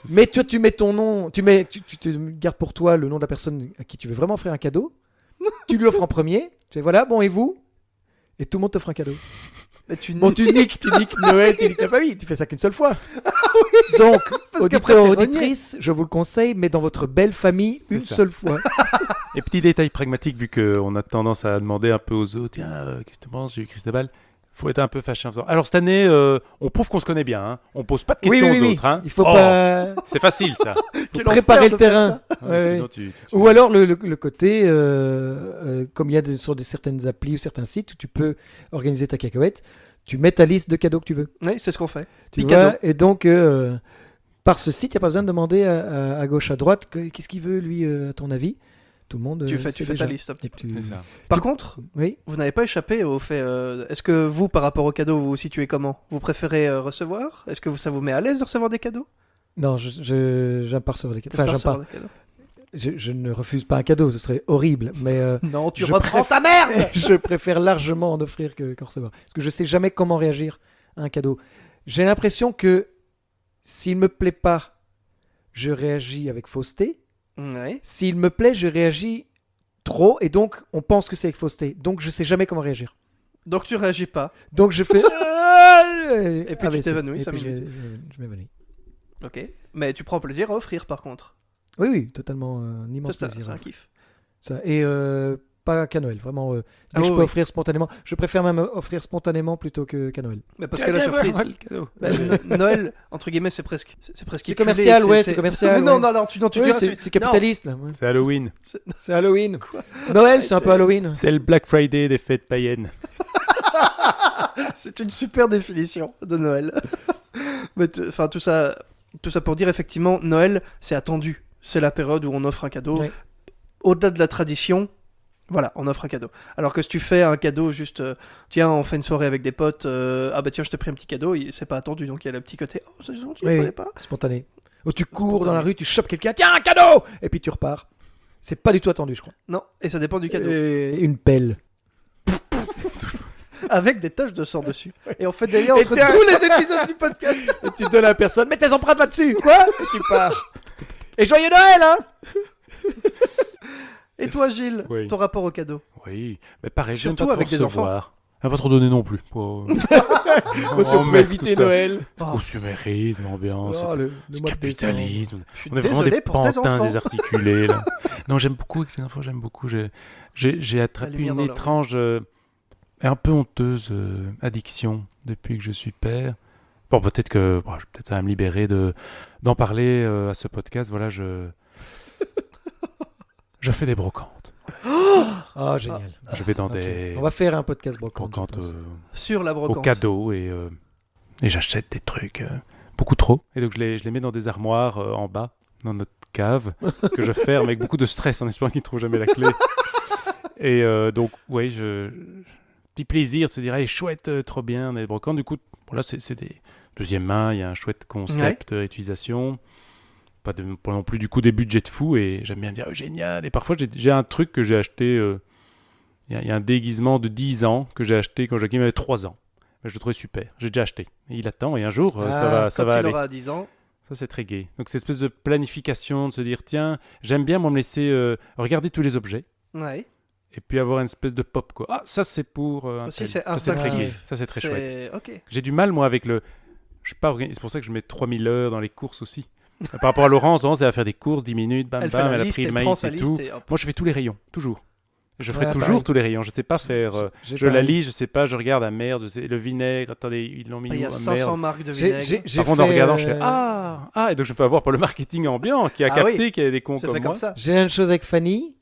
S1: Mais toi, tu mets ton nom, tu te gardes pour toi le nom de la personne à qui tu veux vraiment offrir un cadeau, tu lui offres en premier, tu fais voilà, bon, et vous? Et tout le monde t'offre un cadeau.
S3: Mais tu
S1: Bon, tu niques Noël, tu niques ta famille, tu fais ça qu'une seule fois. Donc,
S3: qu'après,
S1: auditeurs,
S3: t'es
S1: auditrices, je vous le conseille, mais dans votre belle famille, une
S2: ça.
S1: seule fois.
S2: Et petit détail pragmatique, vu qu'on a tendance à demander un peu aux autres, tiens, qu'est-ce que tu penses, j'ai eu Christobal? Faut être un peu fâché en faisant. Alors cette année, on prouve qu'on se connaît bien, hein. On pose pas de questions aux autres. Hein.
S1: Il faut
S2: Oh,
S1: pas
S2: C'est facile ça.
S3: Quel
S1: préparer
S3: enfer
S1: le
S3: de faire
S1: terrain.
S3: ça.
S1: Ouais,
S2: Sinon,
S1: ouais.
S2: tu-
S1: Ou alors le côté, comme il y a sur certaines applis ou certains sites où tu peux organiser ta cacahuète, tu mets ta liste de cadeaux que tu veux.
S3: Oui, c'est ce qu'on fait.
S1: Tu
S3: Picado.
S1: vois, et donc, par ce site, il n'y a pas besoin de demander à gauche, à droite, qu'est-ce qu'il veut, lui, à ton avis. Tout le monde.
S3: Tu
S1: sait
S3: fais
S1: déjà.
S3: ta liste.
S1: Et tu-
S2: C'est ça.
S3: Par contre,
S1: Oui.
S3: vous n'avez pas échappé au fait... Est-ce que vous, par rapport aux cadeaux, vous vous situez comment? Vous préférez recevoir? Est-ce que ça vous met à l'aise de recevoir des cadeaux?
S1: Non, j'aime pas recevoir des cadeaux. Enfin,
S3: Pas
S1: j'aime pas.
S3: recevoir des cadeaux.
S1: Je ne refuse pas un cadeau, ce serait horrible. Mais
S3: Non, tu
S1: je
S3: reprends
S1: préfère-
S3: ta merde.
S1: je préfère largement en offrir qu'en recevoir. Parce que je sais jamais comment réagir à un cadeau. J'ai l'impression que s'il me plaît pas, je réagis avec fausseté.
S3: Ouais.
S1: S'il me plaît, je réagis trop. Et donc, on pense que c'est avec fausseté. Donc, je sais jamais comment réagir.
S3: Donc tu réagis pas.
S1: Donc, je fais...
S3: Et puis tu t'évanouis 5 minutes.
S1: Je m'évanouis.
S3: Ok. Mais tu prends plaisir à offrir par contre.
S1: Oui, oui, totalement un immense
S3: C'est
S1: plaisir.
S3: un kiff.
S1: Ça. Et pas qu'à Noël, vraiment. Dès
S3: Ah
S1: que je
S3: oui,
S1: peux
S3: oui.
S1: offrir spontanément. Je préfère même offrir spontanément plutôt qu'à Noël.
S3: Mais parce que la surprise.
S2: le cadeau.
S3: Bah, Noël, entre guillemets, c'est presque. C'est presque.
S1: C'est
S3: éculé,
S1: commercial, ouais, c'est commercial.
S3: Mais non,
S1: ouais.
S3: non, non, tu
S1: Oui,
S3: diras.
S1: c'est capitaliste. Là, ouais.
S2: C'est Halloween.
S1: C'est Halloween. Noël, c'est un peu Halloween.
S2: C'est le Black Friday des fêtes païennes.
S3: C'est une super définition de Noël. Mais enfin, tout ça pour dire effectivement, Noël, c'est attendu. C'est la période où on offre un cadeau.
S1: Ouais.
S3: Au-delà de la tradition, voilà, on offre un cadeau. Alors que si tu fais un cadeau juste, tiens, on fait une soirée avec des potes, ah bah tiens, je t'ai pris un petit cadeau, c'est pas attendu, donc il y a le petit côté, oh, c'est gentil,
S1: Oui,
S3: je connais pas.
S1: Spontané. Où tu cours
S3: Spontané.
S1: dans la rue, tu chopes quelqu'un, tiens, un cadeau. Et puis tu repars. C'est pas du tout attendu, je crois.
S3: Non, et ça dépend du cadeau.
S1: Et une pelle.
S3: Avec des taches de sang dessus. Et on fait des liens
S1: Et
S3: entre
S1: tiens.
S3: tous les épisodes du podcast.
S1: Et tu donnes à la personne, mets tes empreintes là-dessus. Quoi? Et tu pars. Et joyeux Noël, hein?
S3: Et toi, Gilles,
S2: Oui.
S3: ton rapport au cadeau?
S2: Oui, mais pareil,
S3: Surtout
S2: j'aime pas
S3: avec
S2: trop
S3: des enfants.
S2: recevoir. Elle va pas trop donner non plus. Pour,
S1: Moi, si on pouvait éviter Noël.
S2: Consumérisme, ambiance,
S1: Oh, le mois de décembre.
S2: capitalisme.
S3: Je suis
S2: On est vraiment
S3: désolé
S2: des
S3: pour tes
S2: pantins
S3: enfants.
S2: désarticulés. Là. Non, j'aime beaucoup avec les enfants, j'aime beaucoup. J'ai attrapé
S3: lumière
S2: une
S3: dans leur
S2: étrange et un peu honteuse addiction depuis que je suis père. Bon, peut-être que peut-être ça va me libérer d'en parler à ce podcast. Voilà, je fais des brocantes.
S1: Ah, génial.
S2: Je vais dans
S1: Ok.
S2: des
S1: On va faire un podcast brocante.
S2: brocantes
S1: je pense.
S3: Sur la
S2: au
S3: brocante.
S2: cadeau et j'achète des trucs beaucoup trop. Et donc je les mets dans des armoires en bas, dans notre cave, que je ferme avec beaucoup de stress en espérant qu'ils ne trouvent jamais la clé. Et donc, ouais, petit plaisir de se dire, allez, chouette, trop bien, on a des brocantes. Du coup, voilà, c'est des deuxième main, il y a un chouette concept, utilisation. Pas non plus du coup des budgets de fou, et j'aime bien me dire, oh, génial. Et parfois, j'ai un truc que j'ai acheté, il y a un déguisement de 10 ans que j'ai acheté quand Joachim avait 3 ans. Je le trouvais super, j'ai déjà acheté. Et il attend, et un jour, ça
S3: Quand
S2: va
S3: il
S2: aller.
S3: aura 10 ans.
S2: Ça, c'est très gai. Donc, cette espèce de planification, de se dire, tiens, j'aime bien, moi, me laisser regarder tous les objets,
S3: Ouais.
S2: et puis avoir une espèce de pop, quoi. Ah, ça, c'est pour un
S3: Aussi,
S2: tel.
S3: c'est
S2: Ça, c'est très gai.
S3: instinctif.
S2: Ça, c'est très chouette.
S3: Ok.
S2: J'ai du mal, moi, avec le... Je suis pas c'est pour ça que je mets 3000 heures dans les courses aussi. Par rapport à Laurence, elle va faire des courses, 10 minutes, bam,
S3: Elle fait
S2: bam,
S3: la
S2: elle a
S3: liste,
S2: pris le
S3: elle prend
S2: maïs
S3: sa
S2: et
S3: liste
S2: tout.
S3: et hop.
S2: Moi, je fais tous les rayons, toujours. Je ferai
S1: Ouais,
S2: toujours
S1: pareil.
S2: tous les rayons. Je sais pas faire...
S1: J'ai
S2: je la
S1: pareil.
S2: lis, je sais pas, je regarde, ah merde, le vinaigre, attendez, ils l'ont mis
S3: Il y a
S2: où, ah,
S3: 500
S2: merde.
S3: marques de
S1: J'ai-
S3: vinaigre.
S1: j'ai
S2: Par contre, en
S1: fait,
S2: regardant, je fais et donc je peux avoir pour le marketing ambiant qui a
S3: Ah
S2: capté
S3: oui,
S2: qu'il y a des cons
S3: C'est
S2: comme
S3: fait
S2: moi.
S3: comme ça.
S1: J'ai la même chose avec Fanny,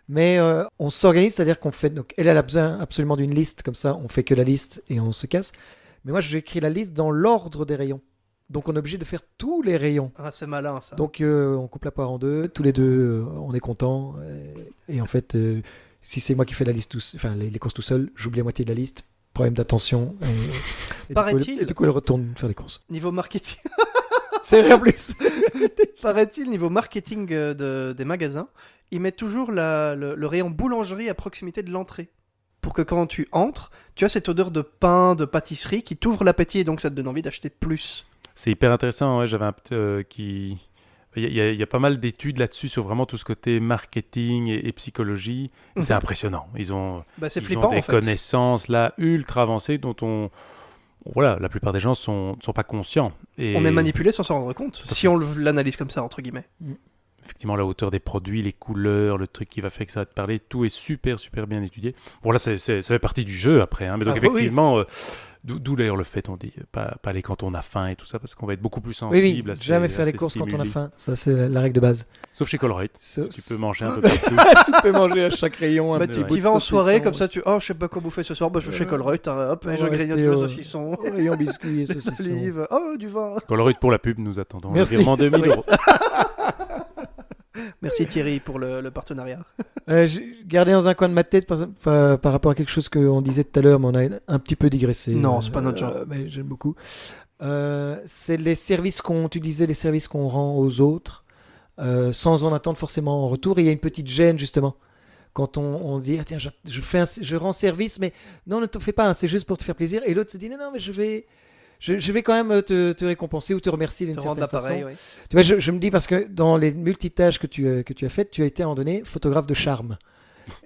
S1: mais on s'organise, c'est-à-dire qu'on fait. Donc, elle a besoin absolument d'une liste, comme ça, on fait que la liste et on se casse. Mais moi, j'écris la liste dans l'ordre des rayons. Donc, on est obligé de faire tous les rayons.
S3: Ah, c'est malin ça.
S1: Donc, on coupe la poire en deux, tous les deux, on est contents. Et en fait, si c'est moi qui fais la liste, enfin, les courses tout seul, j'oublie la moitié de la liste. Problème d'attention. Et
S3: Paraît-il-
S1: du coup, elle retourne faire les courses.
S3: Niveau marketing.
S1: C'est rien plus.
S3: Paraît-il, niveau marketing des magasins, ils mettent toujours le rayon boulangerie à proximité de l'entrée. Pour que quand tu entres, tu as cette odeur de pain, de pâtisserie qui t'ouvre l'appétit et donc ça te donne envie d'acheter plus.
S2: C'est hyper intéressant. Ouais, j'avais un petit qui. Il y a pas mal d'études là-dessus sur vraiment tout ce côté marketing et psychologie. Et c'est impressionnant. Ils ont
S3: Bah, c'est
S2: ils
S3: flippant
S2: ont des
S3: en fait.
S2: connaissances là ultra avancées dont voilà, la plupart des gens sont pas conscients. Et
S3: On est manipulé sans s'en rendre compte, si on l'analyse comme ça, entre guillemets.
S2: effectivement, la hauteur des produits, les couleurs, le truc qui va faire que ça va te parler, tout est super, super bien étudié. Bon, là, ça fait partie du jeu après. Hein, mais donc,
S3: Ah, oui,
S2: effectivement, d'où d'ailleurs le fait, on dit, pas aller quand on a faim et tout ça, parce qu'on va être beaucoup plus
S1: Oui,
S2: sensible
S1: oui,
S2: à ces
S1: jamais faire
S2: à
S1: les
S2: ces
S1: courses quand on a
S2: stimuli.
S1: faim. Ça, c'est la règle de base.
S2: Sauf chez Colruyt.
S1: Ça-
S2: Tu peux manger un peu partout.
S1: tu peux manger à chaque rayon un
S3: Bah,
S1: petit
S3: tu
S1: bout de
S3: vas en soirée,
S1: saucisson.
S3: comme ça, je sais pas quoi bouffer ce soir, bah, je vais chez Colruyt, hop, et
S1: On
S3: je
S1: va
S3: grignote
S1: rester
S3: le
S1: au-
S3: saucisson,
S1: au rayon biscuits et
S3: des
S1: saucissons.
S3: olives, oh, du vin.
S2: Colruyt pour la pub, nous attendons.
S1: Merci.
S2: Le virement 2000 €.
S3: Merci Thierry pour le partenariat.
S1: J'ai gardé dans un coin de ma tête par rapport à quelque chose qu'on disait tout à l'heure, mais on a un petit peu digressé.
S3: Non, c'est pas notre genre.
S1: Mais j'aime beaucoup. C'est les services tu disais, les services qu'on rend aux autres, sans en attendre forcément en retour. Et il y a une petite gêne, justement. Quand on dit, ah, tiens, je rends service, mais non, ne te fais pas, hein, c'est juste pour te faire plaisir. Et l'autre se dit, non, non, mais je vais quand même te récompenser ou te remercier d'une
S3: Te rendre
S1: certaine façon.
S3: l'appareil, ouais.
S1: Tu vois, je me dis parce que dans les multitâches que tu as faites, tu as été à un moment donné photographe de charme.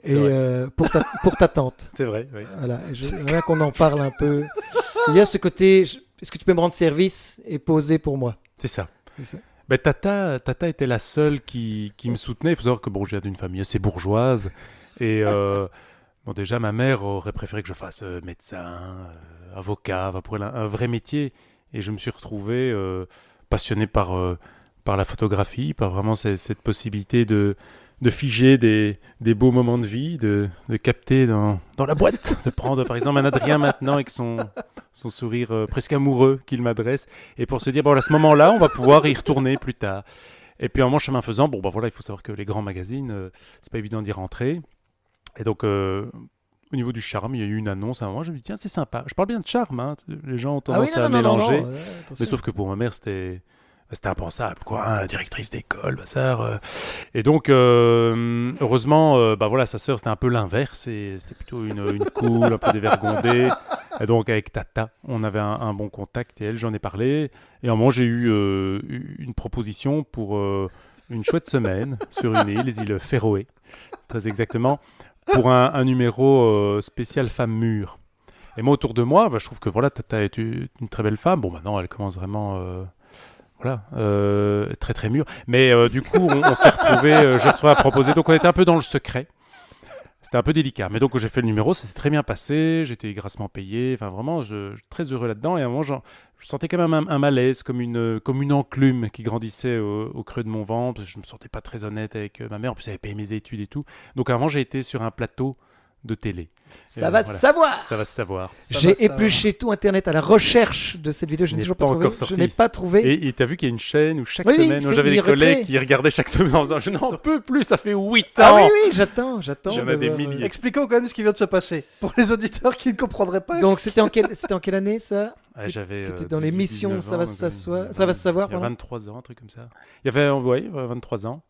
S2: C'est
S1: Et
S2: vrai.
S1: pour ta tante.
S2: C'est vrai, oui.
S1: Voilà. J'aimerais bien qu'on en parle un peu. Parce qu'il y a ce côté, est-ce que tu peux me rendre service et poser pour moi?
S2: C'est ça.
S1: C'est ça.
S2: Ben, Tata était la seule qui me soutenait. Il faut savoir que bon, je viens d'une famille assez bourgeoise. Et bon, déjà, ma mère aurait préféré que je fasse médecin, avocat, pour elle, un vrai métier. Et je me suis retrouvé passionné par la photographie, par vraiment cette possibilité de figer des beaux moments de vie, de capter dans la boîte, de prendre par exemple un Adrien maintenant avec son sourire presque amoureux qu'il m'adresse, et pour se dire, bon, à ce moment-là, on va pouvoir y retourner plus tard. Et puis, à un moment, chemin faisant, bon, bah voilà, il faut savoir que les grands magazines, c'est pas évident d'y rentrer. Et donc, au niveau du charme, il y a eu une annonce à un moment, je me dis, tiens, c'est sympa. Je parle bien de charme, hein. Les gens ont tendance à mélanger. Mais
S1: attention.
S2: sauf que pour ma mère, c'était impensable, quoi, hein, directrice d'école, bazar. Et donc, heureusement, bah voilà, sa sœur, c'était un peu l'inverse, et c'était plutôt une cool, un peu dévergondée. Et donc, avec Tata, on avait un bon contact, et elle, j'en ai parlé. Et à un moment, j'ai eu une proposition pour une chouette semaine sur une île, les îles Féroé, très exactement, pour un numéro spécial Femmes Mûres. Et moi, autour de moi, je trouve que voilà, Tata est une très belle femme. Bon, maintenant, elle commence vraiment... très très mûre. Mais du coup, on s'est retrouvés, j'ai retrouvé à proposer. Donc, on était un peu dans le secret. C'était un peu délicat. Mais donc, j'ai fait le numéro, ça s'est très bien passé. J'étais grassement payé. Enfin, vraiment, je suis très heureux là-dedans. Et à un moment, je sentais quand même un malaise, comme une enclume qui grandissait au creux de mon ventre. Parce que je me sentais pas très honnête avec ma mère. En plus, elle avait payé mes études et tout. Donc, à un moment, j'ai été sur un plateau de télé.
S1: Ça va se savoir.
S2: Ça va se savoir.
S1: J'ai épluché tout Internet à la recherche de cette vidéo. Je n'ai toujours pas trouvé.
S2: encore sorti.
S1: Je n'ai pas trouvé.
S2: Et tu as vu qu'il y a une chaîne où chaque
S1: Oui, oui,
S2: semaine, moi,
S1: c'est-
S2: j'avais
S1: il
S2: des collègues
S1: recrée.
S2: qui regardaient chaque semaine en disant je n'en peux plus, ça fait 8
S1: Ah
S2: ans.
S1: oui, oui, j'attends.
S2: J'en ai
S1: de
S2: des
S1: voir,
S2: milliers.
S3: Expliquons quand même ce qui vient de se passer. Pour les auditeurs qui ne comprendraient pas.
S1: Donc c'était en quelle année ça?
S2: Ouais, j'avais
S1: que t'es dans
S2: 18,
S1: l'émission
S2: 19
S1: Ça va
S2: ans, donc,
S1: s'asseoir- ça va se savoir,
S2: Il y a
S1: pardon.
S2: 23 ans, un truc comme ça. Il y avait 23 ans.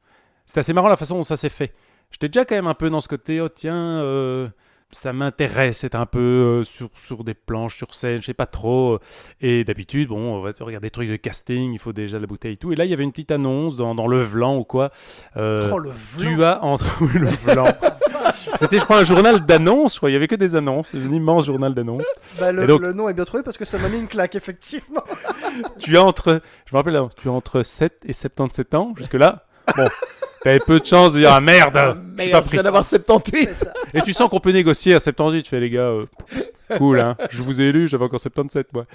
S2: C'était assez marrant la façon dont ça s'est fait. J'étais déjà quand même un peu dans ce côté, oh tiens, ça m'intéresse, être un peu sur des planches, sur scène, je sais pas trop. Et d'habitude, bon, on va regarder des trucs de casting, il faut déjà la bouteille et tout. Et là, il y avait une petite annonce dans Le Vlan ou quoi.
S3: Oh, le vlan.
S2: Tu as entre Le Vlan. C'était, je crois, un journal d'annonces. Je crois. Il y avait que des annonces, un immense journal d'annonces.
S3: Bah,
S2: Et donc-
S3: le nom est bien trouvé parce que ça m'a mis une claque, effectivement.
S2: Tu as entre, je me rappelle, là, tu as entre 7 et 77 ans. Jusque là, bon, t'avais peu de chance de dire ah merde, je suis pas
S1: Merde, je
S2: pris.
S1: viens d'avoir 78.
S2: Et tu sens qu'on peut négocier à 78. Tu fais les gars, cool, hein. Je vous ai élu, j'avais encore 77 moi.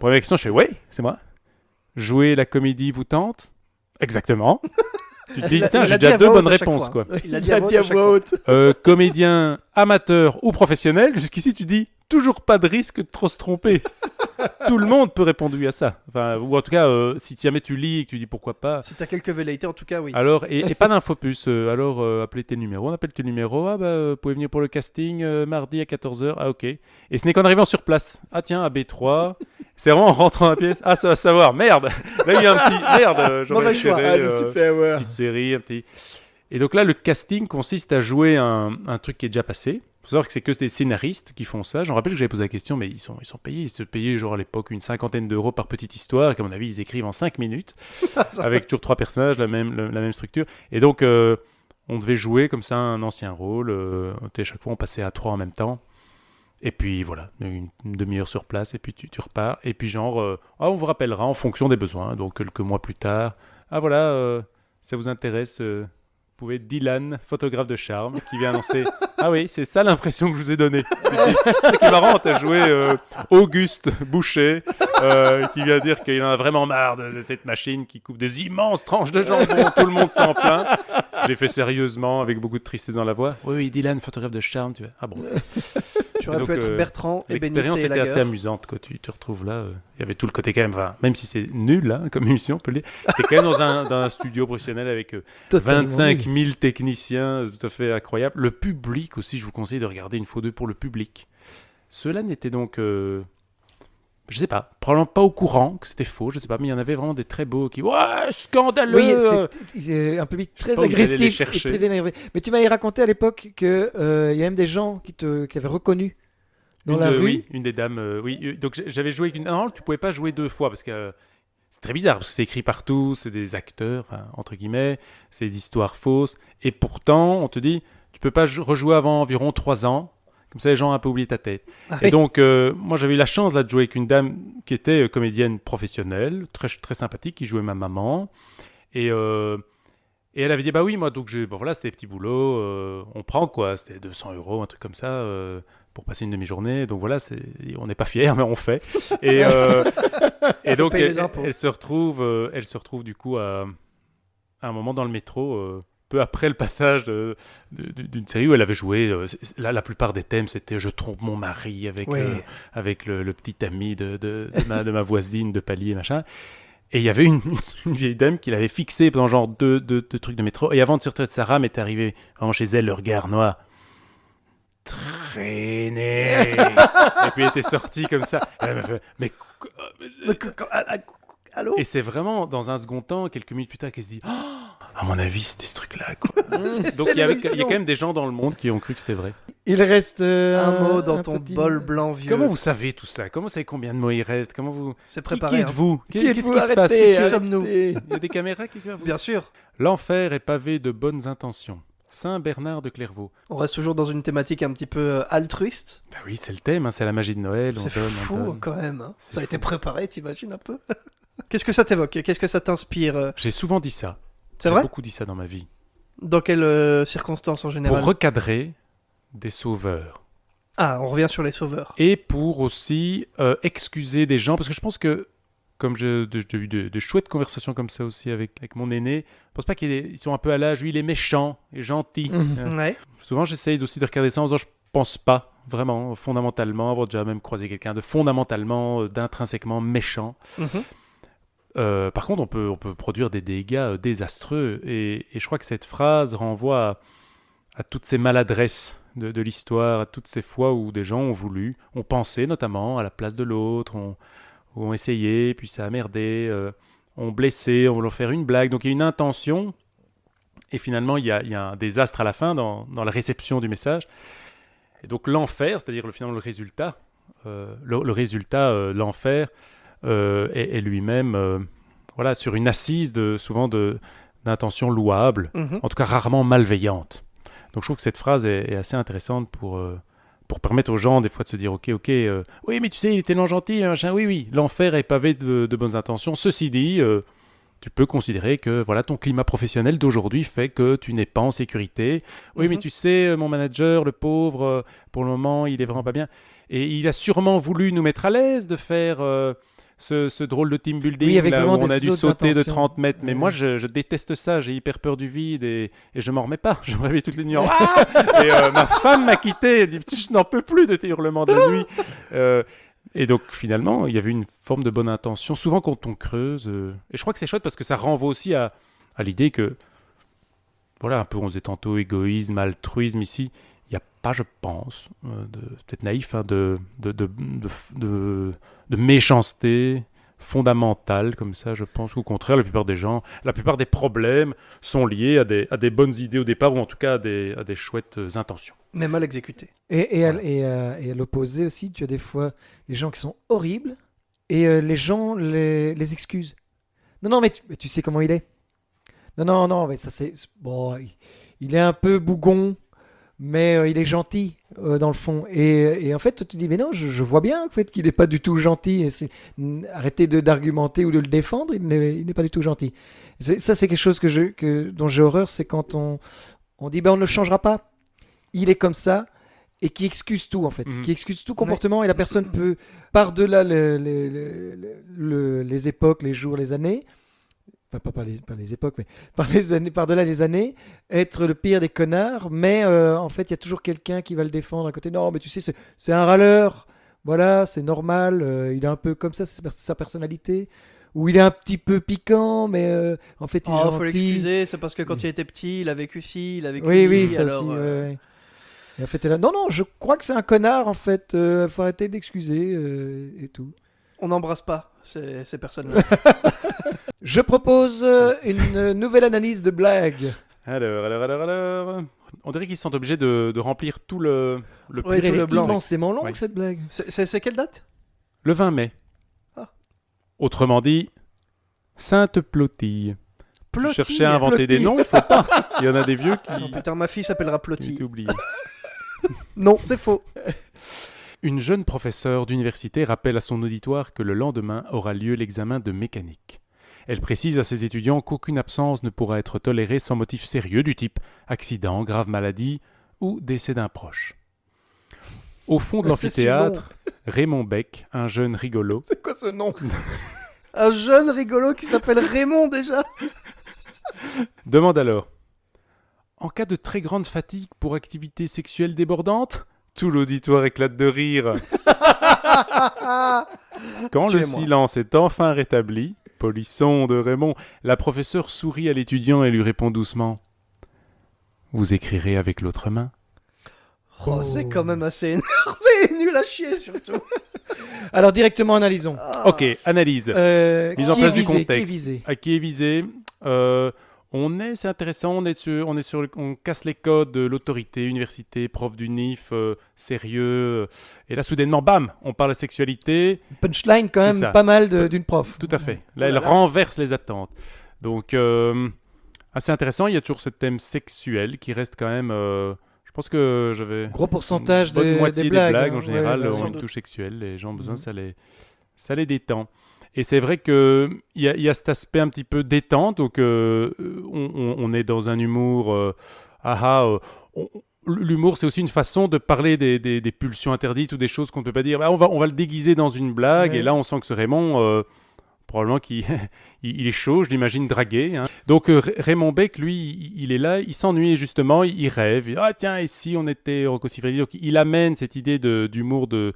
S2: Première question, je fais ouais, c'est moi. Jouer la comédie vous tente? Exactement. Tu te dis,
S3: Il a-
S2: putain,
S3: il a
S2: j'ai
S3: dit
S2: déjà
S3: à
S2: deux
S3: voix haute
S2: bonnes
S3: à chaque
S2: réponses,
S3: fois.
S2: quoi.
S3: Il a dit à voix haute.
S2: Comédien amateur ou professionnel, jusqu'ici tu dis toujours pas de risque de trop se tromper. Tout le monde peut répondre oui à ça. Enfin, ou en tout cas, si jamais tu lis et que tu dis pourquoi pas.
S3: Si t'as quelques velléités, en tout cas, oui.
S2: Alors, et pas d'infopus. Alors, appelez tes numéros. On appelle tes numéros. Ah, bah, vous pouvez venir pour le casting mardi à 14h. Ah, ok. Et ce n'est qu'en arrivant sur place. Ah, tiens, à B3. C'est vraiment en rentrant dans la pièce. Ah, ça va savoir. Merde. Là, il y a un petit. Merde. J'aurais
S3: Mauvais choix.
S2: espéré,
S1: Ah, je me suis fait avoir.
S2: petite série, un petit. Et donc là, le casting consiste à jouer un truc qui est déjà passé. Il faut savoir que c'est que des scénaristes qui font ça. J'en rappelle que j'avais posé la question, mais ils sont payés. Ils se payaient, genre à l'époque, une 50aine d'euros par petite histoire. Et qu'à mon avis, ils écrivent en 5 minutes. Avec toujours 3 personnages, la même structure. Et donc, on devait jouer comme ça un ancien rôle. À chaque fois, on passait à 3 en même temps. Et puis voilà, une demi-heure sur place. Et puis tu repars. Et puis genre, on vous rappellera en fonction des besoins. Donc quelques mois plus tard. Ah voilà, ça vous intéresse vous pouvez être Dylan, photographe de charme, qui vient annoncer « Ah oui, c'est ça l'impression que je vous ai donnée. » C'est qui est marrant, t'as joué Auguste Boucher, qui vient dire qu'il en a vraiment marre de cette machine qui coupe des immenses tranches de jambon, tout le monde s'en plaint. J'ai fait sérieusement, avec beaucoup de tristesse dans la voix. « Oui, oui, Dylan, photographe de charme. » Tu vois. Ah bon.
S3: Tu aurais
S2: donc,
S3: pu être Bertrand et
S2: L'expérience
S3: Bénice et
S2: était assez
S3: Laguerre.
S2: amusante, quoi. Tu te retrouves là. Il y avait tout le côté quand même, enfin, même si c'est nul hein, comme émission, on peut le dire. T'es quand même dans un studio professionnel avec
S1: Totalement
S2: 25
S1: nul.
S2: 000 techniciens, tout à fait incroyable. Le public aussi, je vous conseille de regarder une fois deux pour le public. Cela n'était donc, je sais pas, probablement pas au courant que c'était faux, je sais pas, mais il y en avait vraiment des très beaux qui, ouais, scandaleux.
S1: Oui, c'est un public très
S2: pas où vous allez les
S1: agressif et
S2: chercher.
S1: très énervé. Mais tu m'avais raconté à l'époque que il y a même des gens qui t'avaient reconnu dans la rue.
S2: Oui, une des dames, oui. Donc j'avais joué avec une. Non, tu pouvais pas jouer deux fois parce que c'est très bizarre parce que c'est écrit partout, c'est des acteurs, enfin, entre guillemets, c'est des histoires fausses. Et pourtant, on te dit, tu peux pas rejouer avant environ 3 ans. Comme ça, les gens ont un peu oublié ta tête.
S1: Ah
S2: Et
S1: oui.
S2: donc, moi, j'avais eu la chance là, de jouer avec une dame qui était comédienne professionnelle, très, très sympathique, qui jouait ma maman. Et elle avait dit, bah oui, moi, donc, bon, voilà, c'était des petits boulots, on prend quoi, c'était 200 €, un truc comme ça, pour passer une demi-journée. Donc voilà, on n'est pas fiers, mais on fait. Et donc,
S3: payer les impôts.
S2: elle se retrouve du coup à un moment dans le métro, peu après le passage d'une série où elle avait joué. Là, la plupart des thèmes, c'était je trompe mon mari avec,
S3: Oui.
S2: avec le petit ami de ma voisine de palier, machin. Et il y avait une vieille dame qui l'avait fixée pendant genre deux trucs de métro. Et avant de sortir de sa rame, est arrivé vraiment chez elle, le regard noir. Traîné. Et puis elle était sortie comme ça. Elle m'a fait, mais
S3: Allô?
S2: et c'est vraiment dans un second temps, quelques minutes plus tard, qu'elle se dit, à mon avis, c'était ce truc-là, quoi. Donc il y a quand même des gens dans le monde qui ont cru que c'était vrai.
S1: Il reste
S3: Un mot dans ton
S1: petit-
S3: bol blanc vieux.
S2: Comment vous savez tout ça? Comment vous savez combien de mots il reste? Comment vous
S3: C'est
S2: Qui
S3: préparé. hein.
S2: êtes-vous?
S1: Qui
S2: Qu'est-ce
S1: êtes-vous?
S2: qui se passe?
S1: Arrêtez,
S2: Qu'est-ce
S3: Qui
S2: que-
S3: sommes-nous?
S1: arrêtez.
S2: Il y a des caméras qui vous.
S3: Bien sûr.
S2: L'enfer est pavé de bonnes intentions. Saint Bernard de Clairvaux.
S3: On reste toujours dans une thématique un petit peu altruiste.
S2: Bah oui, c'est le thème, hein, c'est la magie de Noël.
S3: C'est
S2: on donne,
S3: fou
S2: on donne.
S3: quand même. Hein.
S2: C'est
S3: Ça a été
S2: fou.
S3: préparé, t'imagines un peu. Qu'est-ce que ça t'évoque? Qu'est-ce que ça t'inspire?
S2: J'ai souvent dit ça.
S3: C'est
S2: J'ai
S3: vrai?
S2: beaucoup dit ça dans ma vie.
S3: Dans quelles circonstances en général?
S2: Pour recadrer des sauveurs.
S3: Ah, on revient sur les sauveurs.
S2: Et pour aussi excuser des gens, parce que je pense que, comme j'ai eu de chouettes conversations comme ça aussi avec mon aîné, je pense pas ils sont un peu à l'âge, lui il est méchant et gentil.
S3: Ouais.
S2: Souvent j'essaye aussi de regarder ça en disant je pense pas vraiment fondamentalement avoir déjà même croisé quelqu'un de fondamentalement, d'intrinsèquement méchant.
S3: Mhm.
S2: Par contre on peut produire des dégâts désastreux et je crois que cette phrase renvoie à toutes ces maladresses de l'histoire, à toutes ces fois où des gens ont pensé notamment à la place de l'autre, ont essayé, puis ça a merdé, ont blessé, ont voulu faire une blague. Donc il y a une intention, et finalement il y a un désastre à la fin dans la réception du message. Et donc l'enfer, c'est-à-dire finalement le résultat, l'enfer, est lui-même voilà, sur une assise souvent d'intentions louables,
S3: Mhm.
S2: en tout cas rarement malveillantes. Donc je trouve que cette phrase est assez intéressante pour permettre aux gens des fois de se dire ok, oui mais tu sais il est tellement gentil, machin. Oui, l'enfer est pavé de bonnes intentions. Ceci dit, tu peux considérer que voilà ton climat professionnel d'aujourd'hui fait que tu n'es pas en sécurité. Oui mais tu sais mon manager, le pauvre, pour le moment il est vraiment pas bien. Et il a sûrement voulu nous mettre à l'aise de faire ce drôle de team building
S1: Oui, avec
S2: là où
S1: vraiment
S2: on a
S1: des
S2: dû
S1: autres
S2: sauter de
S1: intentions.
S2: 30 mètres. Mais
S1: Ouais.
S2: moi, je déteste ça. J'ai hyper peur du vide et je m'en remets pas. Je me réveille toutes les nuits en et ma femme m'a quitté. Elle dit je n'en peux plus de tes hurlements de la nuit. Et donc finalement, il y avait une forme de bonne intention. Souvent quand on creuse, et je crois que c'est chouette parce que ça renvoie aussi à l'idée que voilà un peu on disait tantôt égoïsme, altruisme ici. Il n'y a pas, je pense, c'est peut-être naïf, hein, de méchanceté fondamentale comme ça, je pense. Au contraire, la plupart des problèmes sont liés à des bonnes idées au départ, ou en tout cas à des chouettes intentions.
S3: Mais mal exécuté.
S1: Et à l'opposé aussi, tu as des fois des gens qui sont horribles et les gens les excusent. Non, mais tu sais comment il est. Non, mais ça c'est... Bon, il est un peu bougon, mais il est gentil dans le fond. Et en fait, tu te dis, mais non, je vois bien en fait, qu'il n'est pas du tout gentil. Arrêtez d'argumenter ou de le défendre, il n'est pas du tout gentil. Ça, c'est quelque chose dont j'ai horreur, c'est quand on dit, ben on ne le changera pas. Il est comme ça. Et qui excuse tout en fait,
S2: Mhm.
S1: qui excuse tout comportement et la personne peut, par-delà les époques, les jours, les années, enfin pas les époques, mais par-delà les années, être le pire des connards, mais en fait il y a toujours quelqu'un qui va le défendre à côté. Non mais tu sais, c'est un râleur, voilà, c'est normal, il est un peu comme ça, c'est sa personnalité. Ou il est un petit peu piquant, mais en fait il est
S3: Oh,
S1: gentil.
S3: faut l'excuser, c'est parce que quand il était petit, il a vécu ci, il a vécu
S1: Oui,
S3: ci,
S1: ça
S3: alors,
S1: aussi. Ouais. Et en fait, elle a... Non, je crois que c'est un connard, en fait. Faut arrêter d'excuser et tout.
S3: on n'embrasse pas ces personnes-là.
S1: Je propose une nouvelle analyse de blague.
S2: Alors. On dirait qu'ils sont obligés de remplir tout le
S3: Oui,
S1: Elle
S3: tout le
S1: est
S3: blanc.
S1: immensément longue,
S2: Oui.
S1: cette blague.
S3: C'est quelle date?
S2: Le 20 mai.
S3: Ah.
S2: Autrement dit, Sainte Plotille. Je
S3: Plotille.
S2: cherchais à inventer des noms, faut pas. Il y en a des vieux qui
S3: Oh, putain, ma fille s'appellera
S2: ont
S3: Plotille.
S2: été oubliés.
S3: Non, c'est faux.
S2: Une jeune professeure d'université rappelle à son auditoire que le lendemain aura lieu l'examen de mécanique. Elle précise à ses étudiants qu'aucune absence ne pourra être tolérée sans motif sérieux du type accident, grave maladie ou décès d'un proche. Au fond de
S3: C'est si
S2: l'amphithéâtre, Raymond Beck, un jeune rigolo,
S3: C'est quoi ce nom? Un jeune rigolo qui s'appelle Raymond déjà.
S2: demande alors « En cas de très grande fatigue pour activité sexuelle débordante ?» Tout l'auditoire éclate de rire. Quand le
S3: Tuez-moi.
S2: silence est enfin rétabli, polisson de Raymond, la professeure sourit à l'étudiant et lui répond doucement « Vous écrirez avec l'autre main ?»
S3: Oh, c'est quand même assez énervé et nul à chier surtout.
S1: Alors, directement, analysons.
S2: Ok, analyse. Mise en
S1: Qui est
S2: place du
S1: visé, qui est
S2: contexte.
S1: visé
S2: À qui est visé c'est intéressant, on casse les codes de l'autorité, université, prof du NIF, sérieux. Et là, soudainement, bam, on parle de sexualité.
S1: Punchline, quand
S2: C'est
S1: même,
S2: ça.
S1: pas mal d'une prof.
S2: Tout à fait. Là,
S3: Oh là
S2: elle
S3: là.
S2: renverse les attentes. Donc, assez intéressant. Il y a toujours ce thème sexuel qui reste quand même... je pense que j'avais...
S1: Gros pourcentage
S2: une bonne moitié
S1: des blagues.
S2: en
S1: hein.
S2: général
S1: Ouais,
S2: ont
S3: sans
S2: une
S3: doute.
S2: touche sexuelle. Les gens ont besoin,
S1: Mhm.
S2: ça les détend. Et c'est vrai qu'il y a cet aspect un petit peu détente. Donc, on est dans un humour... l'humour, c'est aussi une façon de parler des pulsions interdites ou des choses qu'on ne peut pas dire. Bah, on va le déguiser dans une blague.
S1: Ouais.
S2: Et là, on sent que ce Raymond... probablement qu'il il est chaud, je l'imagine dragué. Hein. Donc Raymond Beck, lui, il est là, il s'ennuie justement, il rêve. Ah tiens, et si on était Rocco Siffredi. Donc il amène cette idée d'humour de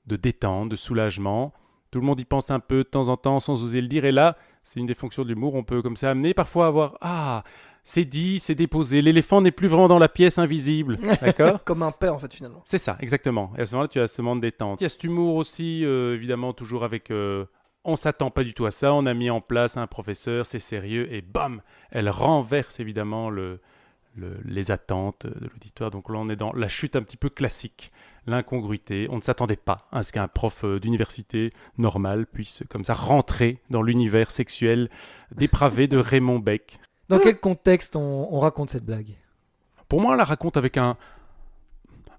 S2: détente, de soulagement. Tout le monde y pense un peu de temps en temps sans oser le dire. Et là, c'est une des fonctions de l'humour. On peut comme ça amener, parfois avoir... Ah, c'est dit, c'est déposé. L'éléphant n'est plus vraiment dans la pièce invisible. D'accord.
S3: Comme un père, en fait, finalement.
S2: C'est ça, exactement. Et à ce moment-là, tu as ce moment de détente. Il y a cet humour aussi, évidemment, toujours avec... on s'attend pas du tout à ça. On a mis en place un professeur, c'est sérieux. Et bam, elle renverse évidemment les attentes de l'auditoire. Donc là, on est dans la chute un petit peu classique. L'incongruité. On ne s'attendait pas à ce qu'un prof d'université normal puisse comme ça rentrer dans l'univers sexuel dépravé de Raymond Beck.
S1: Dans quel contexte on raconte cette blague?
S2: Pour moi, on la raconte avec un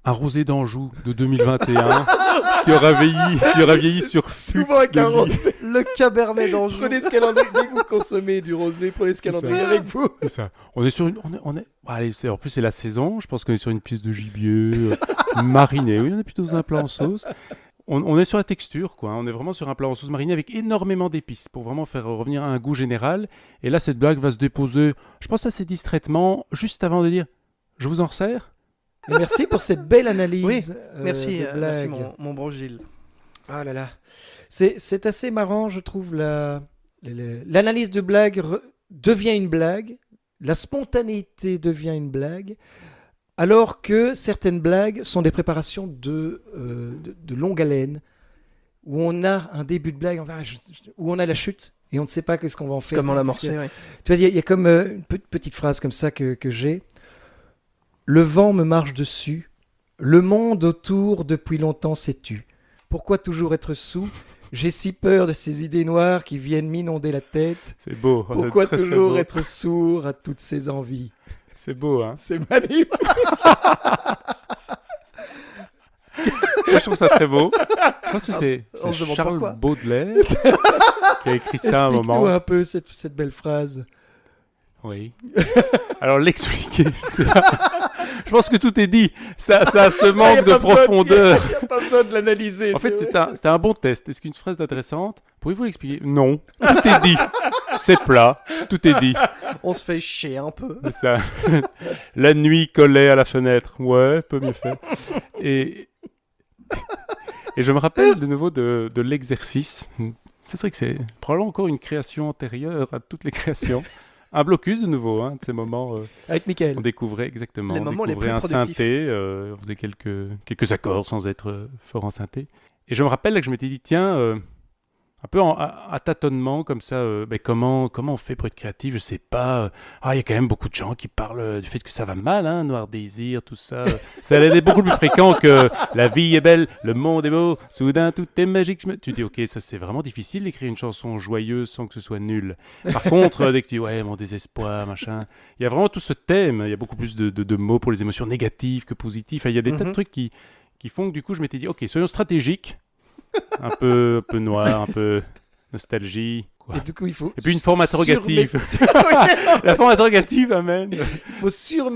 S2: rosé d'Anjou de 2021 qui aura vieilli sur
S1: Souvent avec un rosé.
S3: Le Cabernet d'Anjou.
S1: Prenez ce calendrier. Dès que vous consommez du rosé, prenez ce calendrier avec vous.
S2: C'est ça. On est sur une. Allez, en plus, c'est la saison. Je pense qu'on est sur une pièce de gibier marinée. Oui, on est plutôt dans un plat en sauce. On est sur la texture, quoi. On est vraiment sur un plat en sauce marinée avec énormément d'épices pour vraiment faire revenir à un goût général. Et là, cette blague va se déposer, je pense assez distraitement, juste avant de dire je vous en resserre.
S1: Et merci pour cette belle analyse.
S3: Oui, Merci,
S1: de
S3: merci
S1: blague.
S3: mon bon Gilles.
S1: Ah là là. C'est assez marrant, je trouve. L'analyse de blague devient une blague. La spontanéité devient une blague. Alors que certaines blagues sont des préparations de longue haleine. Où on a un début de blague, où on a la chute. Et on ne sait pas qu'est-ce qu'on va en faire.
S3: Comment
S1: Parce que-
S3: l'amorcer, oui.
S1: Tu vois, il y a comme une petite phrase comme ça que j'ai. Le vent me marche dessus. Le monde autour depuis longtemps s'est tu. Pourquoi toujours être sous? J'ai si peur de ces idées noires qui viennent m'inonder la tête.
S2: C'est beau.
S1: Pourquoi
S2: C'est très, très
S1: toujours
S2: beau.
S1: être sourd à toutes ces envies?
S2: C'est beau, hein.
S1: C'est magnifique.
S2: Moi, je trouve ça très beau. Je pense que c'est
S3: On se demande
S2: Charles
S3: pourquoi.
S2: Baudelaire qui a écrit ça à un
S1: Explique-nous
S2: moment.
S1: un peu cette belle phrase.
S2: Oui. Alors l'expliquer, je sais pas. Je pense que tout est dit. Ça a ce manque de profondeur.
S1: Il n'y a pas besoin de l'analyser.
S2: En fait, c'était un bon test. Est-ce qu'une phrase est intéressante? Pourriez-vous l'expliquer? Non. Tout est dit. C'est plat. Tout est dit.
S3: On se fait chier un peu.
S2: C'est ça. La nuit collait à la fenêtre. Ouais, peut mieux faire. Et je me rappelle de nouveau de l'exercice. C'est vrai que c'est probablement encore une création antérieure à toutes les créations. Un blocus de nouveau, hein, de ces moments.
S1: Avec Mickaël.
S2: On découvrait exactement.
S3: Les
S2: On
S3: moments les
S2: découvrait
S3: plus
S2: un
S3: productifs.
S2: synthé. On faisait quelques accords sans être fort en synthé. Et je me rappelle là, que je m'étais dit, tiens, un peu à tâtonnement comme ça, comment on fait pour être créatif? Je sais pas. Il y a quand même beaucoup de gens qui parlent du fait que ça va mal, hein, Noir Désir, tout ça. Ça allait être beaucoup plus fréquent que la vie est belle, le monde est beau, soudain tout est magique. Tu dis, ok, ça c'est vraiment difficile d'écrire une chanson joyeuse sans que ce soit nul. Par contre, dès que tu dis, ouais, mon désespoir, machin, il y a vraiment tout ce thème. Il y a beaucoup plus de mots pour les émotions négatives que positives. Il y a des tas de trucs qui font que du coup, je m'étais dit, ok, soyons stratégiques. Un peu noir, un peu nostalgie. Quoi.
S1: Et du coup, il faut.
S2: Et puis une forme interrogative.
S1: surmé-
S2: La forme interrogative amène.
S1: Il faut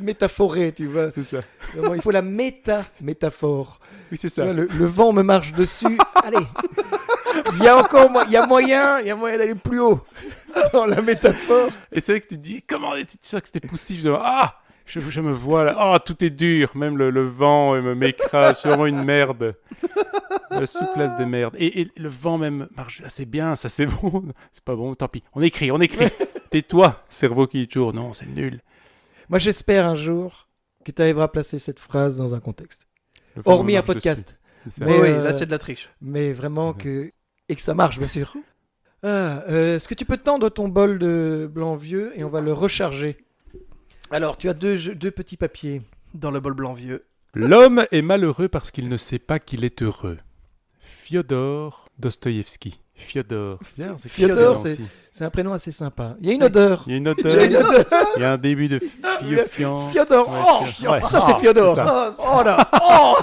S1: métaphorer, tu vois.
S2: C'est ça.
S1: Vraiment, il faut la métaphore.
S2: Oui, c'est
S1: Tu
S2: ça.
S1: vois, le vent me marche dessus. Allez. Il y a moyen d'aller plus haut dans la métaphore.
S2: Et c'est vrai que tu te dis, comment tu sais que c'était poussif. Je me vois là. Tout est dur. Même le vent m'écrase. Je suis vraiment une merde. La sous-classe des merdes. Et le vent même marche assez bien. Ça, c'est bon. C'est pas bon. Tant pis. On écrit. Tais-toi, cerveau qui est toujours. Non, c'est nul.
S1: Moi, j'espère un jour que tu arriveras à placer cette phrase dans un contexte.
S2: Le vent
S1: Hormis
S2: me
S1: un
S2: marche
S1: podcast.
S2: dessus. C'est ça.
S1: Mais,
S3: Oui, là c'est de la triche.
S1: Mais vraiment et que ça marche, bien sûr. Est-ce que tu peux tendre ton bol de blanc vieux et on va le recharger? Alors, tu as deux petits papiers.
S3: Dans le bol blanc vieux.
S2: L'homme est malheureux parce qu'il ne sait pas qu'il est heureux. Fyodor Dostoïevski. Fyodor.
S1: Fyodor,
S2: c'est aussi.
S1: C'est un prénom assez sympa. Il y a une odeur.
S2: Il y a une
S1: Il y a
S2: odeur.
S1: une odeur.
S2: Il y a un début de fiofiant.
S1: Fyodor.
S2: Ouais,
S1: Oh,
S2: ouais.
S1: ça c'est Fyodor.
S2: ça.
S1: Oh là. Oh.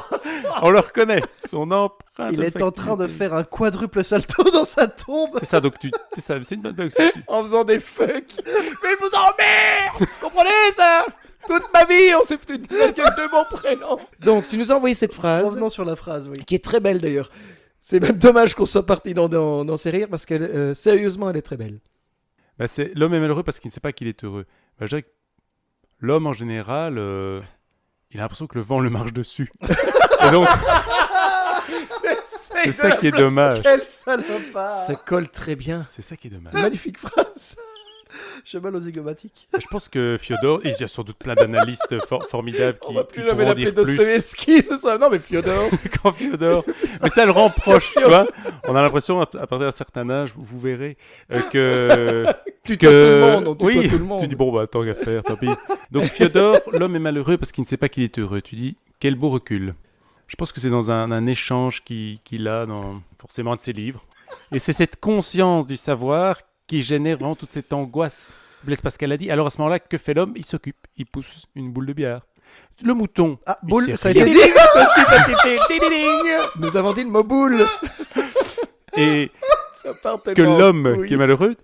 S2: On le reconnaît. Son empreinte.
S3: Il est en train de faire un quadruple salto dans sa tombe
S2: C'est ça, donc c'est ça, c'est une bonne blague.
S1: En faisant des fucks. Mais je vous emmerde. Comprenez ça? Toute ma vie, on s'est foutu de la gueule de mon prénom. Donc, tu nous as envoyé cette phrase,
S3: Revenons sur la phrase, oui.
S1: qui est très belle d'ailleurs. C'est même dommage qu'on soit parti dans ces rires, parce que sérieusement, elle est très belle.
S2: Bah, c'est l'homme est malheureux parce qu'il ne sait pas qu'il est heureux. Bah, je dirais que l'homme en général, il a l'impression que le vent le marche dessus. Et donc, c'est ça qui est dommage.
S3: Quel salopard.
S1: Ça colle très bien.
S2: C'est ça qui est dommage.
S1: Magnifique phrase.
S3: J'ai mal aux zygomatiques.
S2: Je pense que Fyodor, et il y a sans doute plein d'analystes formidables
S1: On
S2: qui,
S1: va
S2: qui
S1: plus jamais
S2: pourront
S1: l'appeler
S2: dire plus
S1: Dostoevsky, c'est ça? Non, mais Fyodor.
S2: quand Fyodor. Mais ça le rend proche, tu vois. On a l'impression, à partir d'un certain âge, vous verrez, que...
S1: Tu tutoies tout le monde, on tutoie
S2: oui,
S1: tout le monde.
S2: tu dis, bon, bah, tant qu'à faire, tant pis. Donc Fyodor, l'homme est malheureux parce qu'il ne sait pas qu'il est heureux. Tu dis, quel beau recul. Je pense que c'est dans un échange qu'il a dans forcément un de ses livres. Et c'est cette conscience du savoir qui génère vraiment toute cette angoisse. Blaise Pascal a dit, alors à ce moment-là, que fait l'homme? Il s'occupe, il pousse une boule de billard. Le mouton.
S3: Ah,
S2: il
S3: boule,
S2: sait
S3: ça a
S2: rien.
S3: été dit. Toi aussi, t'as été ding.
S1: Nous avons dit le mot boule.
S2: Et
S1: Ça part
S2: que
S1: tellement en
S2: l'homme
S1: couille.
S2: qui est malheureux,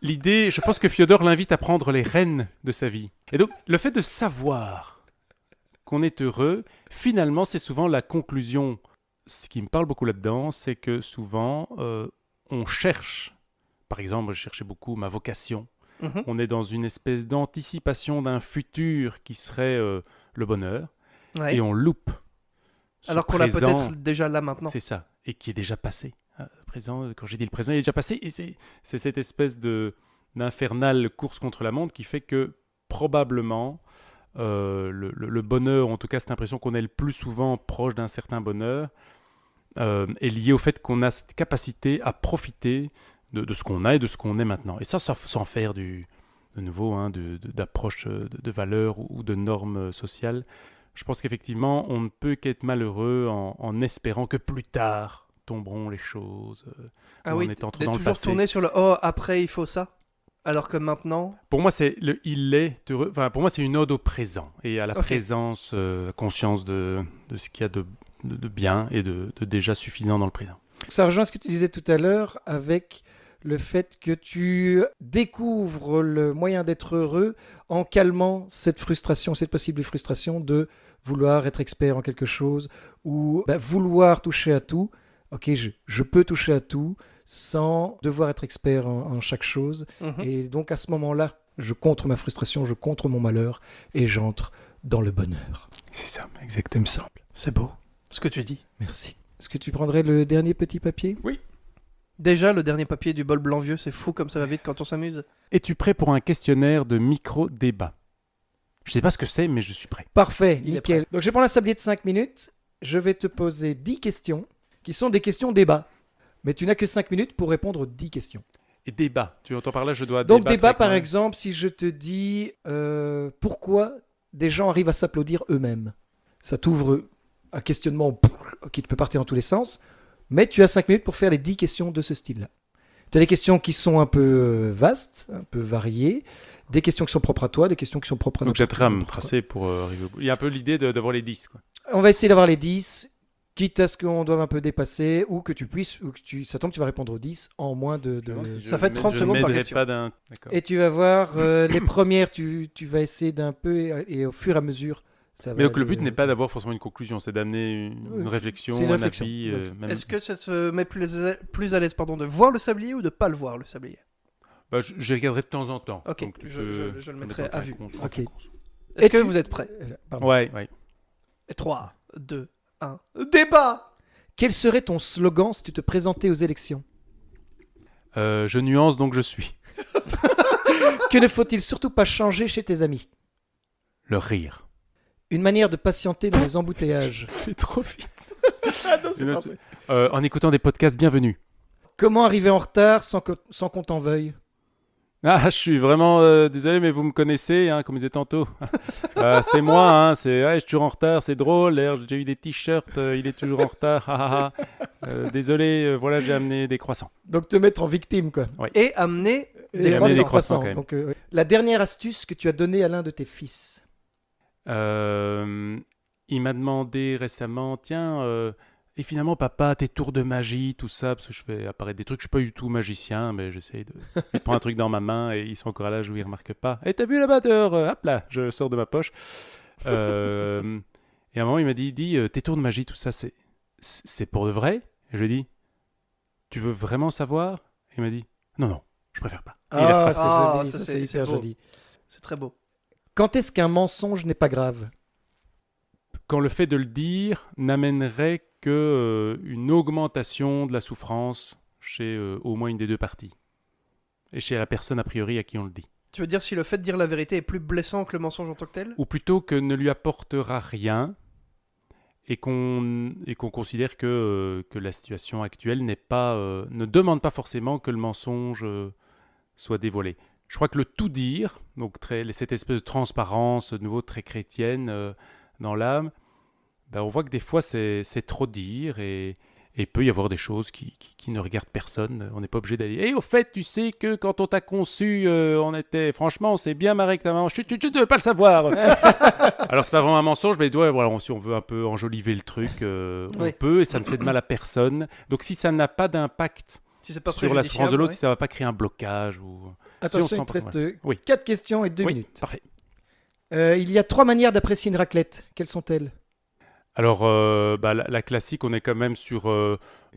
S2: l'idée, je pense que Fyodor l'invite à prendre les rênes de sa vie. Et donc, le fait de savoir qu'on est heureux, finalement, c'est souvent la conclusion. Ce qui me parle beaucoup là-dedans, c'est que souvent, on cherche, par exemple, je cherchais beaucoup ma vocation.
S3: Mhm.
S2: On est dans une espèce d'anticipation d'un futur qui serait le bonheur,
S3: Ouais.
S2: et on loupe. ce
S3: Alors qu'on l'a
S2: présent.
S3: peut-être déjà là maintenant.
S2: C'est ça, et qui est déjà passé. Présent, quand j'ai dit le présent, il est déjà passé, et c'est cette espèce d'infernale course contre la montre qui fait que probablement le bonheur, en tout cas cette impression qu'on est le plus souvent proche d'un certain bonheur, est lié au fait qu'on a cette capacité à profiter de ce qu'on a et de ce qu'on est maintenant. Et ça sans faire de nouveau d'approche de valeurs ou de normes sociales. Je pense qu'effectivement, on ne peut qu'être malheureux en espérant que plus tard tomberont les choses,
S3: Ah
S2: ou
S3: oui,
S2: en étant trop
S3: d'être
S2: dans le
S3: toujours
S2: passé.
S3: tourné sur le oh, après il faut ça. Alors que maintenant.
S2: Pour moi, c'est le il est heureux. Enfin, pour moi, c'est une ode au présent et à la
S3: Ok.
S2: présence, conscience de ce qu'il y a de bien et de déjà suffisant dans le présent.
S1: Ça rejoint ce que tu disais tout à l'heure avec le fait que tu découvres le moyen d'être heureux en calmant cette frustration, cette possible frustration de vouloir être expert en quelque chose ou vouloir toucher à tout. Ok, je peux toucher à tout sans devoir être expert en chaque chose.
S3: Mhm.
S1: Et donc à ce moment-là, je contre ma frustration, je contre mon malheur et j'entre dans le bonheur.
S2: C'est ça,
S1: Il
S2: exactement.
S1: me semble.
S3: C'est beau ce que tu dis.
S1: Merci. Est-ce que tu prendrais le dernier petit papier?
S3: Déjà, le dernier papier du bol blanc vieux, c'est fou comme ça va vite quand on s'amuse.
S2: Es-tu prêt pour un questionnaire de micro-débat? Je sais pas ce que c'est, mais je suis prêt.
S1: Parfait,
S3: Il est
S1: nickel. Donc je vais prendre un sablier de 5 minutes. Je vais te poser 10 questions qui sont des questions débat. Mais tu n'as que 5 minutes pour répondre aux 10 questions.
S2: Et débat. Tu entends par là, je dois
S1: Donc
S2: débattre
S1: débat
S2: avec
S1: par
S2: moi.
S1: exemple, si je te dis pourquoi des gens arrivent à s'applaudir eux-mêmes. Ça t'ouvre un questionnement qui te peut partir dans tous les sens. Mais tu as 5 minutes pour faire les 10 questions de ce style-là. Tu as des questions qui sont un peu vastes, un peu variées. Des questions qui sont propres à toi, des questions qui sont propres à
S2: Donc
S1: n'importe
S2: j'ai à me
S1: n'importe quoi.
S2: tracer pour arriver au bout. Il y a un peu l'idée d'avoir les 10, quoi.
S1: On va essayer d'avoir les 10, quitte à ce qu'on doive un peu dépasser, ou que tu puisses, ça tombe, tu vas répondre aux 10 en moins de...
S3: Ça fait 30 secondes par question.
S2: Pas d'un... D'accord.
S1: Et tu vas voir, les premières, tu vas essayer d'un peu, et au fur et à mesure, ça va...
S2: Mais donc le
S1: aller,
S2: but n'est pas d'avoir forcément une conclusion, c'est d'amener
S1: Oui,
S2: une réflexion,
S1: c'est une
S2: un
S1: réflexion,
S2: avis.
S1: oui.
S2: Même...
S3: Est-ce que ça te met plus à l'aise de voir le sablier ou de pas le voir le sablier?
S2: Bah, je regarderai de temps en temps.
S3: Ok,
S2: Donc tu
S3: je
S2: peux
S3: le
S2: mettre
S3: mettrai
S2: en
S3: à vue.
S2: conso.
S1: Ok.
S3: Est-ce
S1: Et
S3: que
S1: tu-
S3: vous êtes prêts?
S1: Pardon.
S2: Ouais.
S3: 3, 2, 1. Débat!
S1: Quel serait ton slogan si tu te présentais aux élections?
S2: Je nuance donc je suis.
S1: Que ne faut-il surtout pas changer chez tes amis?
S2: Le rire.
S1: Une manière de patienter dans les embouteillages.
S2: Fais trop vite.
S1: C'est parfait.
S2: En écoutant des podcasts, bienvenue.
S1: Comment arriver en retard sans qu'on t'en veuille?
S2: Ah, je suis vraiment désolé, mais vous me connaissez, hein, comme je disais tantôt. C'est moi, hein, je suis toujours en retard, c'est drôle. D'ailleurs, j'ai eu des t-shirts, il est toujours en retard. Désolé, voilà, j'ai amené des croissants.
S1: Donc te mettre en victime, quoi.
S3: Et amener des
S2: amener des
S3: croissants.
S2: croissants, quand même.
S1: Donc, la dernière astuce que tu as donnée à l'un de tes fils.
S2: Il m'a demandé récemment, tiens, et finalement, papa, tes tours de magie, tout ça, parce que je fais apparaître des trucs, je suis pas du tout magicien, mais j'essaye de... Il prend un truc dans ma main et ils sont encore à l'âge où ils remarquent pas. Et t'as vu là-bas dehors hop là, je sors de ma poche. Et à un moment, il m'a dit, tes tours de magie, tout ça, c'est pour de vrai? Et je lui ai dit, tu veux vraiment savoir? Et il m'a dit, non, je préfère pas. Et il est reparti.
S1: c'est joli,
S3: ça,
S1: ça,
S3: c'est
S1: c'est hyper
S3: beau.
S1: joli.
S3: C'est très beau.
S1: Quand est-ce qu'un mensonge n'est pas grave?
S2: Quand le fait de le dire n'amènerait que une augmentation de la souffrance chez au moins une des deux parties. Et chez la personne a priori à qui on le dit.
S3: Tu veux dire si le fait de dire la vérité est plus blessant que le mensonge en tant que tel?
S2: Ou plutôt que ne lui apportera rien et qu'on considère que la situation actuelle ne demande pas forcément que le mensonge soit dévoilé. Je crois que le tout dire, donc cette espèce de transparence, de nouveau très chrétienne dans l'âme, on voit que des fois c'est trop dire et peut y avoir des choses qui ne regardent personne. On n'est pas obligé d'aller. Et au fait, tu sais que quand on t'a conçu, franchement, on s'est bien marré avec ta maman. Tu ne veux pas le savoir. Alors c'est pas vraiment un mensonge, mais voilà, si on veut un peu enjoliver le truc, on peut et ça ne fait de mal à personne. Donc si ça n'a pas d'impact
S3: Si c'est pas
S2: sur la souffrance de l'autre,
S3: ouais.
S2: si ça va pas créer un blocage ou.
S1: Attention,
S2: Si on
S1: il te
S2: sent-
S1: reste
S2: Oui.
S1: 4 questions et 2
S2: Oui,
S1: minutes.
S2: parfait.
S1: Il y a 3 manières d'apprécier une raclette. Quelles sont-elles?
S2: Alors, la classique, on est quand même sur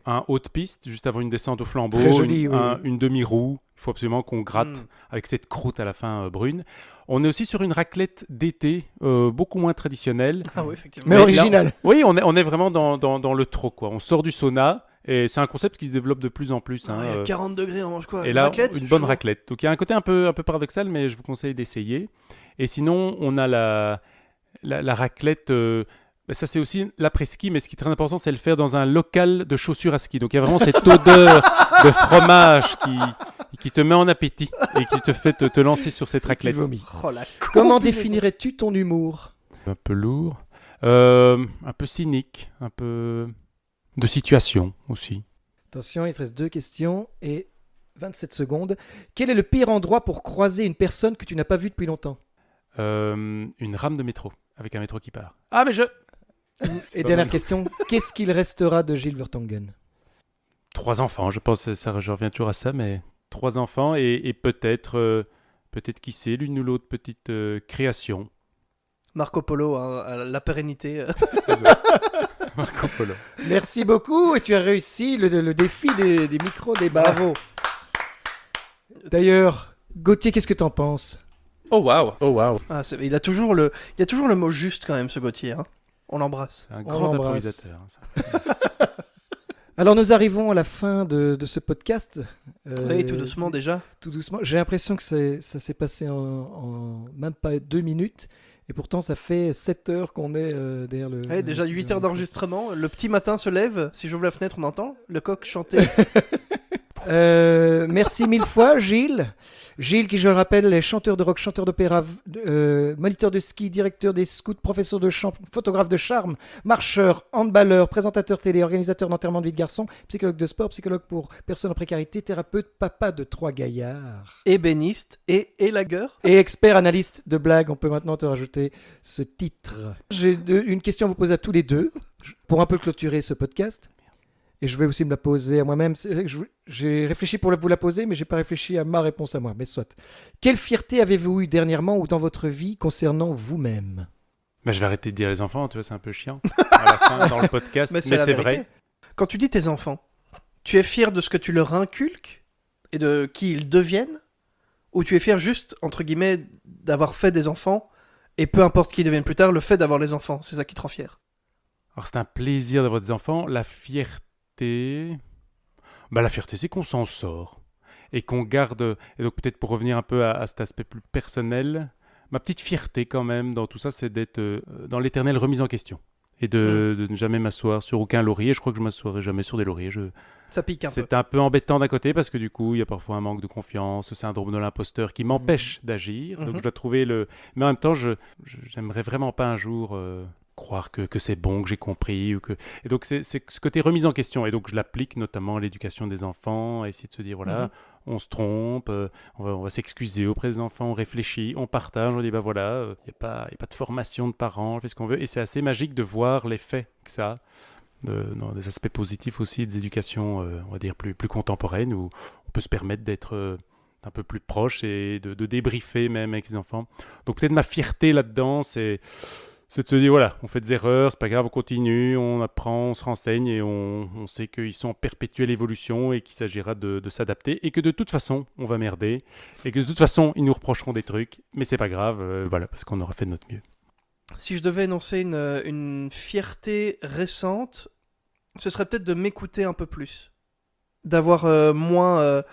S2: un haut de piste, juste avant une descente au flambeau,
S1: Très joli, oui.
S2: une demi-roue. Il faut absolument qu'on gratte avec cette croûte à la fin brune. On est aussi sur une raclette d'été, beaucoup moins traditionnelle.
S3: Ah oui, effectivement.
S1: Mais
S2: là,
S1: originale.
S2: Oui, on est vraiment dans le trop, quoi. On sort du sauna et c'est un concept qui se développe de plus en plus.
S3: Ah, il y a 40 degrés, on mange quoi?
S2: Et
S3: Une
S2: là,
S3: raclette,
S2: une bonne
S3: chaud.
S2: raclette. Donc il y a un côté un peu paradoxal, mais je vous conseille d'essayer. Et sinon, on a la raclette. Ça, c'est aussi l'après-ski, mais ce qui est très important, c'est le faire dans un local de chaussures à ski. Donc il y a vraiment cette odeur de fromage qui te met en appétit et qui te fait te lancer sur cette
S1: Tu
S2: raclette.
S1: vomis.
S3: Oh, la
S1: Comment
S3: combinaison.
S1: définirais-tu ton humour?
S2: Un peu lourd, un peu cynique, un peu de situation aussi.
S1: Attention, il te reste 2 questions et 27 secondes. Quel est le pire endroit pour croiser une personne que tu n'as pas vue depuis longtemps?
S2: Une rame de métro, avec un métro qui part. Ah, mais
S1: Et
S2: pas
S1: dernière
S2: mal.
S1: question, qu'est-ce qu'il restera de Gilles Vertonghen?
S2: 3 enfants, je pense, je reviens toujours à ça, mais 3 enfants et peut-être, qui sait, l'une ou l'autre petite création.
S3: Marco Polo, hein, la pérennité.
S2: Marco Polo.
S1: Merci beaucoup et tu as réussi le défi des micro-débats. Bravo. D'ailleurs, Gauthier, qu'est-ce que t'en penses?
S2: Oh waouh.
S3: Ah, il a toujours le mot juste quand même, ce Gauthier. Hein. On l'embrasse.
S2: C'est un
S1: On
S2: grand
S1: l'embrasse.
S2: improvisateur. Ça.
S1: Alors nous arrivons à la fin de ce podcast.
S3: Oui, tout doucement déjà.
S1: Tout doucement. J'ai l'impression que ça s'est passé en même pas 2 minutes. Et pourtant, ça fait 7 heures qu'on est derrière le...
S3: Ouais, déjà 8 heures d'enregistrement. Le petit matin se lève. Si j'ouvre la fenêtre, on entend le coq chanter.
S1: Merci 1000 fois, Gilles. Gilles, qui je le rappelle, est chanteur de rock, chanteur d'opéra, moniteur de ski, directeur des scouts, professeur de chant, photographe de charme, marcheur, handballeur, présentateur télé, organisateur d'enterrement de vie de garçon, psychologue de sport, psychologue pour personnes en précarité, thérapeute, papa de 3 gaillards.
S3: Ébéniste et élagueur.
S1: Et expert analyste de blagues, on peut maintenant te rajouter ce titre. J'ai une question à vous poser à tous les deux, pour un peu clôturer ce podcast. Et je vais aussi me la poser à moi-même. C'est vrai que j'ai réfléchi pour vous la poser, mais j'ai pas réfléchi à ma réponse à moi. Mais soit. Quelle fierté avez-vous eu dernièrement ou dans votre vie concernant vous-même?
S2: Bah, je vais arrêter de dire les enfants, tu vois, c'est un peu chiant à la fin dans le podcast, mais
S3: la
S2: c'est
S3: vérité.
S2: vrai.
S3: Quand tu dis tes enfants, tu es fier de ce que tu leur inculques et de qui ils deviennent? Ou tu es fier juste, entre guillemets, d'avoir fait des enfants et peu importe qui ils deviennent plus tard, le fait d'avoir les enfants, c'est ça qui te rend fier?
S2: Alors c'est un plaisir d'avoir des enfants. La fierté, c'est qu'on s'en sort et qu'on garde. Et donc peut-être pour revenir un peu à cet aspect plus personnel, ma petite fierté quand même dans tout ça, c'est d'être dans l'éternelle remise en question. et de ne jamais m'asseoir sur aucun laurier. Je crois que je m'assoirai jamais sur des lauriers.
S3: Ça pique un peu.
S2: C'est un peu embêtant d'un côté parce que du coup, il y a parfois un manque de confiance, le syndrome de l'imposteur qui m'empêche d'agir. Donc je dois trouver le... Mais en même temps, j'aimerais vraiment pas un jour croire que c'est bon, que j'ai compris. Et donc c'est ce côté remise en question. Et donc je l'applique notamment à l'éducation des enfants, à essayer de se dire, voilà, on se trompe, on va s'excuser auprès des enfants, on réfléchit, on partage, on dit, bah voilà, il n'y a pas de formation de parents, on fait ce qu'on veut. Et c'est assez magique de voir l'effet que ça a. Des aspects positifs aussi des éducations, on va dire, plus contemporaines, où on peut se permettre d'être un peu plus proche et de débriefer même avec les enfants. Donc peut-être ma fierté là-dedans, c'est de se dire, voilà, on fait des erreurs, c'est pas grave, on continue, on apprend, on se renseigne et on sait qu'ils sont en perpétuelle évolution et qu'il s'agira de s'adapter et que de toute façon, on va merder et que de toute façon, ils nous reprocheront des trucs, mais c'est pas grave, voilà, parce qu'on aura fait de notre mieux.
S3: Si je devais énoncer une fierté récente, ce serait peut-être de m'écouter un peu plus. D'avoir moins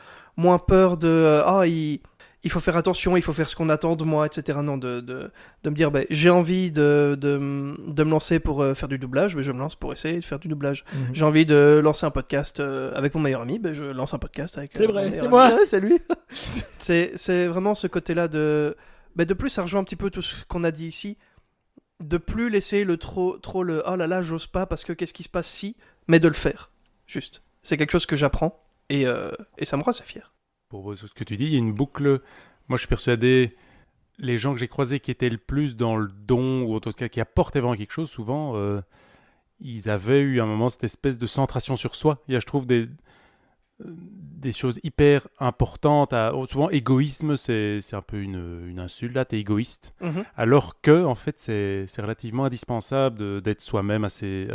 S3: peur de il faut faire attention, il faut faire ce qu'on attend de moi, etc. Non, de me dire, j'ai envie de me lancer pour faire du doublage, je me lance pour essayer de faire du doublage. J'ai envie de lancer un podcast avec mon meilleur ami, je lance un podcast avec
S1: C'est
S3: mon
S1: vrai,
S3: meilleur
S1: c'est
S3: ami.
S1: moi.
S3: Ouais, c'est lui. c'est vraiment ce côté-là de plus, ça rejoint un petit peu tout ce qu'on a dit ici, de plus laisser le trop le oh là là, j'ose pas parce que qu'est-ce qui se passe si, mais de le faire. Juste. C'est quelque chose que j'apprends et ça me rend assez fier.
S2: Pour ce que tu dis, il y a une boucle. Moi, je suis persuadé, les gens que j'ai croisés qui étaient le plus dans le don, ou en tout cas qui apportaient vraiment quelque chose, souvent, ils avaient eu à un moment cette espèce de centration sur soi. Il y a, je trouve, des choses hyper importantes. Souvent, égoïsme, c'est un peu une insulte. Là, t'es égoïste. Alors que, en fait, c'est relativement indispensable d'être soi-même assez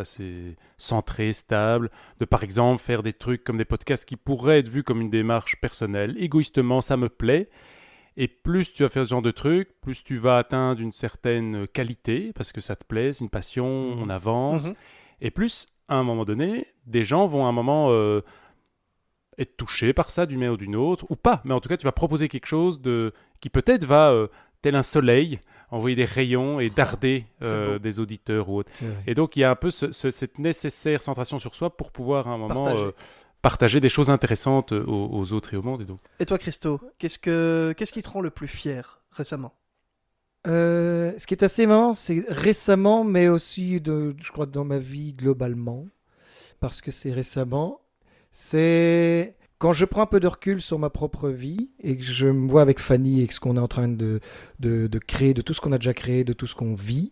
S2: centré, stable. De, par exemple, faire des trucs comme des podcasts qui pourraient être vus comme une démarche personnelle. Égoïstement, ça me plaît. Et plus tu vas faire ce genre de trucs, plus tu vas atteindre une certaine qualité, parce que ça te plaît, c'est une passion, on avance. Et plus, à un moment donné, des gens vont à un moment... être touché par ça d'une manière ou d'une autre, ou pas, mais en tout cas tu vas proposer quelque chose qui peut-être va, tel un soleil, envoyer des rayons et darder des auditeurs ou autres. Et donc il y a un peu cette nécessaire centration sur soi pour pouvoir à un moment partager des choses intéressantes aux autres et au monde.
S3: Et toi Christo, qu'est-ce qui te rend le plus fier récemment ?
S1: Ce qui est assez marrant, c'est récemment, mais aussi je crois dans ma vie globalement, parce que c'est récemment, c'est quand je prends un peu de recul sur ma propre vie et que je me vois avec Fanny et que ce qu'on est en train de créer, de tout ce qu'on a déjà créé, de tout ce qu'on vit,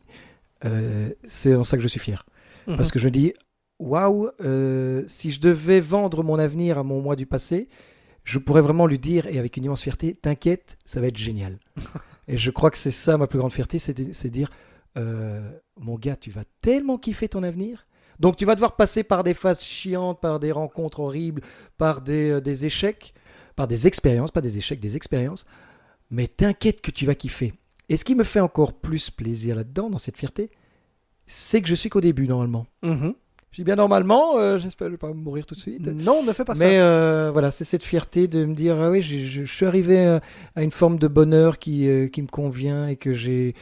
S1: c'est en ça que je suis fier. Parce que je me dis, waouh, si je devais vendre mon avenir à mon moi du passé, je pourrais vraiment lui dire, et avec une immense fierté, t'inquiète, ça va être génial. Et je crois que c'est ça ma plus grande fierté, c'est de dire, mon gars, tu vas tellement kiffer ton avenir. Donc tu vas devoir passer par des phases chiantes, par des rencontres horribles, par des échecs, par des expériences, pas des échecs, des expériences. Mais t'inquiète que tu vas kiffer. Et ce qui me fait encore plus plaisir là-dedans, dans cette fierté, c'est que je suis qu'au début normalement. Je dis bien normalement, j'espère ne pas mourir tout de suite.
S3: Non, ne fais pas ça.
S1: Mais voilà, c'est cette fierté de me dire, ah oui, je suis arrivé à une forme de bonheur qui me convient et que j'ai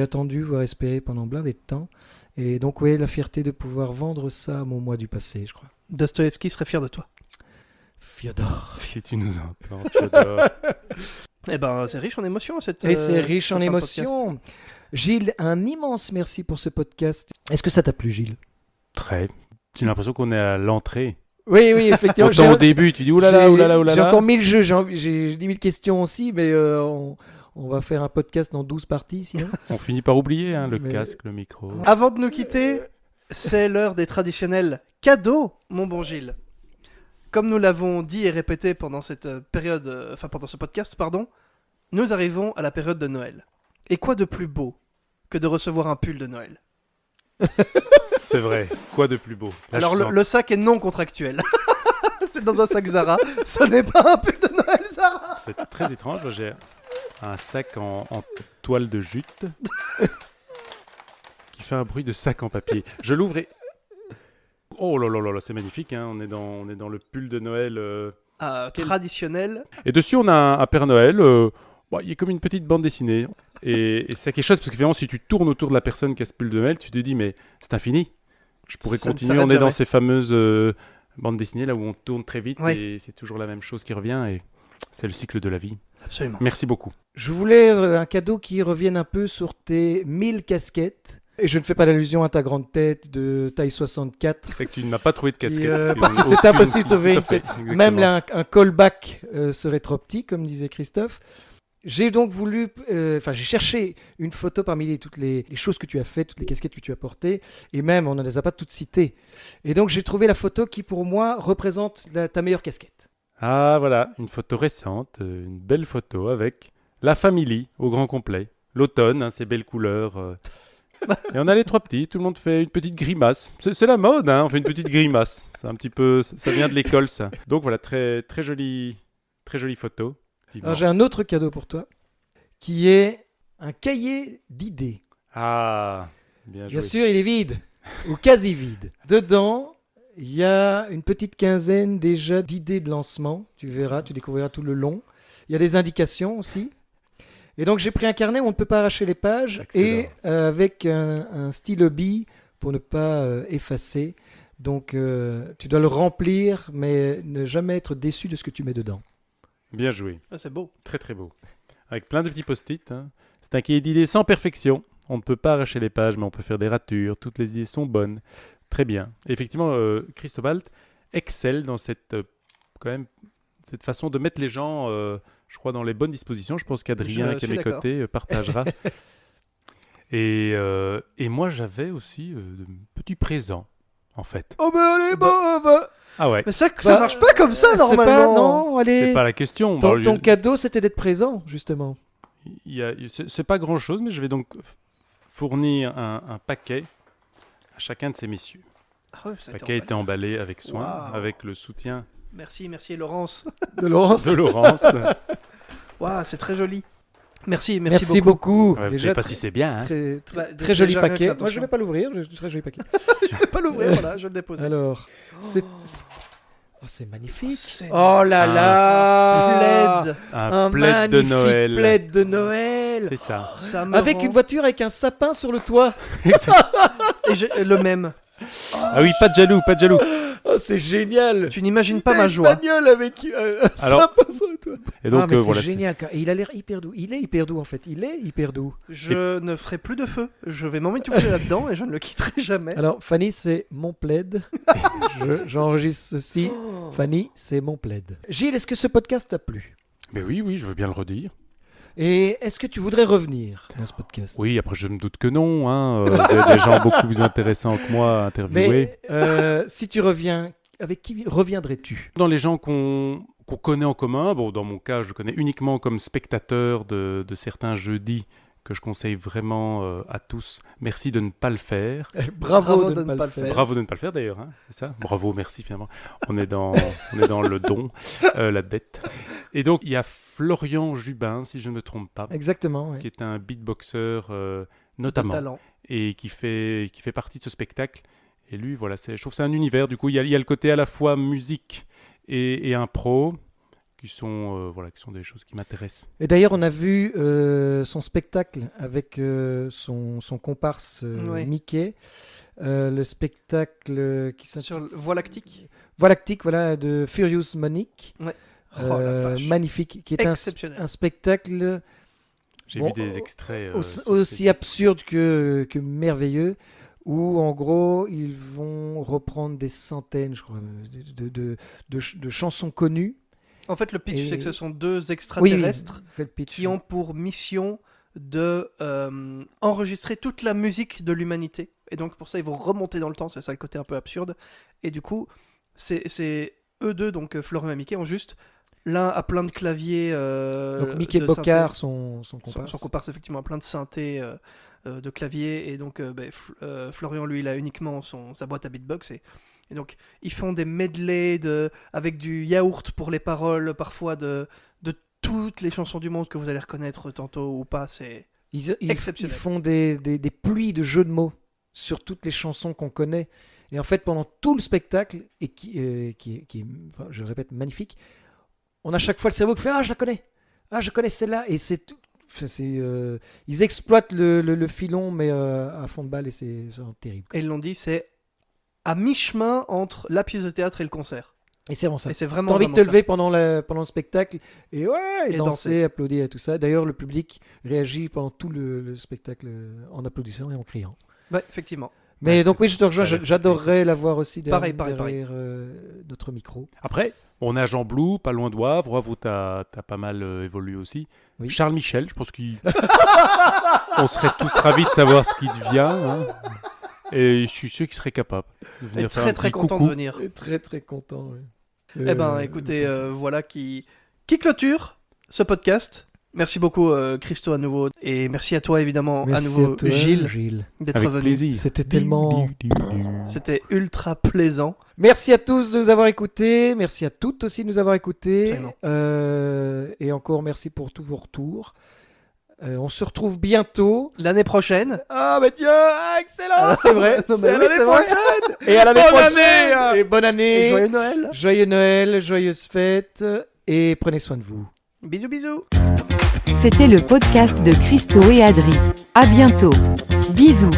S1: attendu, voire espéré pendant blindé de temps. Et donc, oui, la fierté de pouvoir vendre ça à mon moi du passé, je crois.
S3: Dostoïevski serait fier de toi.
S1: Fiodor.
S2: Si tu nous entends, Fiodor.
S3: Eh ben, c'est riche en émotions, cette...
S1: Et c'est riche en
S3: cette
S1: émotions. Gilles, un immense merci pour ce podcast. Est-ce que ça t'a plu, Gilles ?
S2: Très. J'ai l'impression qu'on est à l'entrée.
S1: Oui, effectivement.
S2: Autant au début, tu dis oulala.
S1: J'ai encore 1000 jeux, j'ai 10 000 questions aussi, mais on va faire un podcast dans 12 parties, sinon.
S2: On finit par oublier le casque, le micro.
S3: Avant de nous quitter, c'est l'heure des traditionnels cadeaux, mon bon Gilles. Comme nous l'avons dit et répété pendant cette période, pendant ce podcast, nous arrivons à la période de Noël. Et quoi de plus beau que de recevoir un pull de Noël ?
S2: C'est vrai, quoi de plus beau. Là,
S3: alors le sac est non contractuel. C'est dans un sac Zara. Ce n'est pas un pull de Noël Zara.
S2: C'est très étrange, j'ai un sac en toile de jute qui fait un bruit de sac en papier. Je l'ouvre et... Oh là là là, c'est magnifique, hein. On est dans le pull de Noël.
S3: Traditionnel.
S2: Et dessus, on a un Père Noël Bon, il y a comme une petite bande dessinée. Et c'est quelque chose, parce que finalement, si tu tournes autour de la personne qui a ce pull de Noël, tu te dis, mais c'est infini. Je pourrais
S3: Ça ne
S2: continuer.
S3: s'arrête
S2: On est dans
S3: jamais.
S2: ces fameuses bandes dessinées là où on tourne très vite
S3: Oui.
S2: et c'est toujours la même chose qui revient. Et c'est le cycle de la vie.
S3: Absolument.
S2: Merci beaucoup.
S1: Je voulais un cadeau qui revienne un peu sur tes 1000 casquettes. Et je ne fais pas d'allusion à ta grande tête de taille 64.
S2: C'est que tu ne m'as pas trouvé de casquette.
S1: parce que
S2: Aucune-
S1: c'est impossible de trouver
S2: Tout à
S1: une
S2: fait,
S1: Même
S2: exactement.
S1: là, un callback serait trop petit, comme disait Christophe. J'ai donc voulu, j'ai cherché une photo parmi toutes les choses que tu as faites, toutes les casquettes que tu as portées, et même on ne les a pas toutes citées. Et donc j'ai trouvé la photo qui pour moi représente ta meilleure casquette.
S2: Ah voilà, une photo récente, une belle photo avec la famille au grand complet. L'automne, hein, ces belles couleurs. Et on a les trois petits, tout le monde fait une petite grimace. C'est la mode, hein, on fait une petite grimace. C'est un petit peu, ça vient de l'école ça. Donc voilà, très jolie photo.
S1: Alors j'ai un autre cadeau pour toi, qui est un cahier d'idées.
S2: Ah, bien joué.
S1: Bien sûr, il est vide, ou quasi vide. Dedans, il y a une petite quinzaine déjà d'idées de lancement. Tu verras, tu découvriras tout le long. Il y a des indications aussi. Et donc j'ai pris un carnet où on ne peut pas arracher les pages
S2: Excellent.
S1: et avec un stylo bille pour ne pas effacer. Donc tu dois le remplir, mais ne jamais être déçu de ce que tu mets dedans.
S2: Bien joué,
S3: Ah, c'est beau.
S2: très très beau. Avec plein de petits post-it. Hein. C'est un cahier d'idées sans perfection. On ne peut pas arracher les pages, mais on peut faire des ratures. Toutes les idées sont bonnes. Très bien. Et effectivement, Christobal excelle dans cette façon de mettre les gens, je crois, dans les bonnes dispositions. Je pense qu'Adrien,
S3: Je
S2: qui est à
S3: suis
S2: mes
S3: d'accord.
S2: côtés, partagera. Et moi, j'avais aussi de petits présents, en fait.
S1: Oh ben allez, bah,
S2: Ah ouais,
S3: Mais ça marche pas comme ça,
S1: c'est
S3: normalement.
S1: pas, non, allez.
S2: c'est pas la question.
S1: Ton,
S2: Bon,
S1: ton cadeau, c'était d'être présent, justement.
S2: c'est pas grand-chose, mais je vais donc fournir un paquet à chacun de ces messieurs.
S3: Ah ouais, ça a
S2: Le
S3: été
S2: paquet a été
S3: emballé.
S2: emballé avec soin,
S3: Waouh.
S2: avec le soutien
S3: Merci Laurence.
S1: De Laurence.
S2: de Laurence.
S3: Waouh, c'est très joli. Merci
S1: Merci beaucoup.
S2: Ouais, je
S1: Déjà,
S2: sais pas si c'est bien. Hein.
S1: très,
S3: Bah,
S1: très joli
S3: déjà, rien que
S1: paquet.
S3: l'intention.
S1: Moi, je vais pas l'ouvrir. Très joli paquet.
S3: Je vais pas l'ouvrir, voilà, je vais le déposer.
S1: Alors, c'est magnifique.
S3: C'est
S1: Oh là là.
S3: plaid.
S2: Un plaid de
S1: magnifique
S2: Noël.
S1: plaid de Noël.
S2: C'est ça.
S3: Ça me
S1: Avec
S3: rend-
S1: une voiture avec un sapin sur le toit.
S3: Et le même.
S2: Ah oui, pas de jaloux, pas de jaloux.
S1: Oh, c'est génial.
S3: Tu n'imagines pas
S1: T'as
S3: ma
S1: une
S3: joie.
S1: bagnole avec un
S2: Alors-
S1: sapin sur le toit.
S2: Et donc
S1: mais c'est
S2: voilà.
S1: génial. Et il a l'air hyper doux. Il est hyper doux en fait. Il est hyper doux.
S3: Je ne ferai plus de feu. Je vais m'emmitoufler là-dedans et je ne le quitterai jamais.
S1: Alors, Fanny, c'est mon plaid. J'enregistre ceci. Fanny, c'est mon plaid. Gilles, est-ce que ce podcast t'a plu?
S2: Mais oui, je veux bien le redire.
S1: Et est-ce que tu voudrais revenir dans ce podcast?
S2: Oui, après je me doute que non. Hein. Des gens beaucoup plus intéressants que moi à interviewer.
S1: Mais si tu reviens, avec qui reviendrais-tu?
S2: Dans les gens qu'on connaît en commun, bon, dans mon cas, je connais uniquement comme spectateur de certains jeudis que je conseille vraiment à tous. Merci de ne pas le faire.
S1: Bravo de ne pas le faire.
S2: Bravo de ne pas le faire d'ailleurs, hein, c'est ça. Bravo, merci finalement. On est dans le don, la dette. Et donc il y a Florian Jubin, si je ne me trompe pas,
S1: Exactement. Ouais.
S2: qui est un beatboxer
S3: De
S2: notamment
S3: talent.
S2: et qui fait partie de ce spectacle. Et lui, voilà, je trouve que c'est un univers. Du coup, il y a le côté à la fois musique et impro qui sont des choses qui m'intéressent.
S1: Et d'ailleurs, on a vu son spectacle avec son comparse
S3: Oui.
S1: Mickey. Le spectacle qui
S3: Sur
S1: s'intitule
S3: le Voie lactique.
S1: Voie lactique, voilà, de Furious Monique.
S3: Oh la vache.
S1: Magnifique, qui est
S3: Exceptionnel.
S1: un spectacle
S2: J'ai
S1: Bon,
S2: vu des extraits.
S1: aussi absurde que merveilleux, où en gros ils vont reprendre des centaines, je crois, de chansons connues.
S3: En fait, le pitch,
S1: Et-
S3: c'est que ce sont deux
S1: Oui,
S3: extraterrestres
S1: fais le pitch.
S3: qui ont pour mission de enregistrer toute la musique de l'humanité. Et donc, pour ça, ils vont remonter dans le temps. C'est ça le côté un peu absurde. Et du coup, c'est eux deux, donc Florian et Mickey, ont juste. L'un a plein de claviers.
S1: Donc Mickey
S3: de
S1: Bocard,
S3: synthé.
S1: son comparse.
S3: Son comparse, effectivement, a plein de synthés de claviers. Et donc, Florian, lui, il a uniquement sa boîte à beatbox. Et donc, ils font des medleys avec du yaourt pour les paroles, parfois de toutes les chansons du monde que vous allez reconnaître tantôt ou pas. C'est
S1: Ils
S3: exceptionnel.
S1: font des pluies de jeux de mots sur toutes les chansons qu'on connaît. Et en fait, pendant tout le spectacle, et qui est, enfin, je le répète, magnifique, on a chaque fois le cerveau qui fait « Ah, je la connais !» Ah, je connais celle-là et c'est tout. Enfin, ils exploitent le filon, mais à fond de balle et c'est vraiment terrible.
S3: Et ils l'ont dit, c'est à mi-chemin entre la pièce de théâtre et le concert.
S1: Et c'est vraiment ça.
S3: Et c'est vraiment
S1: T'as envie de te
S3: vraiment ça.
S1: lever pendant le spectacle et
S3: Et
S1: danser,
S3: danser.
S1: applaudir et tout ça. D'ailleurs, le public réagit pendant tout le spectacle en applaudissant et en criant.
S3: Ouais, effectivement.
S1: Mais
S2: Ouais,
S1: donc oui, je te rejoins.
S2: ça a l'air
S1: J'adorerais la voir aussi
S3: Pareil.
S1: derrière notre micro.
S2: Après, on a Jean Blou, pas loin de Wavre. Wavre où t'as pas mal évolué aussi.
S1: Oui.
S2: Charles Michel, je pense qu'on serait tous ravis de savoir ce qu'il devient. Hein. Et je suis sûr qu'il serait capable de
S3: Et
S2: venir faire
S3: très
S2: un
S3: très
S2: petit
S3: content
S2: coucou.
S3: de venir.
S1: Et très très content. Ouais.
S3: Eh ben, écoutez, voilà qui clôture ce podcast. Merci beaucoup, Christo, à nouveau. Et merci à toi, évidemment,
S1: Merci
S3: à nouveau,
S1: à toi,
S3: Gilles, d'être
S2: Avec
S3: venu.
S2: plaisir.
S1: C'était tellement.
S3: C'était ultra plaisant.
S1: Merci à tous de nous avoir écoutés. Merci à toutes aussi de nous avoir écoutés.
S3: Absolument.
S1: Et encore merci pour tous vos retours. On se retrouve bientôt.
S3: L'année prochaine.
S1: Ah, mais tiens, excellent! C'est vrai,
S3: Non,
S1: c'est
S3: mais
S1: à
S3: oui,
S1: l'année
S3: c'est vrai.
S1: prochaine! Et à l'année
S2: Bonne
S1: prochaine!
S2: année!
S1: Et bonne année!
S3: Et joyeux Noël.
S1: Joyeux Noël, joyeuses fêtes, et prenez soin de vous.
S3: Bisous, bisous.
S4: C'était le podcast de Christo et Adri. À bientôt. Bisous.